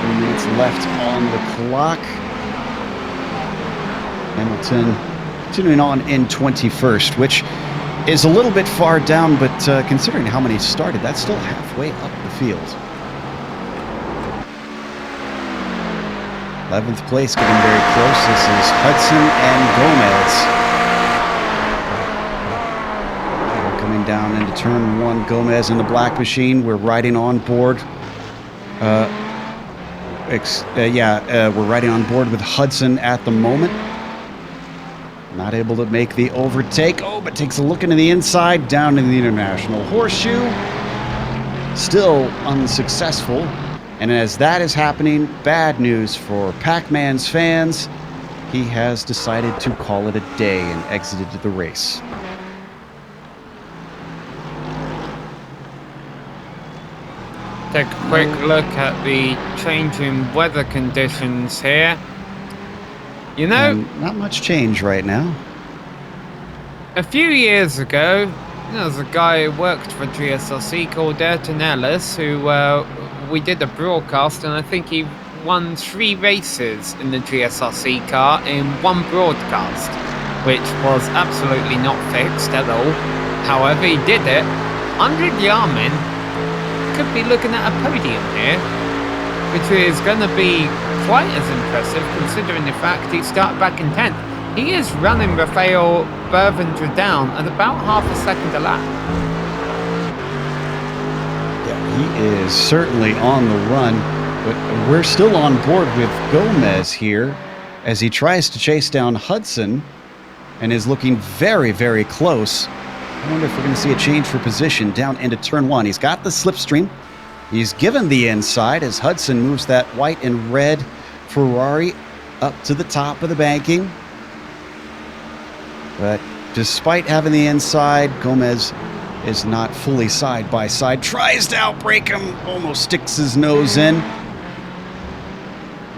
Speaker 1: 3 minutes left on the clock. Hamilton continuing on in 21st, which is a little bit far down, but considering how many started, that's still halfway up the field. 11th place, getting very close. This is Hudson and Gomez. We're coming down into turn 1. Gomez in the black machine. We're riding on board. We're riding on board with Hudson at the moment. Not able to make the overtake. Oh, but takes a look into the inside, down in the International Horseshoe. Still unsuccessful. And as that is happening, bad news for Pac-Man's fans. He has decided to call it a day and exited the race.
Speaker 2: Take a quick look at the changing weather conditions here. You know,
Speaker 1: And not much change right now.
Speaker 2: a few years ago, there was a guy who worked for GSRC called Ayrton Ellis, who we did a broadcast, and I think he won 3 races in the GSRC car in one broadcast, which was absolutely not fixed at all. However, he did it. Andre Yarmin could be looking at a podium here, which is going to be quite as impressive considering the fact he started back in 10th. He is running Rafael Bervinger down at about half a second a lap.
Speaker 1: Yeah, he is certainly on the run, but we're still on board with Gomez here as he tries to chase down Hudson and is looking very, very close. I wonder if we're going to see a change for position down into turn 1. He's got the slipstream. He's given the inside as Hudson moves that white and red Ferrari up to the top of the banking. But despite having the inside, Gomez is not fully side by side. Tries to outbrake him, almost sticks his nose in.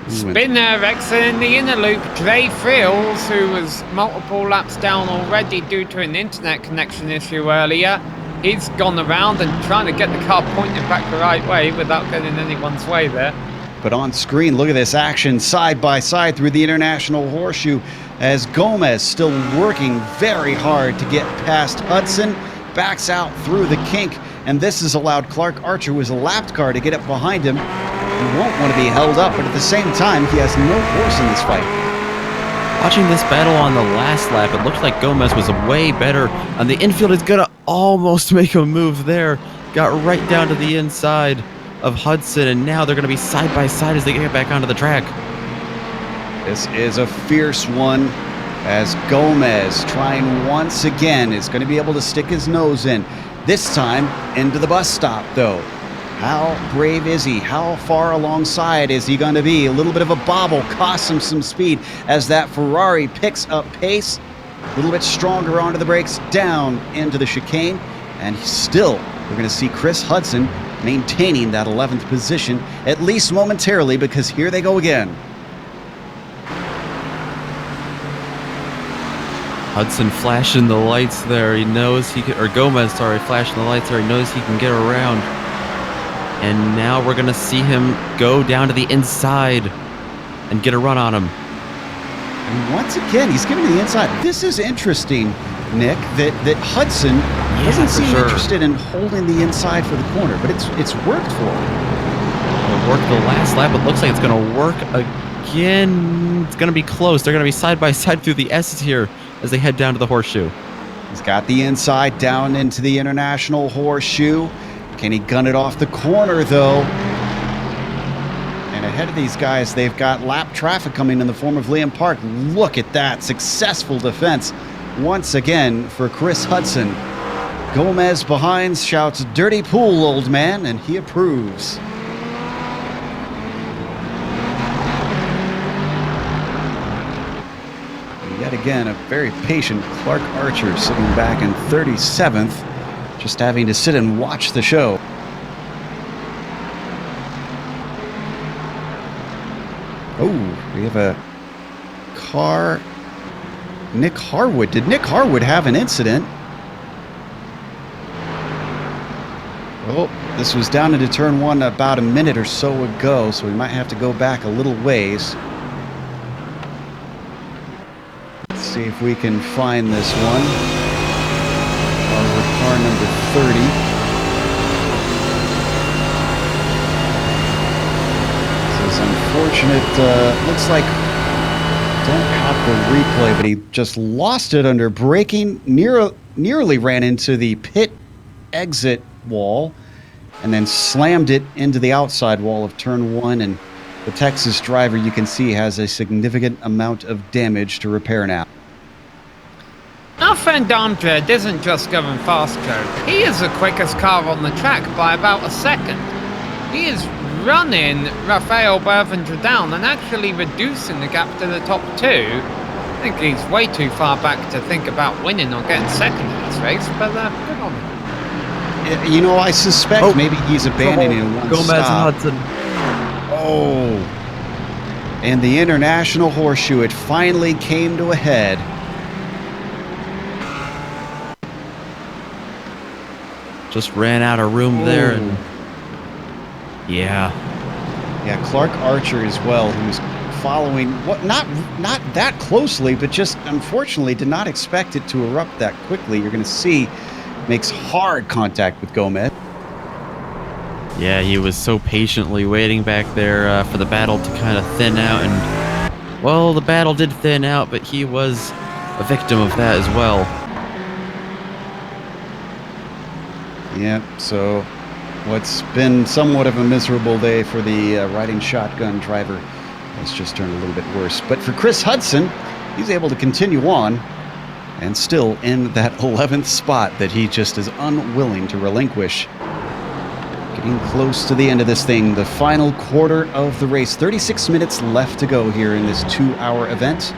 Speaker 2: Spinner exiting the inner loop. Dre Fields, who was multiple laps down already due to an internet connection issue earlier, he's gone around and trying to get the car pointed back the right way without getting anyone's way there.
Speaker 1: But on screen, look at this action side by side through the International Horseshoe as Gomez still working very hard to get past Hudson, backs out through the kink, and this has allowed Clark Archer, who is a lapped car, to get up behind him. He won't want to be held up, but at the same time, he has no horse in this fight.
Speaker 4: Watching this battle on the last lap, it looked like Gomez was way better on the infield. Is gonna almost make a move there. Got right down to the inside of Hudson, and now they're gonna be side by side as they get back onto the track.
Speaker 1: This is a fierce one as Gomez, trying once again, is going to be able to stick his nose in. This time into the bus stop, though. How brave is he? How far alongside is he going to be? A little bit of a bobble costs him some speed as that Ferrari picks up pace. A little bit stronger onto the brakes, down into the chicane. And still, we're going to see Chris Hudson maintaining that 11th position, at least momentarily, because here they go again.
Speaker 4: Hudson flashing the lights there. He knows he can, or Gomez, sorry, flashing the lights there. He knows he can get around. And now we're going to see him go down to the inside and get a run on him.
Speaker 1: And once again, he's giving the inside. This is interesting, Nick, that Hudson doesn't seem interested in holding the inside for the corner, but it's worked for him.
Speaker 4: It worked the last lap. It looks like it's going to work again. It's going to be close. They're going to be side by side through the S's here as they head down to the horseshoe.
Speaker 1: He's got the inside down into the international horseshoe. Can he gun it off the corner, though? And ahead of these guys, they've got lap traffic coming in the form of Liam Park. Look at that successful defense once again for Chris Hudson. Gomez behind shouts, "Dirty pool, old man," and he approves. And yet again, a very patient Clark Archer sitting back in 37th, just having to sit and watch the show. Oh, we have a car. Nick Harwood. Did Nick Harwood have an incident? Oh, this was down into turn one about a minute or so ago, so we might have to go back a little ways. Let's see if we can find this one. Car number 30. This is unfortunate. Looks like don't have the replay, but he just lost it under braking. Nearly ran into the pit exit wall and then slammed it into the outside wall of turn one, and the Texas driver, you can see, has a significant amount of damage to repair now.
Speaker 2: Our friend Amjad isn't just going fast, Joe. He is the quickest car on the track by about a second. He is running Rafael Bervenger down and actually reducing the gap to the top two. I think he's way too far back to think about winning or getting second in this race, but good on him.
Speaker 1: You know, I suspect maybe he's abandoning one
Speaker 4: Gomez
Speaker 1: stop.
Speaker 4: and Hudson.
Speaker 1: Oh. And the international horseshoe, it finally came to a head.
Speaker 4: Just ran out of room there. And yeah,
Speaker 1: Clark Archer as well, who's following not that closely, but just unfortunately did not expect it to erupt that quickly. You're going to see makes hard contact with Gomez.
Speaker 4: Yeah, he was so patiently waiting back there for the battle to kind of thin out, and well, the battle did thin out, but he was a victim of that as well.
Speaker 1: Yeah, so what's been somewhat of a miserable day for the riding shotgun driver has just turned a little bit worse. But for Chris Hudson, he's able to continue on and still in that 11th spot that he just is unwilling to relinquish. Getting close to the end of this thing, the final quarter of the race. 36 minutes left to go here in this 2-hour event.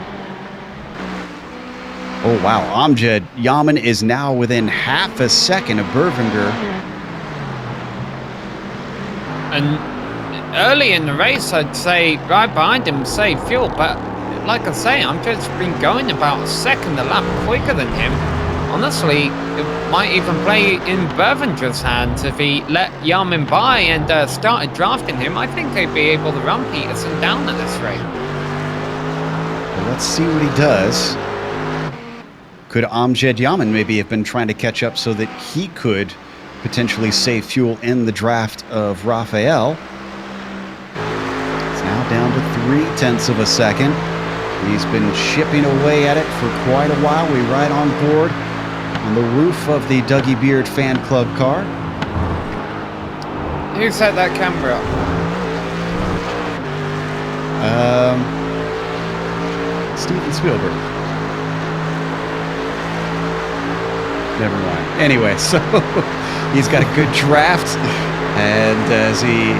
Speaker 1: Oh, wow. Amjad Yaman is now within half a second of Bervenger.
Speaker 2: And early in the race, I'd say right behind him, save fuel, but like I say, I'm just been going about a second a lap quicker than him. Honestly, it might even play in Bervenger's hands if he let Yaman by and started drafting him. I think they'd be able to run Peterson down at this rate.
Speaker 1: Well, let's see what he does. Could Amjad Yaman maybe have been trying to catch up so that he could potentially save fuel in the draft of Rafael? It's now down to 0.3 of a second. He's been chipping away at it for quite a while. We ride on board on the roof of the Dougie Beard fan club car.
Speaker 2: Who set that camera up?
Speaker 1: Steven Spielberg. Never mind. Anyway, so he's got a good draft, and as he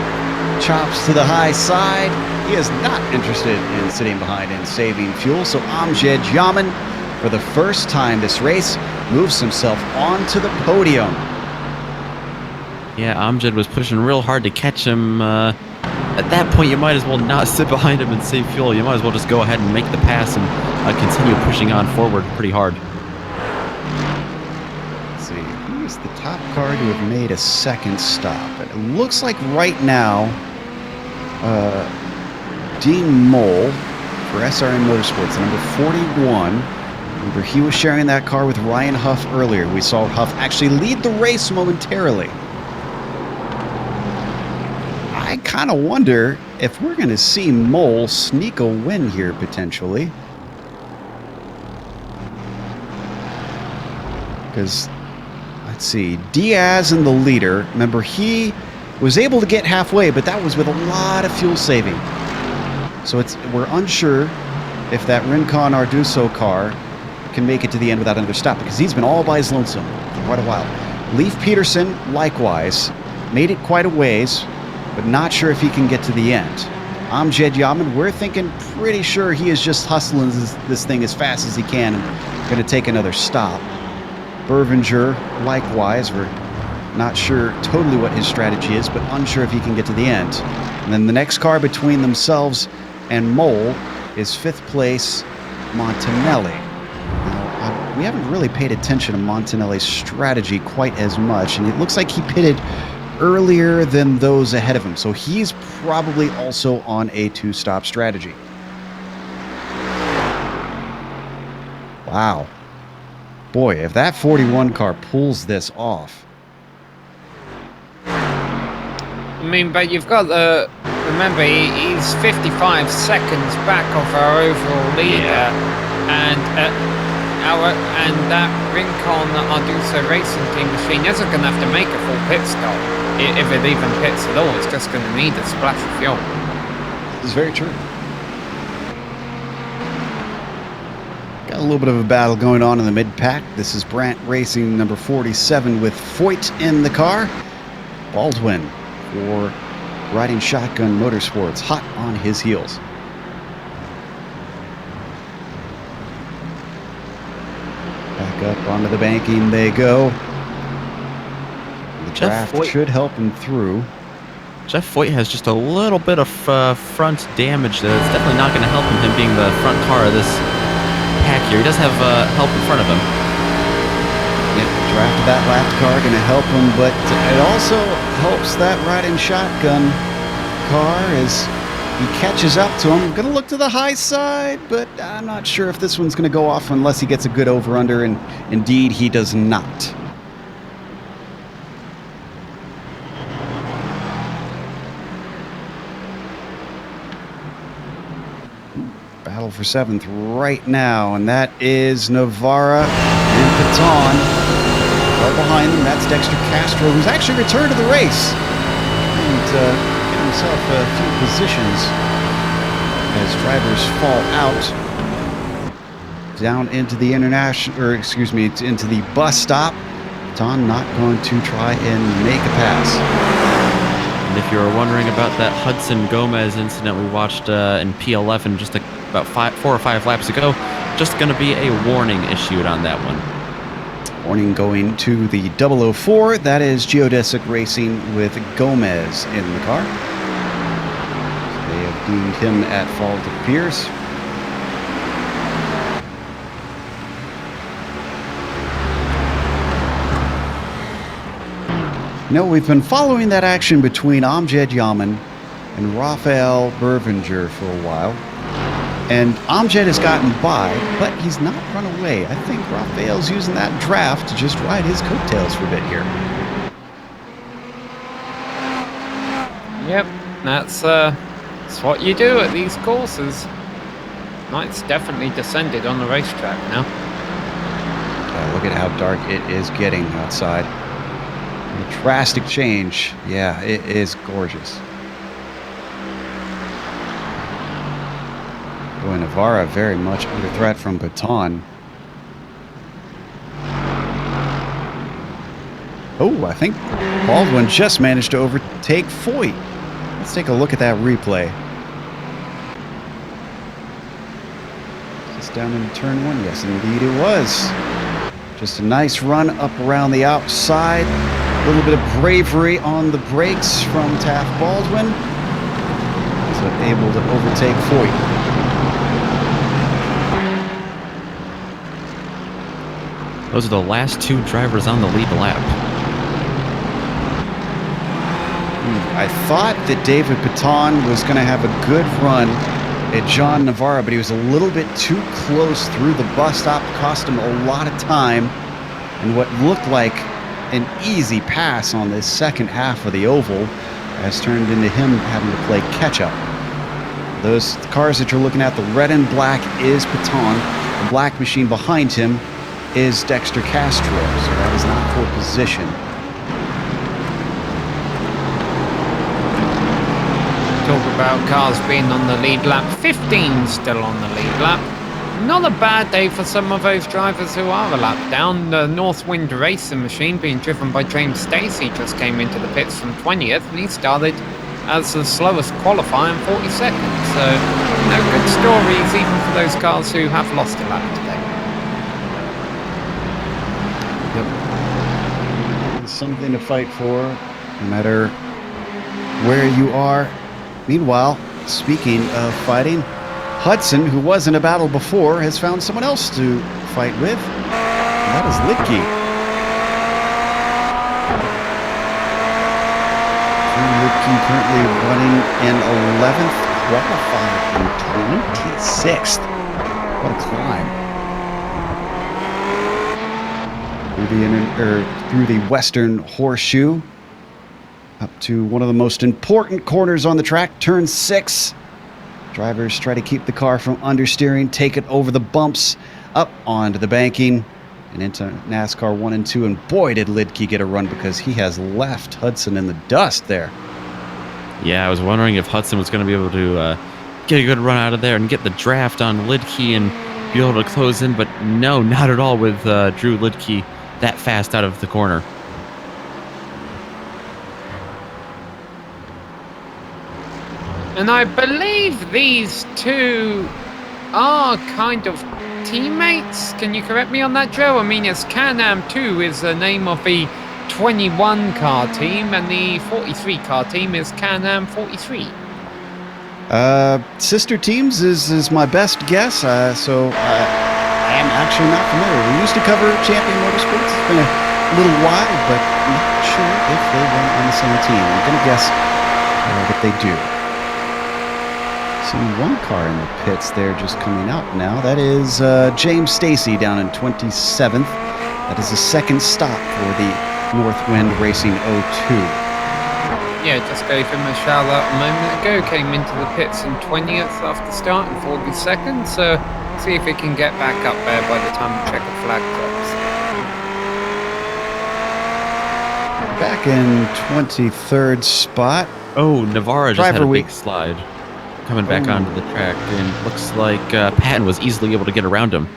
Speaker 1: chops to the high side, he is not interested in sitting behind and saving fuel. So Amjad Yaman, for the first time this race, moves himself onto the podium.
Speaker 4: Yeah, Amjad was pushing real hard to catch him. At that point, you might as well not sit behind him and save fuel. You might as well just go ahead and make the pass and continue pushing on forward pretty hard.
Speaker 1: Let's see, who's the top car to have made a second stop? It looks like right now, Dean Mole for SRM Motorsports, number 41. Remember, he was sharing that car with Ryan Huff earlier. We saw Huff actually lead the race momentarily. I kind of wonder if we're going to see Mole sneak a win here, potentially. Because, let's see, Diaz in the leader. Remember, he was able to get halfway, but that was with a lot of fuel saving. So we're unsure if that Rincon Arduzo car can make it to the end without another stop, because he's been all by his lonesome for quite a while. Leif Peterson, likewise, made it quite a ways, but not sure if he can get to the end. Amjad Yaman, we're thinking pretty sure he is just hustling this thing as fast as he can and going to take another stop. Bervinger, likewise, we're not sure totally what his strategy is, but unsure if he can get to the end. And then the next car between themselves and Mole is 5th place Montanelli. Now, we haven't really paid attention to Montanelli's strategy quite as much, and it looks like he pitted earlier than those ahead of him, so he's probably also on a 2-stop strategy. Wow. Boy, if that 41 car pulls this off.
Speaker 2: I mean, but you've got the... Remember, he's 55 seconds back of our overall leader, and that Rincon Arduzo Racing Team machine isn't going to have to make a full pit stop. If it even pits at all, it's just going to need a splash of fuel.
Speaker 1: This is very true. Got a little bit of a battle going on in the mid-pack. This is Brandt Racing number 47 with Foyt in the car. Baldwin for Riding Shotgun Motorsports, hot on his heels. Back up onto the banking they go. The draft should help him through.
Speaker 4: Jeff Foyt has just a little bit of front damage there. It's definitely not going to help him being the front car of this pack here. He does have help in front of him.
Speaker 1: Yep, the draft of that lapped car going to help him, but it also helps that Riding Shotgun car as he catches up to him. Going to look to the high side, but I'm not sure if this one's going to go off unless he gets a good over-under, and indeed he does not. Battle for 7th right now, and that is Navarra and Paton. Right behind them, that's Dexter Castro, who's actually returned to the race and get himself a few positions as drivers fall out down into the into the bus stop. Paton not going to try and make a pass.
Speaker 4: And if you were wondering about that Hudson Gomez incident we watched in P11 just about 4 or 5 laps ago, just going to be a warning issued on that one.
Speaker 1: Warning going to the 004. That is Geodesic Racing with Gomez in the car. They have deemed him at fault, it appears. No, we've been following that action between Amjad Yaman and Rafael Bervinger for a while. And Amjad has gotten by, but he's not run away. I think Rafael's using that draft to just ride his coattails for a bit here.
Speaker 2: Yep, that's what you do at these courses. Night's definitely descended on the racetrack now.
Speaker 1: Look at how dark it is getting outside. A drastic change. Yeah, it is gorgeous. Boy, Navarra very much under threat from Baton. Oh, I think Baldwin just managed to overtake Foyt. Let's take a look at that replay. Is this down into turn 1? Yes, indeed it was. Just a nice run up around the outside. A little bit of bravery on the brakes from Taft Baldwin. So able to overtake Foyt.
Speaker 4: Those are the last 2 drivers on the lead lap.
Speaker 1: I thought that David Paton was going to have a good run at John Navarro, but he was a little bit too close through the bus stop, cost him a lot of time, and what looked like an easy pass on this second half of the oval has turned into him having to play catch-up. Those cars that you're looking at, the red and black is Paton. The black machine behind him is Dexter Castro, so that is not for position.
Speaker 2: Talk about cars being on the lead lap. 15 still on the lead lap. Not a bad day for some of those drivers who are a lap down. The Northwind Racing machine being driven by James Stacey just came into the pits from 20th, and he started as the slowest qualifier in 40 seconds. So, good stories even for those cars who have lost a lap today.
Speaker 1: Yep. Something to fight for, no matter where you are. Meanwhile, speaking of fighting, Hudson, who was in a battle before, has found someone else to fight with, and that is Lidke. Lidke currently running in 11th, qualified in 26th. What a climb. Through the Western Horseshoe, up to one of the most important corners on the track, turn 6. Drivers try to keep the car from understeering, take it over the bumps, up onto the banking, and into NASCAR 1 and 2. And boy, did Lidke get a run, because he has left Hudson in the dust there.
Speaker 4: Yeah, I was wondering if Hudson was going to be able to get a good run out of there and get the draft on Lidke and be able to close in, but no, not at all with Drew Lidke that fast out of the corner.
Speaker 2: And I believe these two are kind of teammates. Can you correct me on that, Joe? I mean, it's Can-Am 2 is the name of the 21 car team, and the 43 car team is Can-Am 43.
Speaker 1: Sister teams is my best guess, so I am actually not familiar. We used to cover Champion Motorsports. It's been a little while, but I'm not sure if they run on the same team. I'm going to guess that they do. Seeing one car in the pits there just coming out now. That is James Stacey down in 27th. That is the second stop for the Northwind Racing 02.
Speaker 2: Yeah, just gave him a shout out a moment ago. Came into the pits in 20th after starting 42nd. So see if he can get back up there by the time the checker flag drops.
Speaker 1: Back in 23rd spot.
Speaker 4: Oh, Navarro just had a
Speaker 1: Driver
Speaker 4: big slide coming back onto the track, and looks like Patton was easily able to get around him.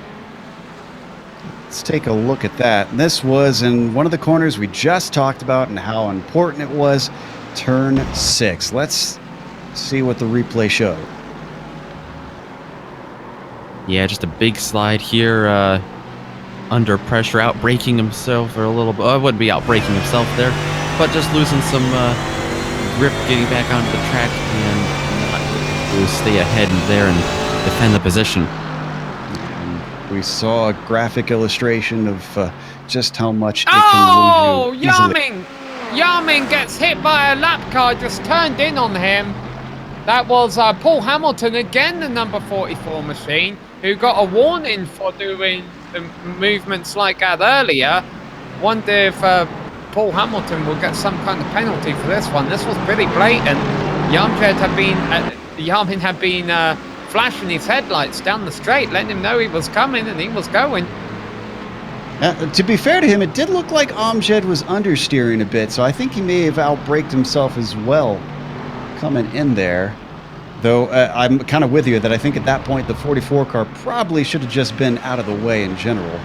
Speaker 1: Let's take a look at that. And this was in one of the corners we just talked about and how important it was, turn 6. Let's see what the replay showed.
Speaker 4: Yeah, just a big slide here, under pressure, out-braking himself, or a little bit. I wouldn't be out-braking himself there, but just losing some grip getting back onto the track, and to stay ahead there and defend the position.
Speaker 1: And we saw a graphic illustration of just how much it can lose you easily.
Speaker 2: Yarming gets hit by a lap car, just turned in on him. That was Paul Hamilton again, the number 44 machine, who got a warning for doing movements like that earlier. Wonder if Paul Hamilton will get some kind of penalty for this one. This was pretty blatant. Yarmin had been flashing his headlights down the straight, letting him know he was coming, and he was going.
Speaker 1: To be fair to him, it did look like Amjad was understeering a bit, so I think he may have outbraked himself as well coming in there. Though I'm kind of with you that I think at that point the 44 car probably should have just been out of the way in general.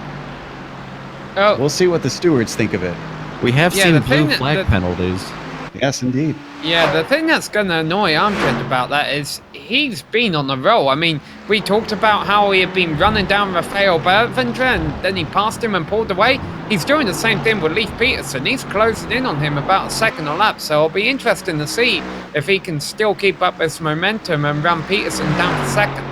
Speaker 2: Oh.
Speaker 1: We'll see what the stewards think of it.
Speaker 4: We have seen blue flag penalties.
Speaker 1: Yes, indeed.
Speaker 2: Yeah, the thing that's going to annoy Amjad about that is he's been on the roll. I mean, we talked about how he had been running down Rafael Bervendra, and then he passed him and pulled away. He's doing the same thing with Leif Peterson. He's closing in on him about a second a lap, so it'll be interesting to see if he can still keep up this momentum and run Peterson down to second.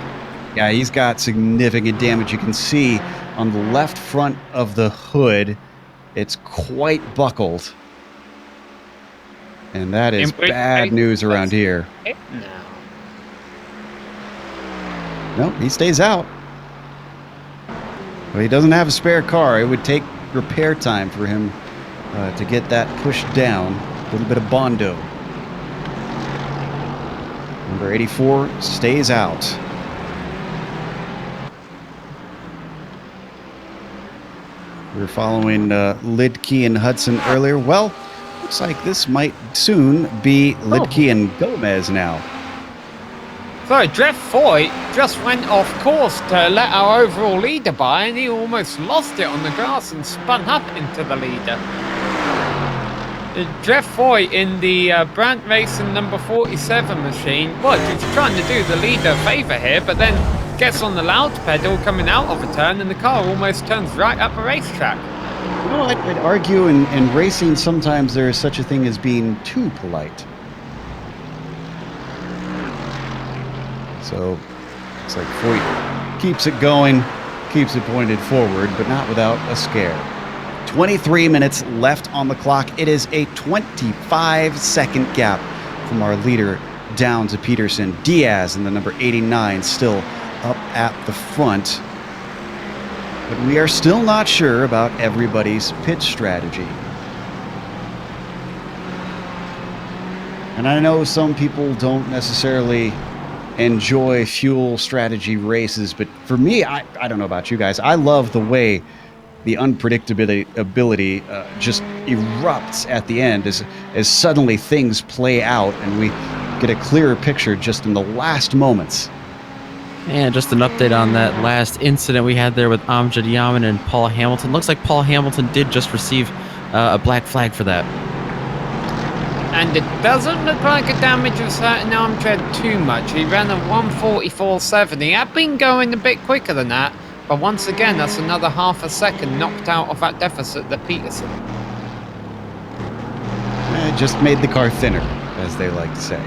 Speaker 1: Yeah, he's got significant damage. You can see on the left front of the hood, it's quite buckled. And that is bad news around here. Nope, he stays out. But he doesn't have a spare car. It would take repair time for him to get that pushed down. A little bit of Bondo. Number 84 stays out. We were following Lidke and Hudson earlier. Well, looks like this might soon be Lidke and Gomez now.
Speaker 2: So Jeff Foyt just went off course to let our overall leader by, and he almost lost it on the grass and spun up into the leader. Jeff Foyt in the Brandt Racing number 47 machine, well, he's trying to do the leader a favour here, but then gets on the loud pedal coming out of a turn, and the car almost turns right up a racetrack.
Speaker 1: You know, I'd argue in racing sometimes there is such a thing as being too polite. So it's like Foyt keeps it going, keeps it pointed forward, but not without a scare. 23 minutes left on the clock. It is a 25-second gap from our leader down to Peterson. Diaz in the number 89 still up at the front. But we are still not sure about everybody's pit strategy. And I know some people don't necessarily enjoy fuel strategy races, but for me, I don't know about you guys, I love the way the unpredictability just erupts at the end as suddenly things play out and we get a clearer picture just in the last moments.
Speaker 4: And just an update on that last incident we had there with Amjad Yaman and Paul Hamilton. Looks like Paul Hamilton did just receive a black flag for that.
Speaker 2: And it doesn't look like a damage was hurting Amjad too much. He ran a 1:44.7. He had been going a bit quicker than that, but once again, that's another half a second knocked out of that deficit that Peterson.
Speaker 1: It just made the car thinner, as they like to say.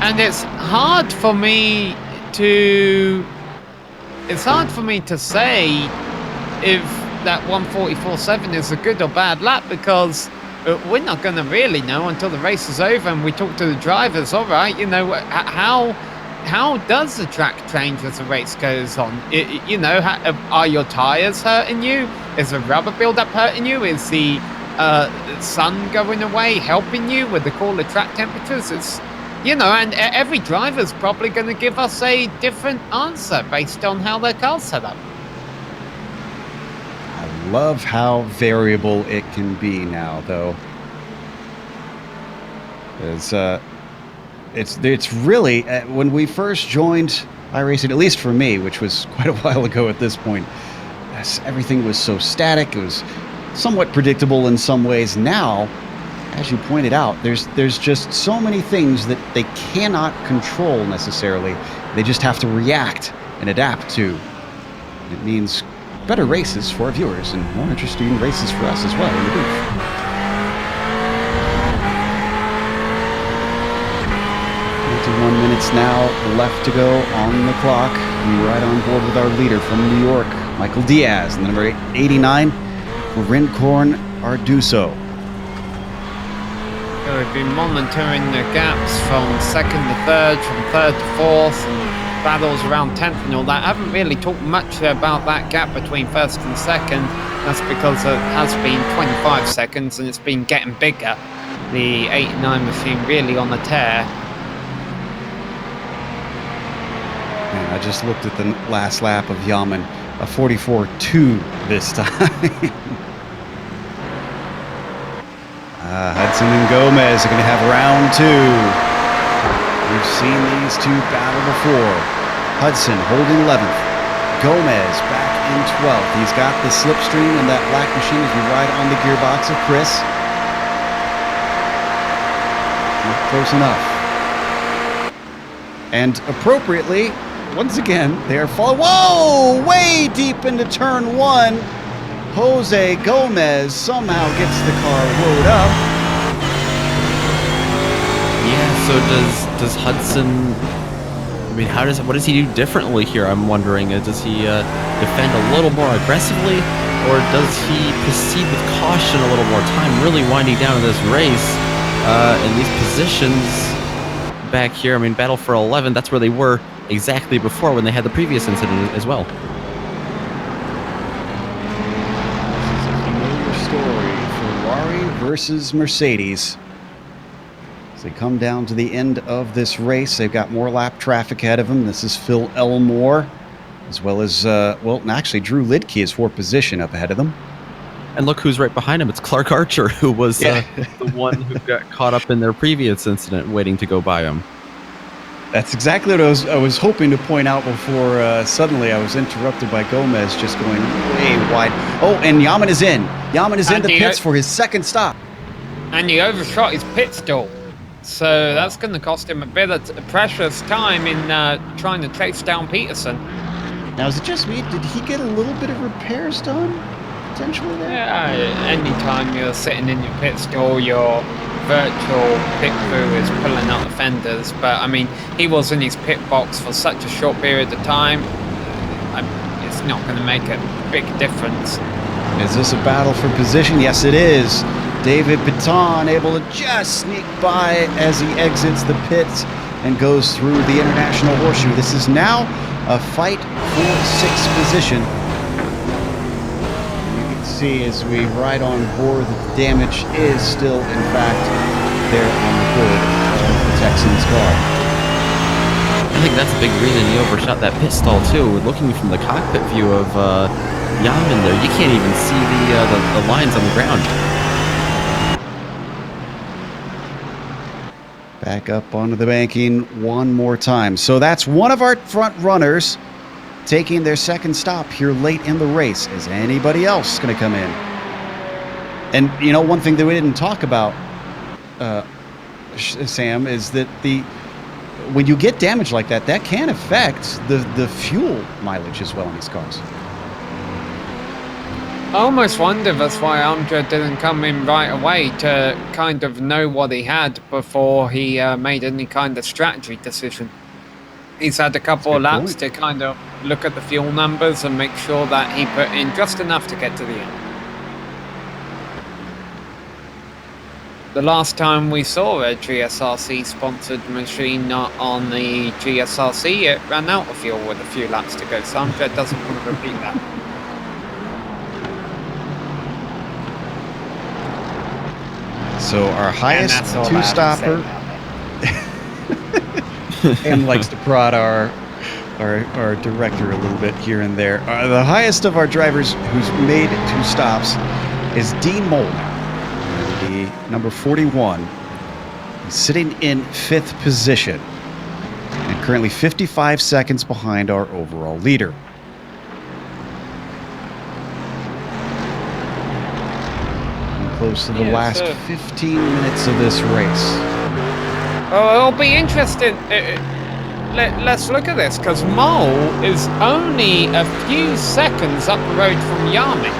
Speaker 2: And it's hard for me to say if that 1:44.7 is a good or bad lap, because we're not going to really know until the race is over and we talk to the drivers. All right, you know, how does the track change as the race goes on? You know, are your tires hurting you? Is the rubber buildup hurting you? Is the sun going away helping you with the cooler track temperatures? It's, you know, and every driver's probably going to give us a different answer based on how their car's set up.
Speaker 1: I love how variable it can be now, though. It's really, when we first joined iRacing, at least for me, which was quite a while ago at this point, everything was so static. It was somewhat predictable in some ways. Now, as you pointed out, there's just so many things that they cannot control necessarily. They just have to react and adapt to. It means better races for our viewers and more interesting races for us as well in the booth. 21 minutes now left to go on the clock. We're right on board with our leader from New York, Michael Diaz, and the number 89 for Rincorn Arduzo.
Speaker 2: So we've been monitoring the gaps from second to third, from third to fourth, and battles around 10th and all that. I haven't really talked much about that gap between first and second. That's because it has been 25 seconds and it's been getting bigger. The 89 machine really on the tear.
Speaker 1: Man, I just looked at the last lap of Yaman, a 44.2 this time. Hudson and Gomez are going to have round two. We've seen these two battle before. Hudson holding 11th. Gomez back in 12th. He's got the slipstream and that black machine as we ride on the gearbox of Chris. Not close enough. And appropriately, once again, they are falling. Whoa! Way deep into turn one. Jose Gomez somehow gets the car rode up.
Speaker 4: Yeah, so does Hudson, I mean, what does he do differently here? I'm wondering. Does he defend a little more aggressively, or does he proceed with caution a little more? Time really winding down in this race, in these positions back here. I mean, battle for 11, that's where they were exactly before when they had the previous incident as well.
Speaker 1: This is a familiar story. Ferrari versus Mercedes. As they come down to the end of this race, they've got more lap traffic ahead of them. This is Phil Elmore, as well as, well, actually, Drew Lidke is for position up ahead of them.
Speaker 4: And look who's right behind him. It's Clark Archer, who was the one who got caught up in their previous incident waiting to go by him.
Speaker 1: That's exactly what I was hoping to point out before suddenly I was interrupted by Gomez just going way wide. Oh, and Yaman is in. Yaman is in the pits for his second stop.
Speaker 2: And he overshot his pit stall. So that's going to cost him a bit of precious time in trying to chase down Peterson.
Speaker 1: Now, is it just me? Did he get a little bit of repairs done? Potentially there?
Speaker 2: Yeah, anytime you're sitting in your pit stall, your virtual pit crew is pulling out the fenders. But, I mean, he was in his pit box for such a short period of time. It's not going to make a big difference.
Speaker 1: Is this a battle for position? Yes, it is. David Piton able to just sneak by as he exits the pits and goes through the International Horseshoe. This is now a fight for sixth position. See as we ride on board that the damage is still in fact there on the hood of the Texans car.
Speaker 4: I think that's a big reason he overshot that pit stall too. Looking from the cockpit view of Yaman there, you can't even see the lines on the ground.
Speaker 1: Back up onto the banking one more time. So that's one of our front runners taking their second stop here late in the race. Is anybody else going to come in? And, you know, one thing that we didn't talk about, Sam, is that when you get damage like that, that can affect the fuel mileage as well in these cars.
Speaker 2: I almost wonder that's why Amjad didn't come in right away to kind of know what he had before he made any kind of strategy decision. He's had a couple of laps to kind of look at the fuel numbers and make sure that he put in just enough to get to the end. The last time we saw a GSRC-sponsored machine on the GSRC, it ran out of fuel with a few laps to go, so Amjad doesn't want to repeat that.
Speaker 1: So our highest two-stopper... Am likes to prod our director a little bit here and there. The highest of our drivers who's made two stops is Dean Molnar, the number 41. He's sitting in fifth position and currently 55 seconds behind our overall leader. And close to the last 15 minutes of this race.
Speaker 2: Oh, it'll be interesting. Let's look at this, because Mole is only a few seconds up the road from Yaman.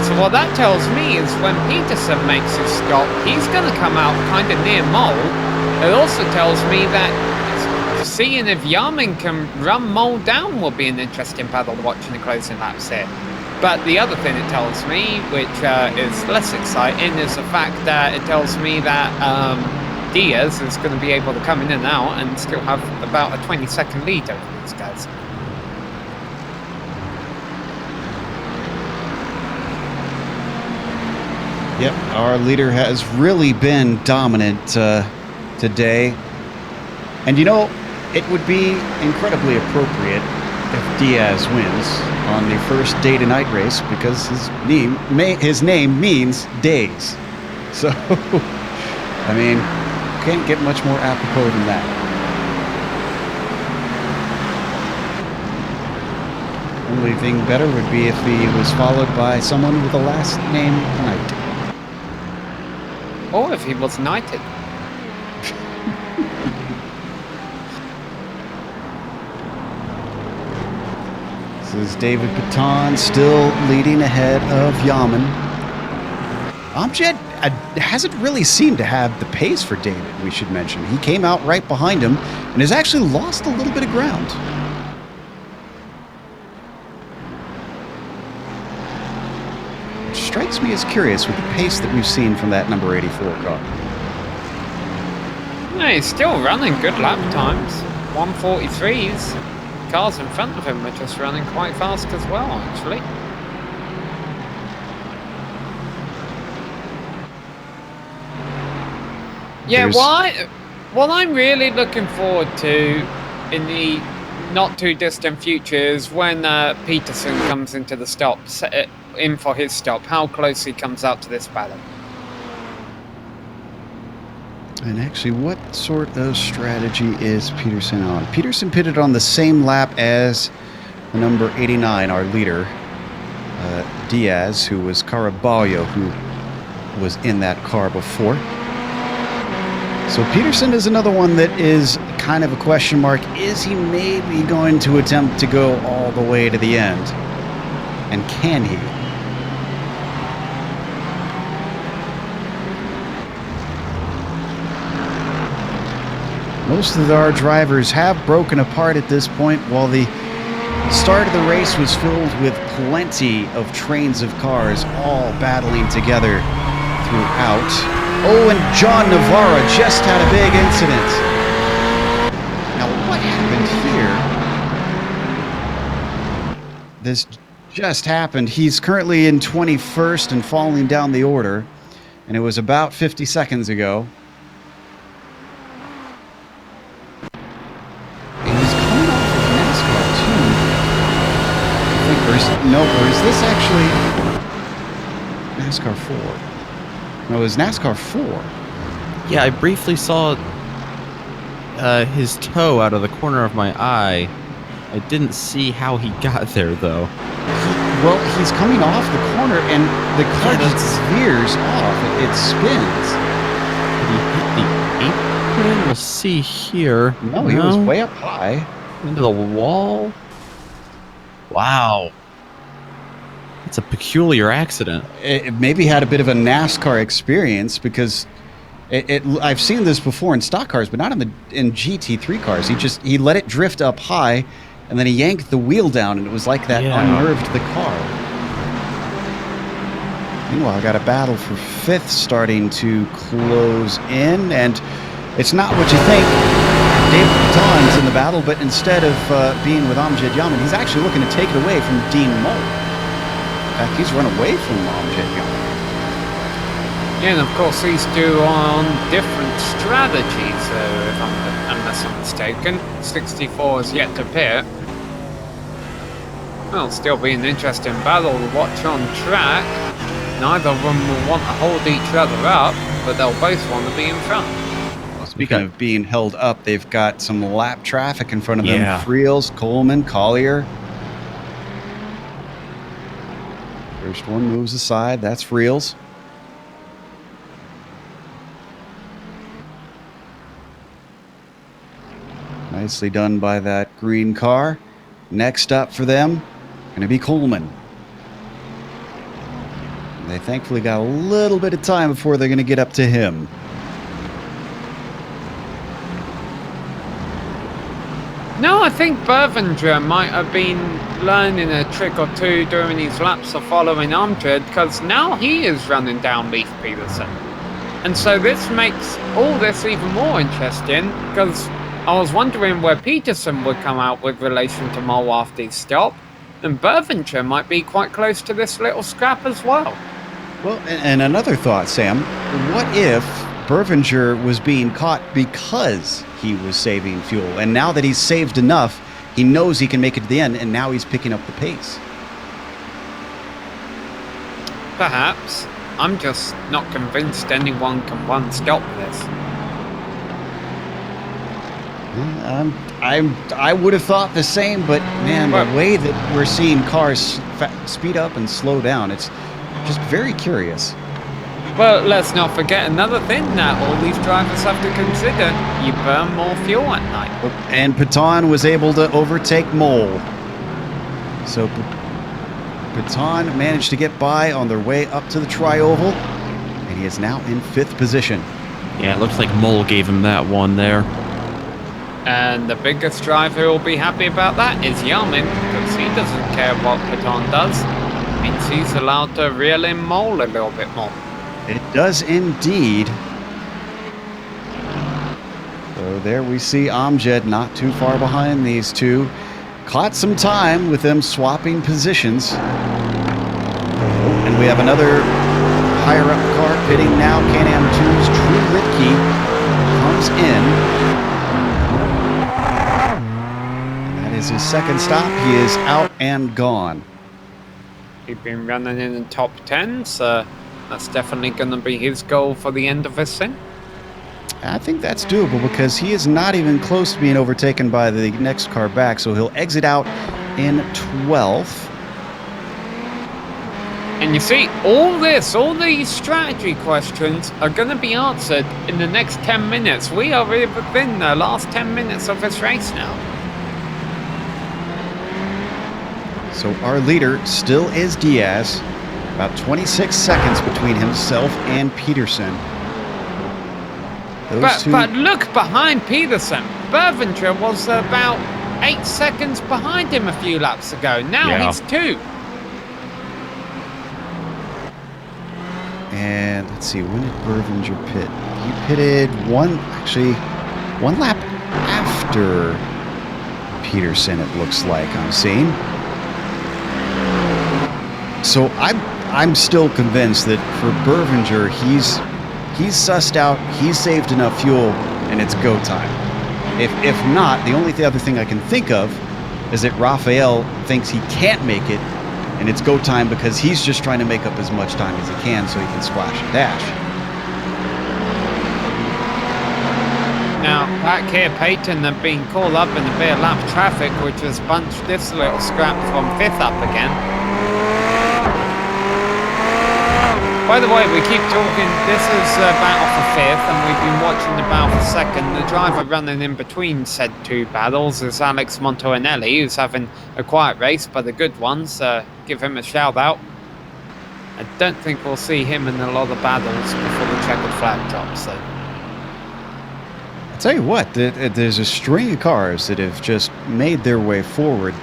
Speaker 2: So what that tells me is when Peterson makes his stop, he's going to come out kind of near Mole. It also tells me that seeing if Yaman can run Mole down will be an interesting battle to watch in the closing laps here. But the other thing it tells me, which is less exciting, is the fact that it tells me that Diaz is going to be able to come in and out and still have about a 20-second lead over these guys.
Speaker 1: Yep, our leader has really been dominant today. And you know, it would be incredibly appropriate if Diaz wins on the first day to night race because his name means days. So, I mean, can't get much more apropos than that. Only thing better would be if he was followed by someone with the last name Knight.
Speaker 2: Or if he was knighted.
Speaker 1: This is David Piton still leading ahead of Yaman. Amjad hasn't really seemed to have the pace for David, we should mention. He came out right behind him and has actually lost a little bit of ground. Which strikes me as curious with the pace that we've seen from that number 84 car.
Speaker 2: Yeah, he's still running good lap times. 143s. Cars in front of him are just running quite fast as well, actually. Yeah, what I'm really looking forward to in the not too distant future is when Peterson comes into the stop, in for his stop, how close he comes out to this battle.
Speaker 1: And actually, what sort of strategy is Peterson on? Peterson pitted on the same lap as the number 89, our leader, Diaz, who was Caraballo, who was in that car before. So Peterson is another one that is kind of a question mark. Is he maybe going to attempt to go all the way to the end? And can he? Most of our drivers have broken apart at this point, while the start of the race was filled with plenty of trains of cars all battling together throughout. Oh, and John Navarra just had a big incident. Now, what happened here? This just happened. He's currently in 21st and falling down the order, and it was about 50 seconds ago. He was coming off of NASCAR, too. I think, or is this actually NASCAR 4? No, it was NASCAR 4.
Speaker 4: Yeah, I briefly saw his toe out of the corner of my eye. I didn't see how he got there, though.
Speaker 1: Well, he's coming off the corner, and the car just veers off. It spins.
Speaker 4: Did he hit the apron? We'll see here.
Speaker 1: No, he was way up high.
Speaker 4: Into the wall? Wow. It's a peculiar accident.
Speaker 1: It maybe had a bit of a NASCAR experience, because I've seen this before in stock cars, but not in GT3 cars. He let it drift up high, and then he yanked the wheel down, and it was like that unnerved the car. Meanwhile, I got a battle for 5th starting to close in, and it's not what you think. David Baton's in the battle, but instead of being with Amjad Yaman, he's actually looking to take it away from Dean Moll. In fact, he's run away from Amjad Yaman.
Speaker 2: Yeah, and of course these two are on different strategies, unless I'm mistaken. 64 is yet to pit. Well, it'll still be an interesting battle to watch on track. Neither of them will want to hold each other up, but they'll both want to be in front.
Speaker 1: Well, speaking of being held up, they've got some lap traffic in front of them. Friels, Coleman, Collier. First one moves aside. That's Friels. Nicely done by that green car. Next up for them, going to be Coleman. They thankfully got a little bit of time before they're going to get up to him.
Speaker 2: No, I think Bervinger might have been learning a trick or two during these laps of following Amjad, because now he is running down Leif Peterson. And so this makes all this even more interesting, because I was wondering where Peterson would come out with relation to Moll after his stop, and Bervinger might be quite close to this little scrap as well.
Speaker 1: Well, and another thought, Sam. What if Bervinger was being caught because he was saving fuel, and now that he's saved enough, he knows he can make it to the end, and now he's picking up the pace?
Speaker 2: Perhaps. I'm just not convinced anyone can one-stop this.
Speaker 1: I would have thought the same, but man, the way that we're seeing cars speed up and slow down, it's just very curious.
Speaker 2: Well, let's not forget another thing that all these drivers have to consider. You burn more fuel at night.
Speaker 1: And Paton was able to overtake Moll. So Paton managed to get by on their way up to the tri-oval, and he is now in 5th position.
Speaker 4: Yeah, it looks like Moll gave him that one there.
Speaker 2: And the biggest driver who will be happy about that is Yamin, because he doesn't care what Paton does. It means he's allowed to reel in Moll a little bit more.
Speaker 1: It does indeed. So So there we see Amjad not too far behind these two. Caught some time with them swapping positions. And we have another higher up car pitting now. Can-Am 2's True Lipke comes in. And that is his second stop. He is out and gone.
Speaker 2: He's been running in the top 10, so that's definitely going to be his goal for the end of this thing.
Speaker 1: I think that's doable because he is not even close to being overtaken by the next car back, so he'll exit out in 12th.
Speaker 2: And you see, all these strategy questions are going to be answered in the next 10 minutes. We are within the last 10 minutes of this race now.
Speaker 1: So our leader still is Diaz. About 26 seconds between himself and Peterson.
Speaker 2: But look behind Peterson. Bervinger was about 8 seconds behind him a few laps ago. Now he's 2.
Speaker 1: And let's see, when did Bervinger pit? He pitted one lap after Peterson, it looks like I'm seeing. So I'm still convinced that for Bervinger, he's sussed out, he's saved enough fuel, and it's go time. If not, the only other thing I can think of is that Raphael thinks he can't make it, and it's go time because he's just trying to make up as much time as he can so he can splash and dash.
Speaker 2: Now, back here, Peyton have been called up in a bit of lap traffic, which has bunched this little scrap from 5th up again. By the way, we keep talking, this is battle for 5th, and we've been watching the battle for 2nd. The driver running in between said 2 battles is Alex Montoyanelli, who's having a quiet race, but a good one, so give him a shout out. I don't think we'll see him in a lot of battles before the checkered flag drops, though.
Speaker 1: I'll tell you what, there's a string of cars that have just made their way forward.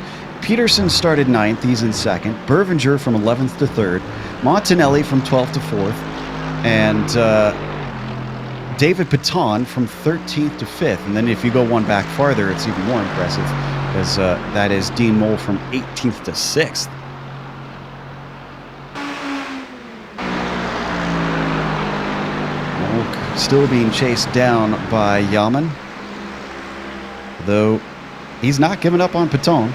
Speaker 1: Peterson started 9th, he's in 2nd. Bervinger from 11th to 3rd. Montanelli from 12th to 4th. And David Paton from 13th to 5th. And then if you go one back farther, it's even more impressive, because that is Dean Mole from 18th to 6th. Mole still being chased down by Yaman, though he's not giving up on Paton.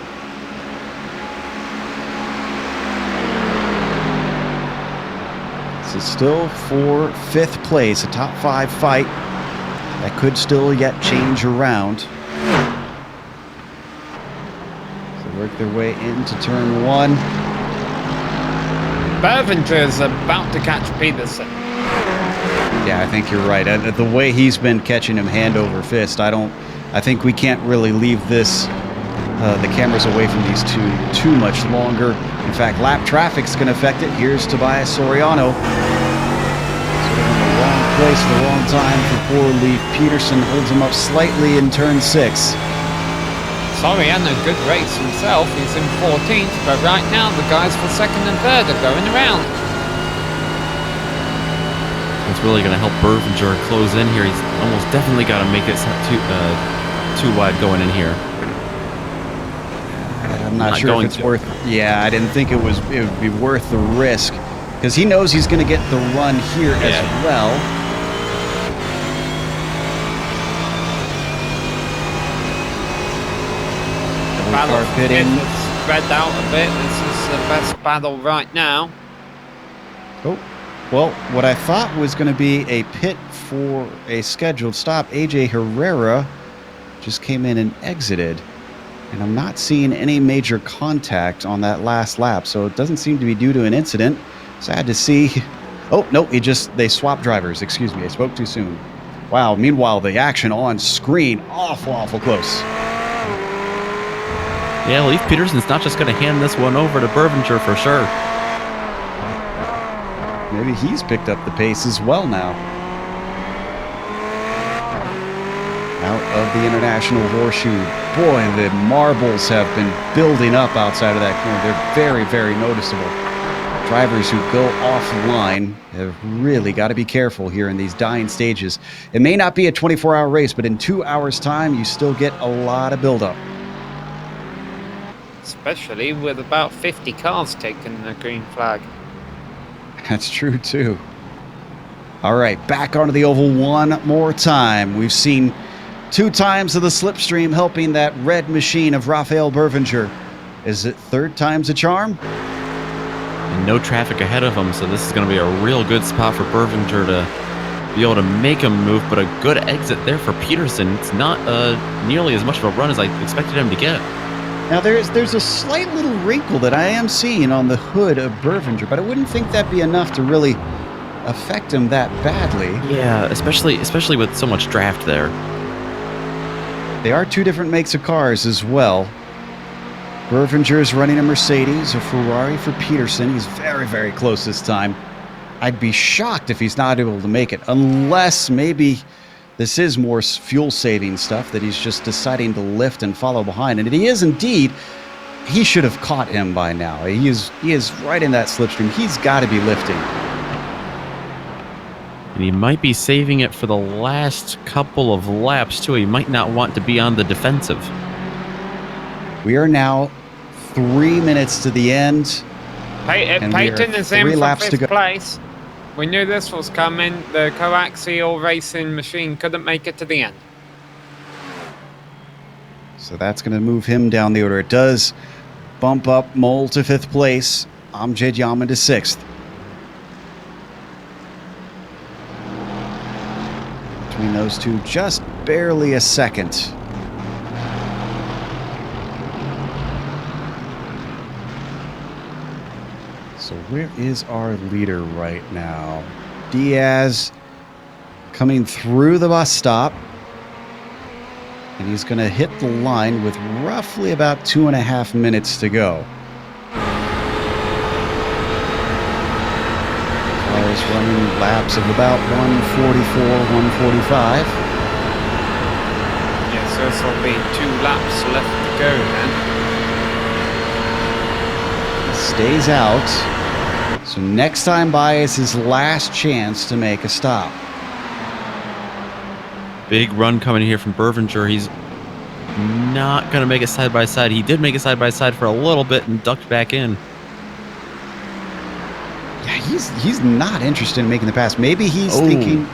Speaker 1: It's still for 5th place, a top 5 fight that could still yet change around. So work their way into turn 1.
Speaker 2: Bervinger's about to catch Peterson.
Speaker 1: Yeah, I think you're right. The way he's been catching him hand over fist, I think we can't really leave this the cameras away from these two too much longer. In fact, lap traffic's going to affect it. Here's Tobias Soriano. Sort of in the wrong place at the wrong time for poor Leaf. Peterson holds him up slightly in turn 6.
Speaker 2: Soriano, good race himself. He's in 14th, but right now the guys for 2nd and 3rd are going around.
Speaker 4: It's really going to help Bervinger close in here. He's almost definitely got to make it too wide going in here.
Speaker 1: I'm not sure if it's worth. Yeah, I didn't think it would be worth the risk, because he knows he's going to get the run here as well.
Speaker 2: The battle pitting spread out a bit. This is the best battle right now.
Speaker 1: Oh, well, what I thought was going to be a pit for a scheduled stop, AJ Herrera just came in and exited. And I'm not seeing any major contact on that last lap, so it doesn't seem to be due to an incident. Sad to see. Oh, no, they swapped drivers. Excuse me, I spoke too soon. Wow, meanwhile, the action on screen, awful close.
Speaker 4: Yeah, Leif Peterson's not just going to hand this one over to Bervinger for sure.
Speaker 1: Maybe he's picked up the pace as well now. Out of the International Horseshoe. Boy, the marbles have been building up outside of that corner. They're very, very noticeable. drivers who go offline have really got to be careful here in these dying stages. It may not be a 24-hour race, but in 2 hours' time, you still get a lot of buildup.
Speaker 2: Especially with about 50 cars taking the green flag.
Speaker 1: That's true, too. All right, back onto the oval one more time. We've seen 2 times of the slipstream helping that red machine of Raphael Bervinger. Is it 3rd time's a charm?
Speaker 4: And no traffic ahead of him, so this is going to be a real good spot for Bervinger to be able to make him move, but a good exit there for Peterson. It's not nearly as much of a run as I expected him to get.
Speaker 1: Now, there's a slight little wrinkle that I am seeing on the hood of Bervinger, but I wouldn't think that'd be enough to really affect him that badly.
Speaker 4: Yeah, especially with so much draft there.
Speaker 1: They are 2 different makes of cars as well. Bervinger is running a Mercedes, a Ferrari for Peterson. He's very, very close this time. I'd be shocked if he's not able to make it, unless maybe this is more fuel-saving stuff that he's just deciding to lift and follow behind. And he is indeed. He should have caught him by now. He is right in that slipstream. He's got to be lifting.
Speaker 4: And he might be saving it for the last couple of laps, too. He might not want to be on the defensive.
Speaker 1: We are now 3 minutes to the end.
Speaker 2: Peyton is in for
Speaker 1: laps to
Speaker 2: 5th
Speaker 1: go.
Speaker 2: place. We knew this was coming. The coaxial racing machine couldn't make it to the end.
Speaker 1: So that's going to move him down the order. It does bump up Mole to 5th place. Amjad Yaman to 6th. Between those two, just barely a second. So where is our leader right now? Diaz coming through the bus stop. And he's going to hit the line with roughly about 2.5 minutes to go. Cars running laps of about 144, 145.
Speaker 2: Yes, this will be 2 laps left to go then.
Speaker 1: He stays out. So next time by is his last chance to make a stop.
Speaker 4: Big run coming here from Bervinger. He's not going to make it side-by-side. He did make it side-by-side for a little bit and ducked back in.
Speaker 1: Yeah, he's not interested in making the pass. Maybe he's thinking...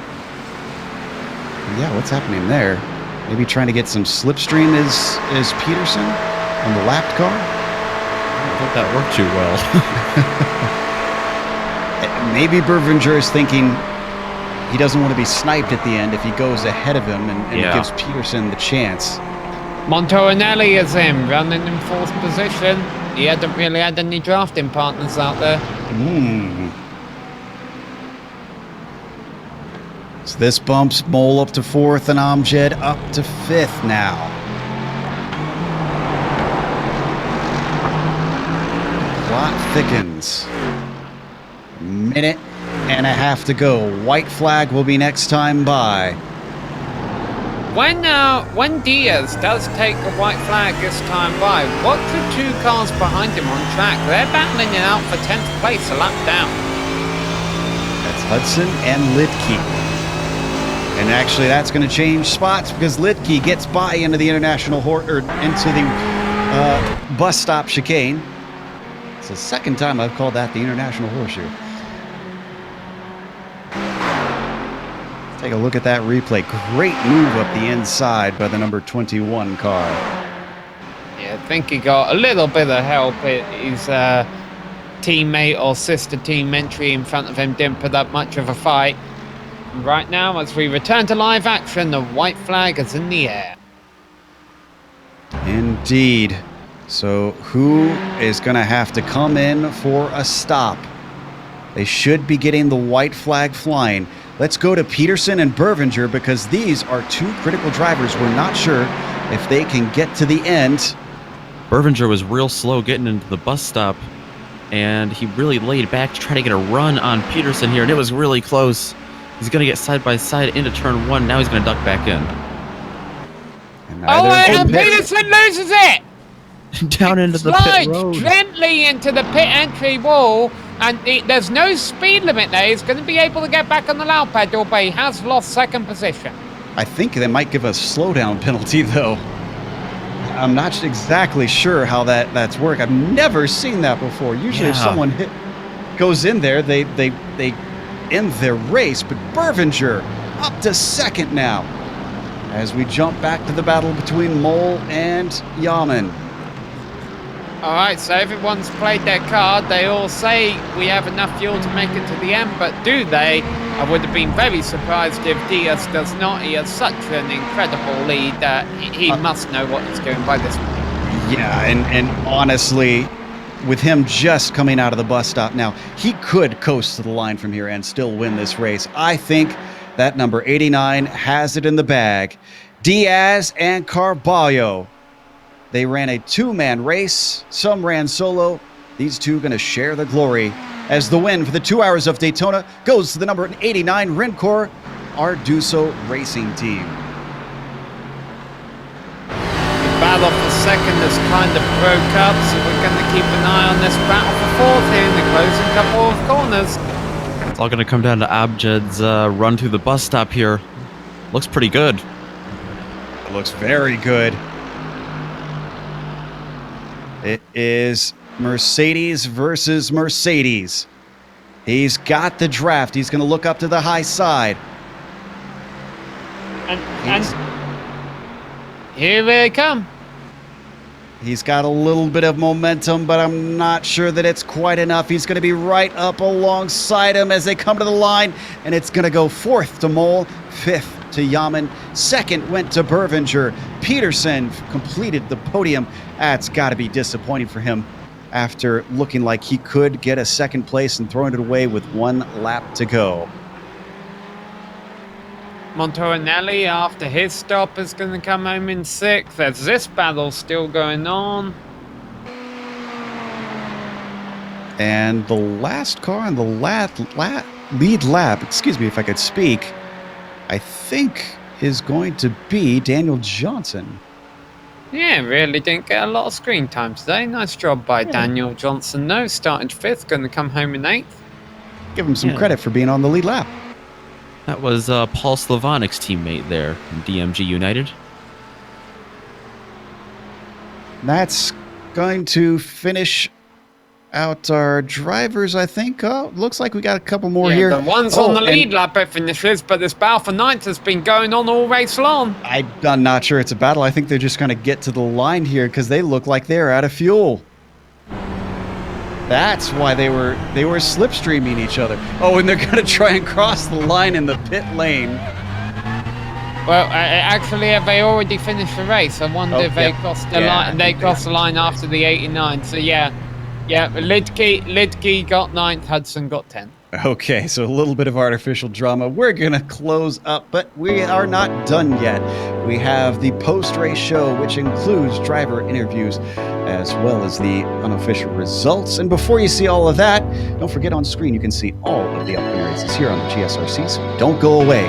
Speaker 1: Yeah, what's happening there? Maybe trying to get some slipstream as Peterson on the lapped car?
Speaker 4: I don't think that worked too well.
Speaker 1: Maybe Bervinger is thinking he doesn't want to be sniped at the end if he goes ahead of him and gives Peterson the chance.
Speaker 2: Montorinelli is in, running in 4th position. He hadn't really had any drafting partners out there.
Speaker 1: So this bumps Mole up to 4th and Amjad up to 5th now. Plot thickens. Minute and a half to go. White flag will be next time by.
Speaker 2: When Diaz does take a white flag this time by, watch the 2 cars behind him on track. They're battling it out for 10th place a lap down.
Speaker 1: That's Hudson and Lidke. And actually that's going to change spots because Lidke gets by into the international into the bus stop chicane. It's the 2nd time I've called that the international horseshoe. Take a look at that replay. Great move up the inside by the number 21 car.
Speaker 2: Yeah, I think he got a little bit of help. His teammate or sister team entry in front of him didn't put up much of a fight. And right now, as we return to live action, the white flag is in the air.
Speaker 1: Indeed. So who is going to have to come in for a stop? They should be getting the white flag flying. Let's go to Peterson and Bervinger because these are 2 critical drivers. We're not sure if they can get to the end.
Speaker 4: Bervinger was real slow getting into the bus stop, and he really laid back to try to get a run on Peterson here, and it was really close. He's going to get side-by-side into turn 1. Now he's going to duck back in.
Speaker 2: And Peterson loses it!
Speaker 4: down into the pit
Speaker 2: Slides
Speaker 4: road.
Speaker 2: gently into the pit entry wall, and there's no speed limit there. He's going to be able to get back on the loud pedal, but he has lost second position.
Speaker 1: I think they might give a slowdown penalty, though. I'm not exactly sure how that's worked. I've never seen that before. Usually, if someone goes in there, they end their race. But Bervinger up to second now, as we jump back to the battle between Mole and Yaman.
Speaker 2: All right, so everyone's played their card. They all say we have enough fuel to make it to the end, but do they? I would have been very surprised if Diaz does not. He has such an incredible lead that he must know what he's doing by this point.
Speaker 1: Yeah, and honestly, with him just coming out of the bus stop now, he could coast to the line from here and still win this race. I think that number 89 has it in the bag. Diaz and Carballo. They ran a two-man race. Some ran solo. These two going to share the glory as the win for the 2 hours of Daytona goes to the number 89 Rencor Arduzo Racing Team.
Speaker 2: The battle for second has kind of broke up, so we're going to keep an eye on this battle for fourth here in the closing couple of corners.
Speaker 4: It's all going to come down to Abjed's run through the bus stop here. Looks pretty good.
Speaker 1: It looks very good. It is Mercedes versus Mercedes. He's got the draft. He's going to look up to the high side.
Speaker 2: And here they come.
Speaker 1: He's got a little bit of momentum, but I'm not sure that it's quite enough. He's going to be right up alongside him as they come to the line, and it's going to go fourth to Mole, fifth to Yaman, second went to Bervinger. Peterson completed the podium. That's got to be disappointing for him after looking like he could get a second place and throwing it away with 1 lap to go.
Speaker 2: Montorinelli, after his stop, is going to come home in sixth. There's this battle still going on.
Speaker 1: And the last car on the lead lap, excuse me if I could speak, I think is going to be Daniel Johnson.
Speaker 2: Yeah, really didn't get a lot of screen time today. Nice job by Daniel Johnson. No, started fifth, going to come home in eighth.
Speaker 1: Give him some credit for being on the lead lap.
Speaker 4: That was Paul Slavonic's teammate there from DMG United.
Speaker 1: That's going to finish out our drivers, I think. Oh, looks like we got a couple more here.
Speaker 2: The one's on the lead lap it finishes, but this battle for ninth has been going on all race long.
Speaker 1: I'm not sure it's a battle. I think they're just going to get to the line here because they look like they're out of fuel. That's why they were slipstreaming each other. Oh, and they're going to try and cross the line in the pit lane.
Speaker 2: Well, actually, have they already finished the race? I wonder if they crossed the line. They crossed the line after the 89. So yeah, Lidke got 9th, Hudson got 10th.
Speaker 1: Okay, so a little bit of artificial drama. We're going to close up, but we are not done yet. We have the post-race show, which includes driver interviews as well as the unofficial results. And before you see all of that, don't forget on screen you can see all of the upcoming races here on the GSRC, so don't go away.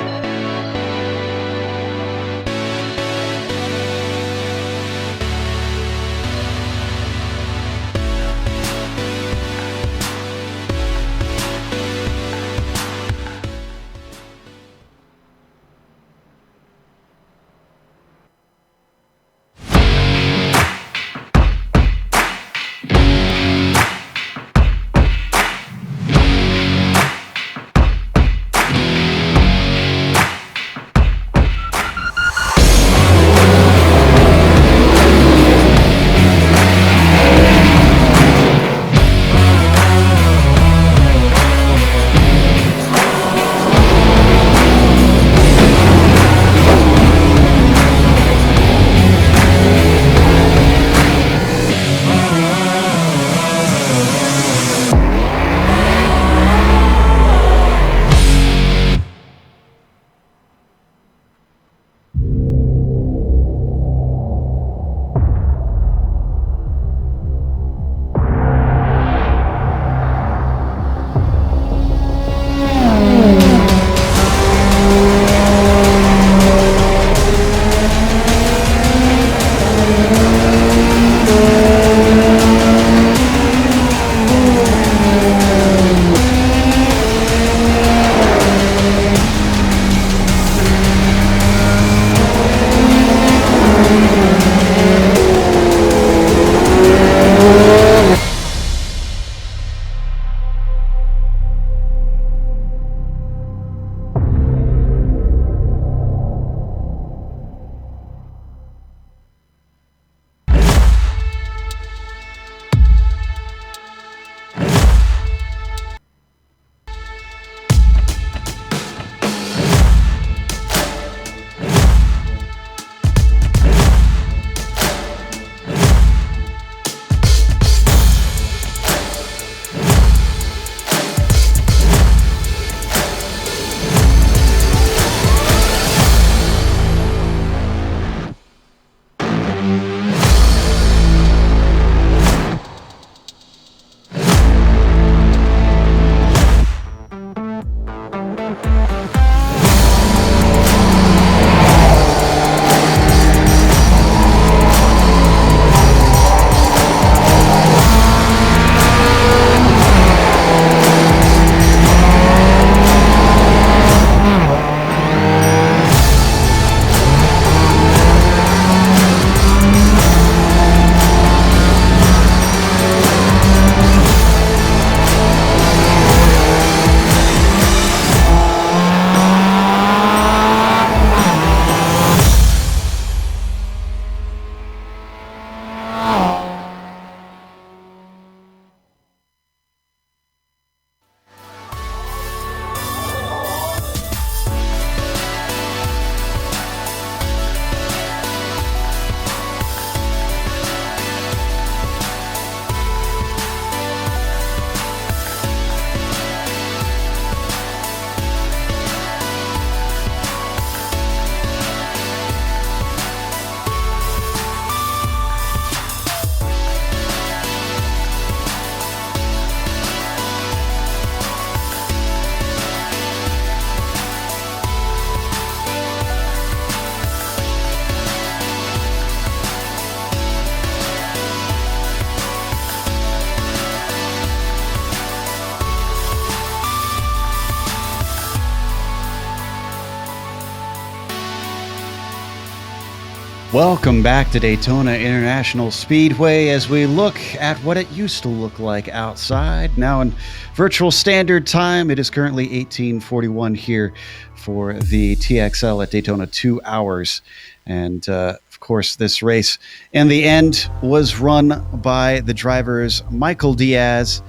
Speaker 1: Welcome back to Daytona International Speedway as we look at what it used to look like outside. Now in virtual standard time, it is currently 18:41 here for the TXL at Daytona, 2 hours. And of course, this race in the end was run by the drivers Michael Diaz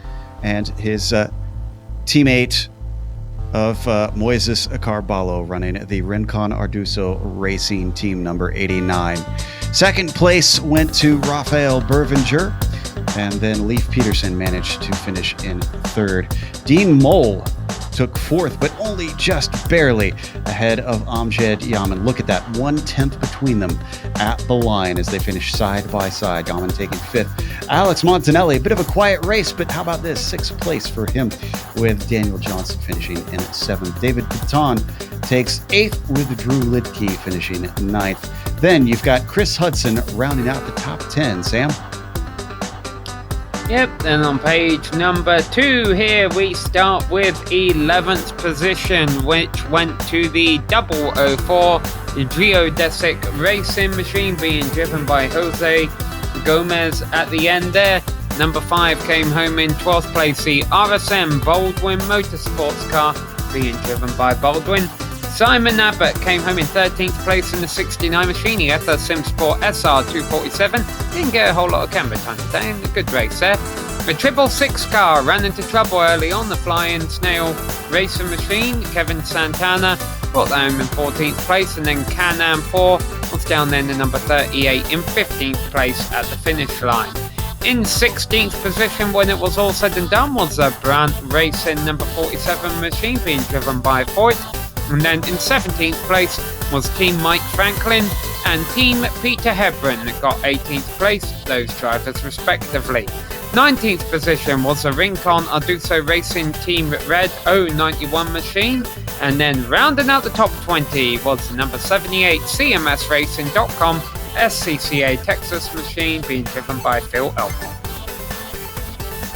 Speaker 1: and his teammate of Moises Carballo, running the Rincon Arduzo Racing team number 89. Second place went to Rafael Bervinger, and then Leif Peterson managed to finish in third. Dean Moll took fourth, but only just barely ahead of Amjad Yaman. Look at that, 1/10 between them at the line as they finish side by side. Yaman taking fifth. Alex Montanelli, a bit of a quiet race, but how about this? Sixth place for him, with Daniel Johnson finishing in seventh. David Baton takes eighth, with Drew Lidke finishing ninth. Then you've got Chris Hudson rounding out the top 10. Sam?
Speaker 2: Yep, and on page number 2 here we start with 11th position, which went to the 004 Geodesic Racing machine being driven by Jose Gomez at the end there. Number 5 came home in 12th place, the RSM Baldwin Motorsports car being driven by Baldwin. Simon Abbott came home in 13th place in the 69 machine. He had a SimSport SR 247. Didn't get a whole lot of camera time today. A good race there. The 666 car ran into trouble early on, the Flying Snail Racing machine. Kevin Santana brought that home in 14th place, and then Can-Am 4 was down then to number 38 in 15th place at the finish line. In 16th position, when it was all said and done, was a Brandt Racing number 47 machine being driven by Ford. And then in 17th place was Team Mike Franklin and Team Peter Hebron that got 18th place, those drivers respectively. 19th position was the Rincon Arduzo Racing Team Red 091 machine. And then rounding out the top 20 was the number 78 CMSRacing.com SCCA Texas machine being driven by Phil Elmore.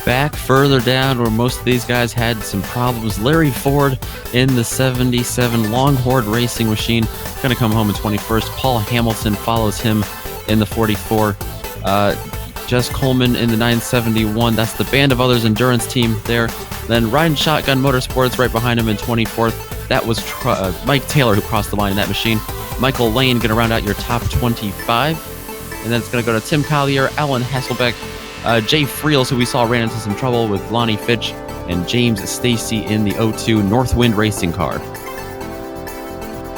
Speaker 4: Back further down where most of these guys had some problems, Larry Ford in the 77 Longhorn Racing machine going to come home in 21st. Paul Hamilton follows him in the 44. Jess Coleman in the 971. That's the Band of Others endurance team there. Then Riding Shotgun Motorsports right behind him in 24th. That was Mike Taylor who crossed the line in that machine. Michael Lane going to round out your top 25. And then it's going to go to Tim Collier, Alan Hasselbeck, Jay Friels, who we saw ran into some trouble with Lonnie Fitch, and James Stacy in the 02 Northwind Racing car.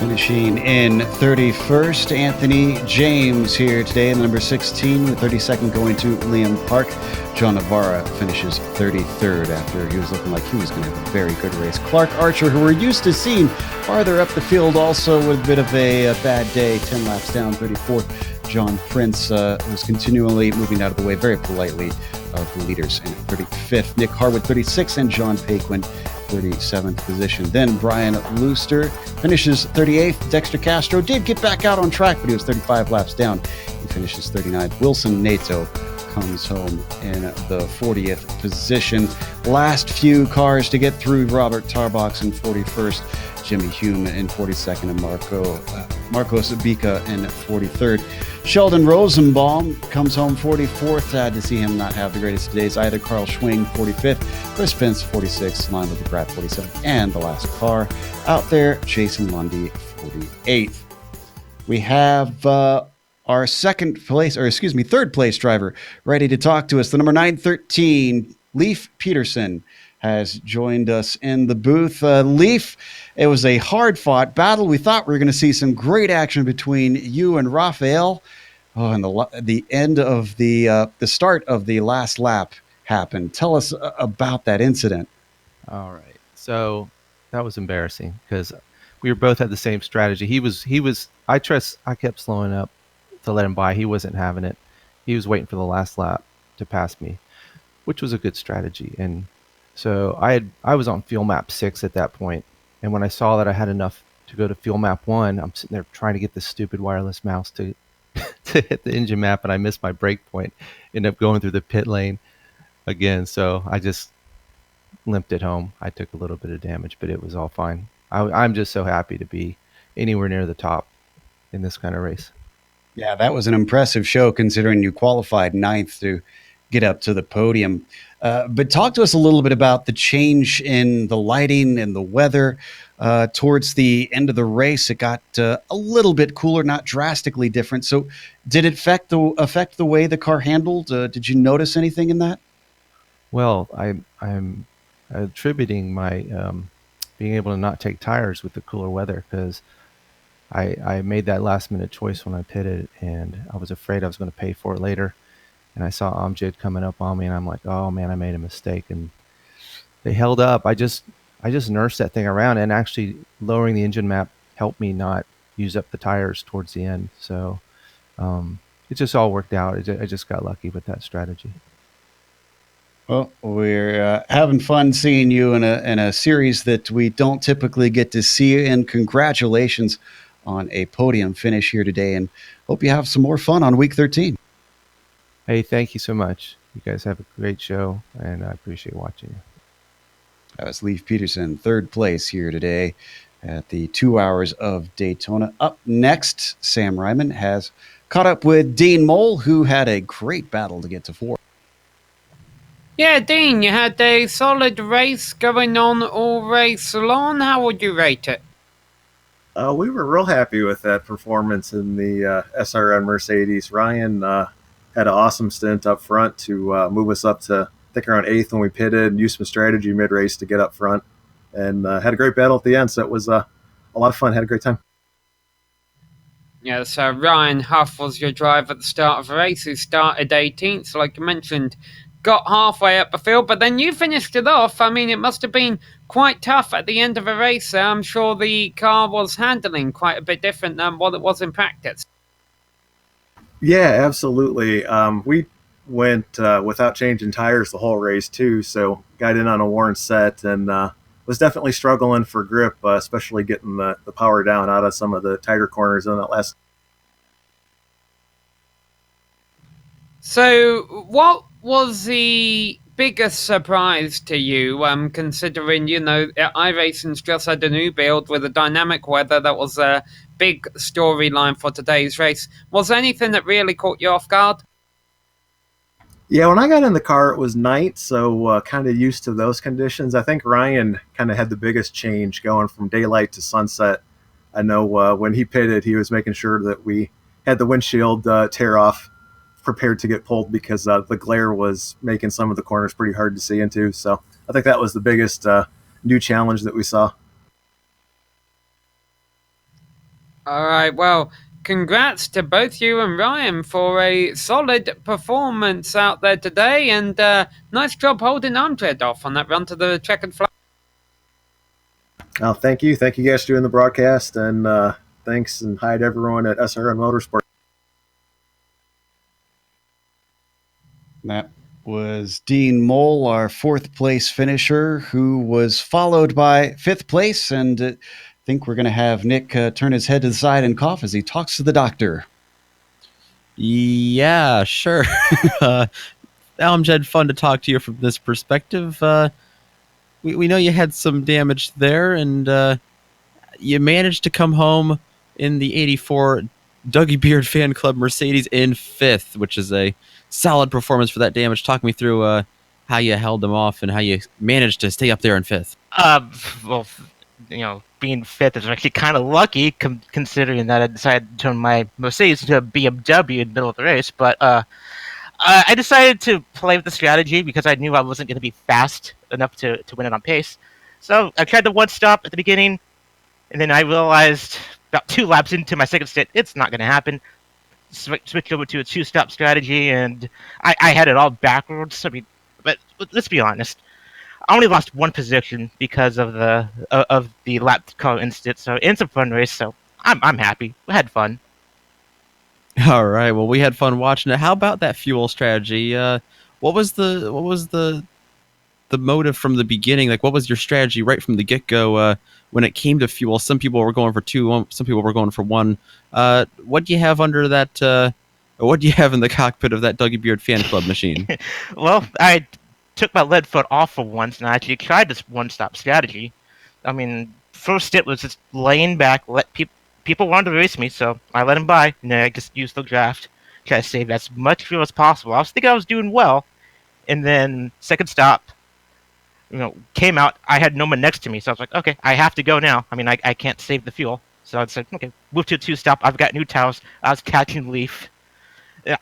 Speaker 1: Finishing in 31st, Anthony James here today in the number 16, with 32nd going to Liam Park. John Navarra finishes 33rd after he was looking like he was going to have a very good race. Clark Archer, who we're used to seeing farther up the field, also with a bit of a bad day, 10 laps down, 34th. John Prince was continually moving out of the way very politely of the leaders in 35th. Nick Harwood, 36th, and John Paquin, 37th position. Then Brian Looster finishes 38th. Dexter Castro did get back out on track, but he was 35 laps down. He finishes 39th. Wilson Nato comes home in the 40th position. Last few cars to get through: Robert Tarbox in 41st, Jimmy Hume in 42nd, and Marcos Abika in 43rd. Sheldon Rosenbaum comes home 44th. Sad to see him not have the greatest of days either. Carl Schwing 45th, Chris Spence 46th, Lionel DeGraat 47th, and the last car out there, Jason Lundy 48th. We have our third place driver ready to talk to us. The number 913, Leif Peterson, has joined us in the booth. Leif, it was a hard-fought battle. We thought we were going to see some great action between you and Rafael. Oh, and the end of the start of the last lap happened. Tell us about that incident.
Speaker 6: All right. So that was embarrassing because we were both had the same strategy. I kept slowing up to let him by. He wasn't having it. He was waiting for the last lap to pass me, which was a good strategy. And so I was on fuel map 6 at that point, and when I saw that I had enough to go to fuel map 1, I'm sitting there trying to get this stupid wireless mouse to to hit the engine map, and I missed my brake point. Ended up going through the pit lane again, so I just limped it home. I took a little bit of damage, but it was all fine. I'm just so happy to be anywhere near the top in this kind of race.
Speaker 1: Yeah, that was an impressive show considering you qualified ninth to get up to the podium. But talk to us a little bit about the change in the lighting and the weather. Towards the end of the race, it got a little bit cooler, not drastically different. So, did it affect the way the car handled? Did you notice anything in that?
Speaker 6: Well, I'm attributing my being able to not take tires with the cooler weather because I made that last minute choice when I pitted, and I was afraid I was going to pay for it later. And I saw Amjad coming up on me, and I'm like, oh man, I made a mistake. And they held up. I just nursed that thing around, and actually lowering the engine map helped me not use up the tires towards the end. So it just all worked out. I just got lucky with that strategy.
Speaker 1: Well, we're having fun seeing you in a series that we don't typically get to see. And congratulations on a podium finish here today. And hope you have some more fun on week 13.
Speaker 6: Hey, thank you so much. You guys have a great show, and I appreciate watching you.
Speaker 1: That was Leif Peterson, third place here today at the 2 hours of Daytona. Up next, Sam Ryman has caught up with Dean Mole, who had a great battle to get to fourth.
Speaker 2: Yeah, Dean, you had a solid race going on all race long. How would you rate it?
Speaker 7: We were real happy with that performance in the SRM Mercedes. Ryan had an awesome stint up front to move us up to, I think, around eighth when we pitted, and used some strategy mid-race to get up front, and had a great battle at the end. So it was a lot of fun. Had a great time.
Speaker 2: Yes, Ryan Huff was your driver at the start of the race, who started 18th, like you mentioned, got halfway up the field, but then you finished it off. I mean, it must have been quite tough at the end of the race. I'm sure the car was handling quite a bit different than what it was in practice.
Speaker 7: Yeah, absolutely. We went without changing tires the whole race too, so got in on a worn set and was definitely struggling for grip, especially getting the power down out of some of the tighter corners in that last.
Speaker 2: So, what was the biggest surprise to you, considering, iRacing's just had a new build with a dynamic weather that was a big storyline for today's race? Was there anything that really caught you off guard?
Speaker 7: Yeah, when I got in the car, it was night, so kind of used to those conditions. I think Ryan kind of had the biggest change going from daylight to sunset. I know when he pitted, he was making sure that we had the windshield tear off, prepared to get pulled because the glare was making some of the corners pretty hard to see into. So I think that was the biggest new challenge that we saw.
Speaker 2: All right, well, congrats to both you and Ryan for a solid performance out there today, and nice job holding Amjad off on that run to the checkered flag.
Speaker 7: Oh, thank you. Thank you guys for doing the broadcast, and thanks and hi to everyone at SRM Motorsport.
Speaker 1: That was Dean Mole, our fourth place finisher, who was followed by fifth place. And I think we're going to have Nick turn his head to the side and cough as he talks to the doctor.
Speaker 4: Yeah, sure. Amjad, fun to talk to you from this perspective. We know you had some damage there, and you managed to come home in the 84 Dougie Beard Fan Club Mercedes in fifth, which is a solid performance for that damage. Talk me through how you held them off and how you managed to stay up there in fifth.
Speaker 8: Well, being fifth is actually kind of lucky, considering that I decided to turn my Mercedes into a BMW in the middle of the race. But I decided to play with the strategy because I knew I wasn't going to be fast enough to win it on pace. So I tried the one stop at the beginning, and then I realized about 2 laps into my second stint, it's not going to happen. Switched over to a 2-stop strategy, and I had it all backwards. I mean, but let's be honest, I only lost 1 position because of the lap car incident. So it's a fun race. So I'm happy. We had fun.
Speaker 4: All right. Well, we had fun watching it. How about that fuel strategy? What was the motive from the beginning? Like, what was your strategy right from the get-go when it came to fuel? Some people were going for 2, some people were going for 1. What do you have under that? What do you have in the cockpit of that Dougie Beard Fan Club machine?
Speaker 8: Well, I took my lead foot off for once, and I actually tried this one-stop strategy. I mean, first it was just laying back, let people wanted to race me, so I let them by, and then I just used the draft, try to save as much fuel as possible. I was thinking I was doing well, and then second stop, came out. I had no one next to me, so I was like, okay, I have to go now. I mean, I can't save the fuel, so I said, okay, move to a two-stop. I've got new tires. I was catching Leaf.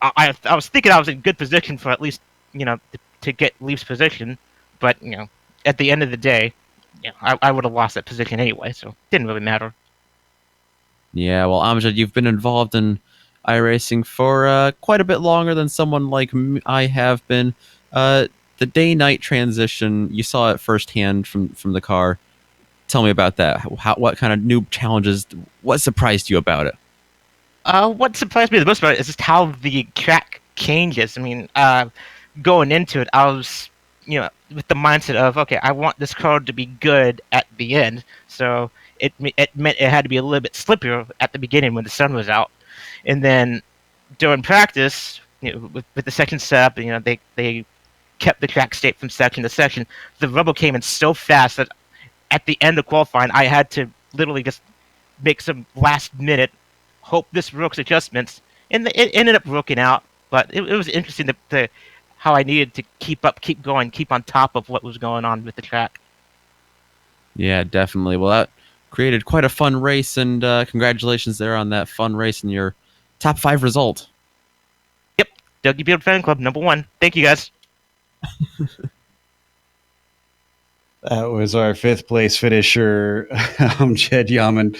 Speaker 8: I was thinking I was in good position for at least to get Leaf's position, but at the end of the day, I would have lost that position anyway, so it didn't really matter.
Speaker 4: Yeah, well, Amjad, you've been involved in iRacing for quite a bit longer than someone like I have been. The day-night transition, you saw it firsthand from the car. Tell me about that. What kind of new challenges? What surprised you about it?
Speaker 8: What surprised me the most about it is just how the track changes. I mean, going into it, I was, with the mindset of, okay, I want this car to be good at the end. So it meant it had to be a little bit slippier at the beginning when the sun was out. And then during practice, with the second setup, they kept the track state from section to section. The rubber came in so fast that at the end of qualifying, I had to literally just make some last minute hope this works adjustments, and it ended up working out. But it was interesting to how I needed to keep going, keep on top of what was going on with the track.
Speaker 4: Yeah, definitely. Well, that created quite a fun race, and congratulations there on that fun race and your top 5 result.
Speaker 8: Yep, Dougie Beard Fan Club #1. Thank you guys.
Speaker 1: That was our 5th place finisher, Jed Yaman,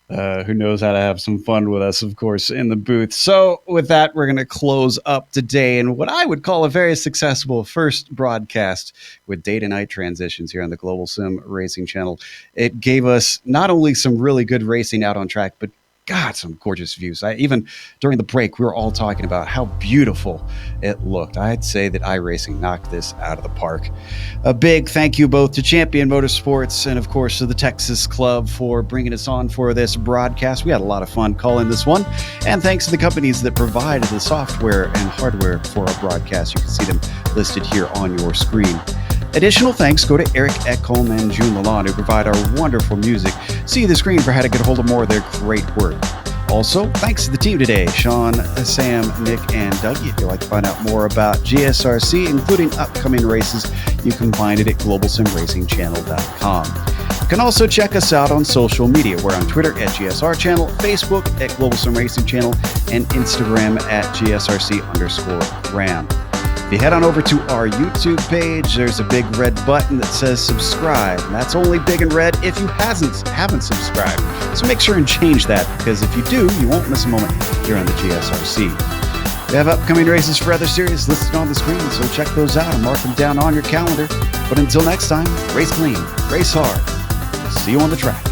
Speaker 1: who knows how to have some fun with us, of course, in the booth. So with that, we're going to close up today in what I would call a very successful first broadcast with day-to-night transitions here on the Global Sim Racing Channel. It gave us not only some really good racing out on track, but God, some gorgeous views. Even during the break, we were all talking about how beautiful it looked. I'd say that iRacing knocked this out of the park. A big thank you both to Champion Motorsports and, of course, to the Texas Club for bringing us on for this broadcast. We had a lot of fun calling this one. And thanks to the companies that provided the software and hardware for our broadcast. You can see them listed here on your screen. Additional thanks go to Eric Ekholm and June Lalonde, who provide our wonderful music. See the screen for how to get a hold of more of their great work. Also, thanks to the team today, Sean, Sam, Nick, and Dougie. If you'd like to find out more about GSRC, including upcoming races, you can find it at globalsimracingchannel.com. You can also check us out on social media. We're on Twitter at GSR Channel, Facebook at Global Sim Racing Channel, and Instagram at GSRC_Ram. If you head on over to our YouTube page, there's a big red button that says subscribe. And that's only big and red if you haven't subscribed. So make sure and change that, because if you do, you won't miss a moment here on the GSRC. We have upcoming races for other series listed on the screen, so check those out and mark them down on your calendar. But until next time, race clean, race hard. See you on the track.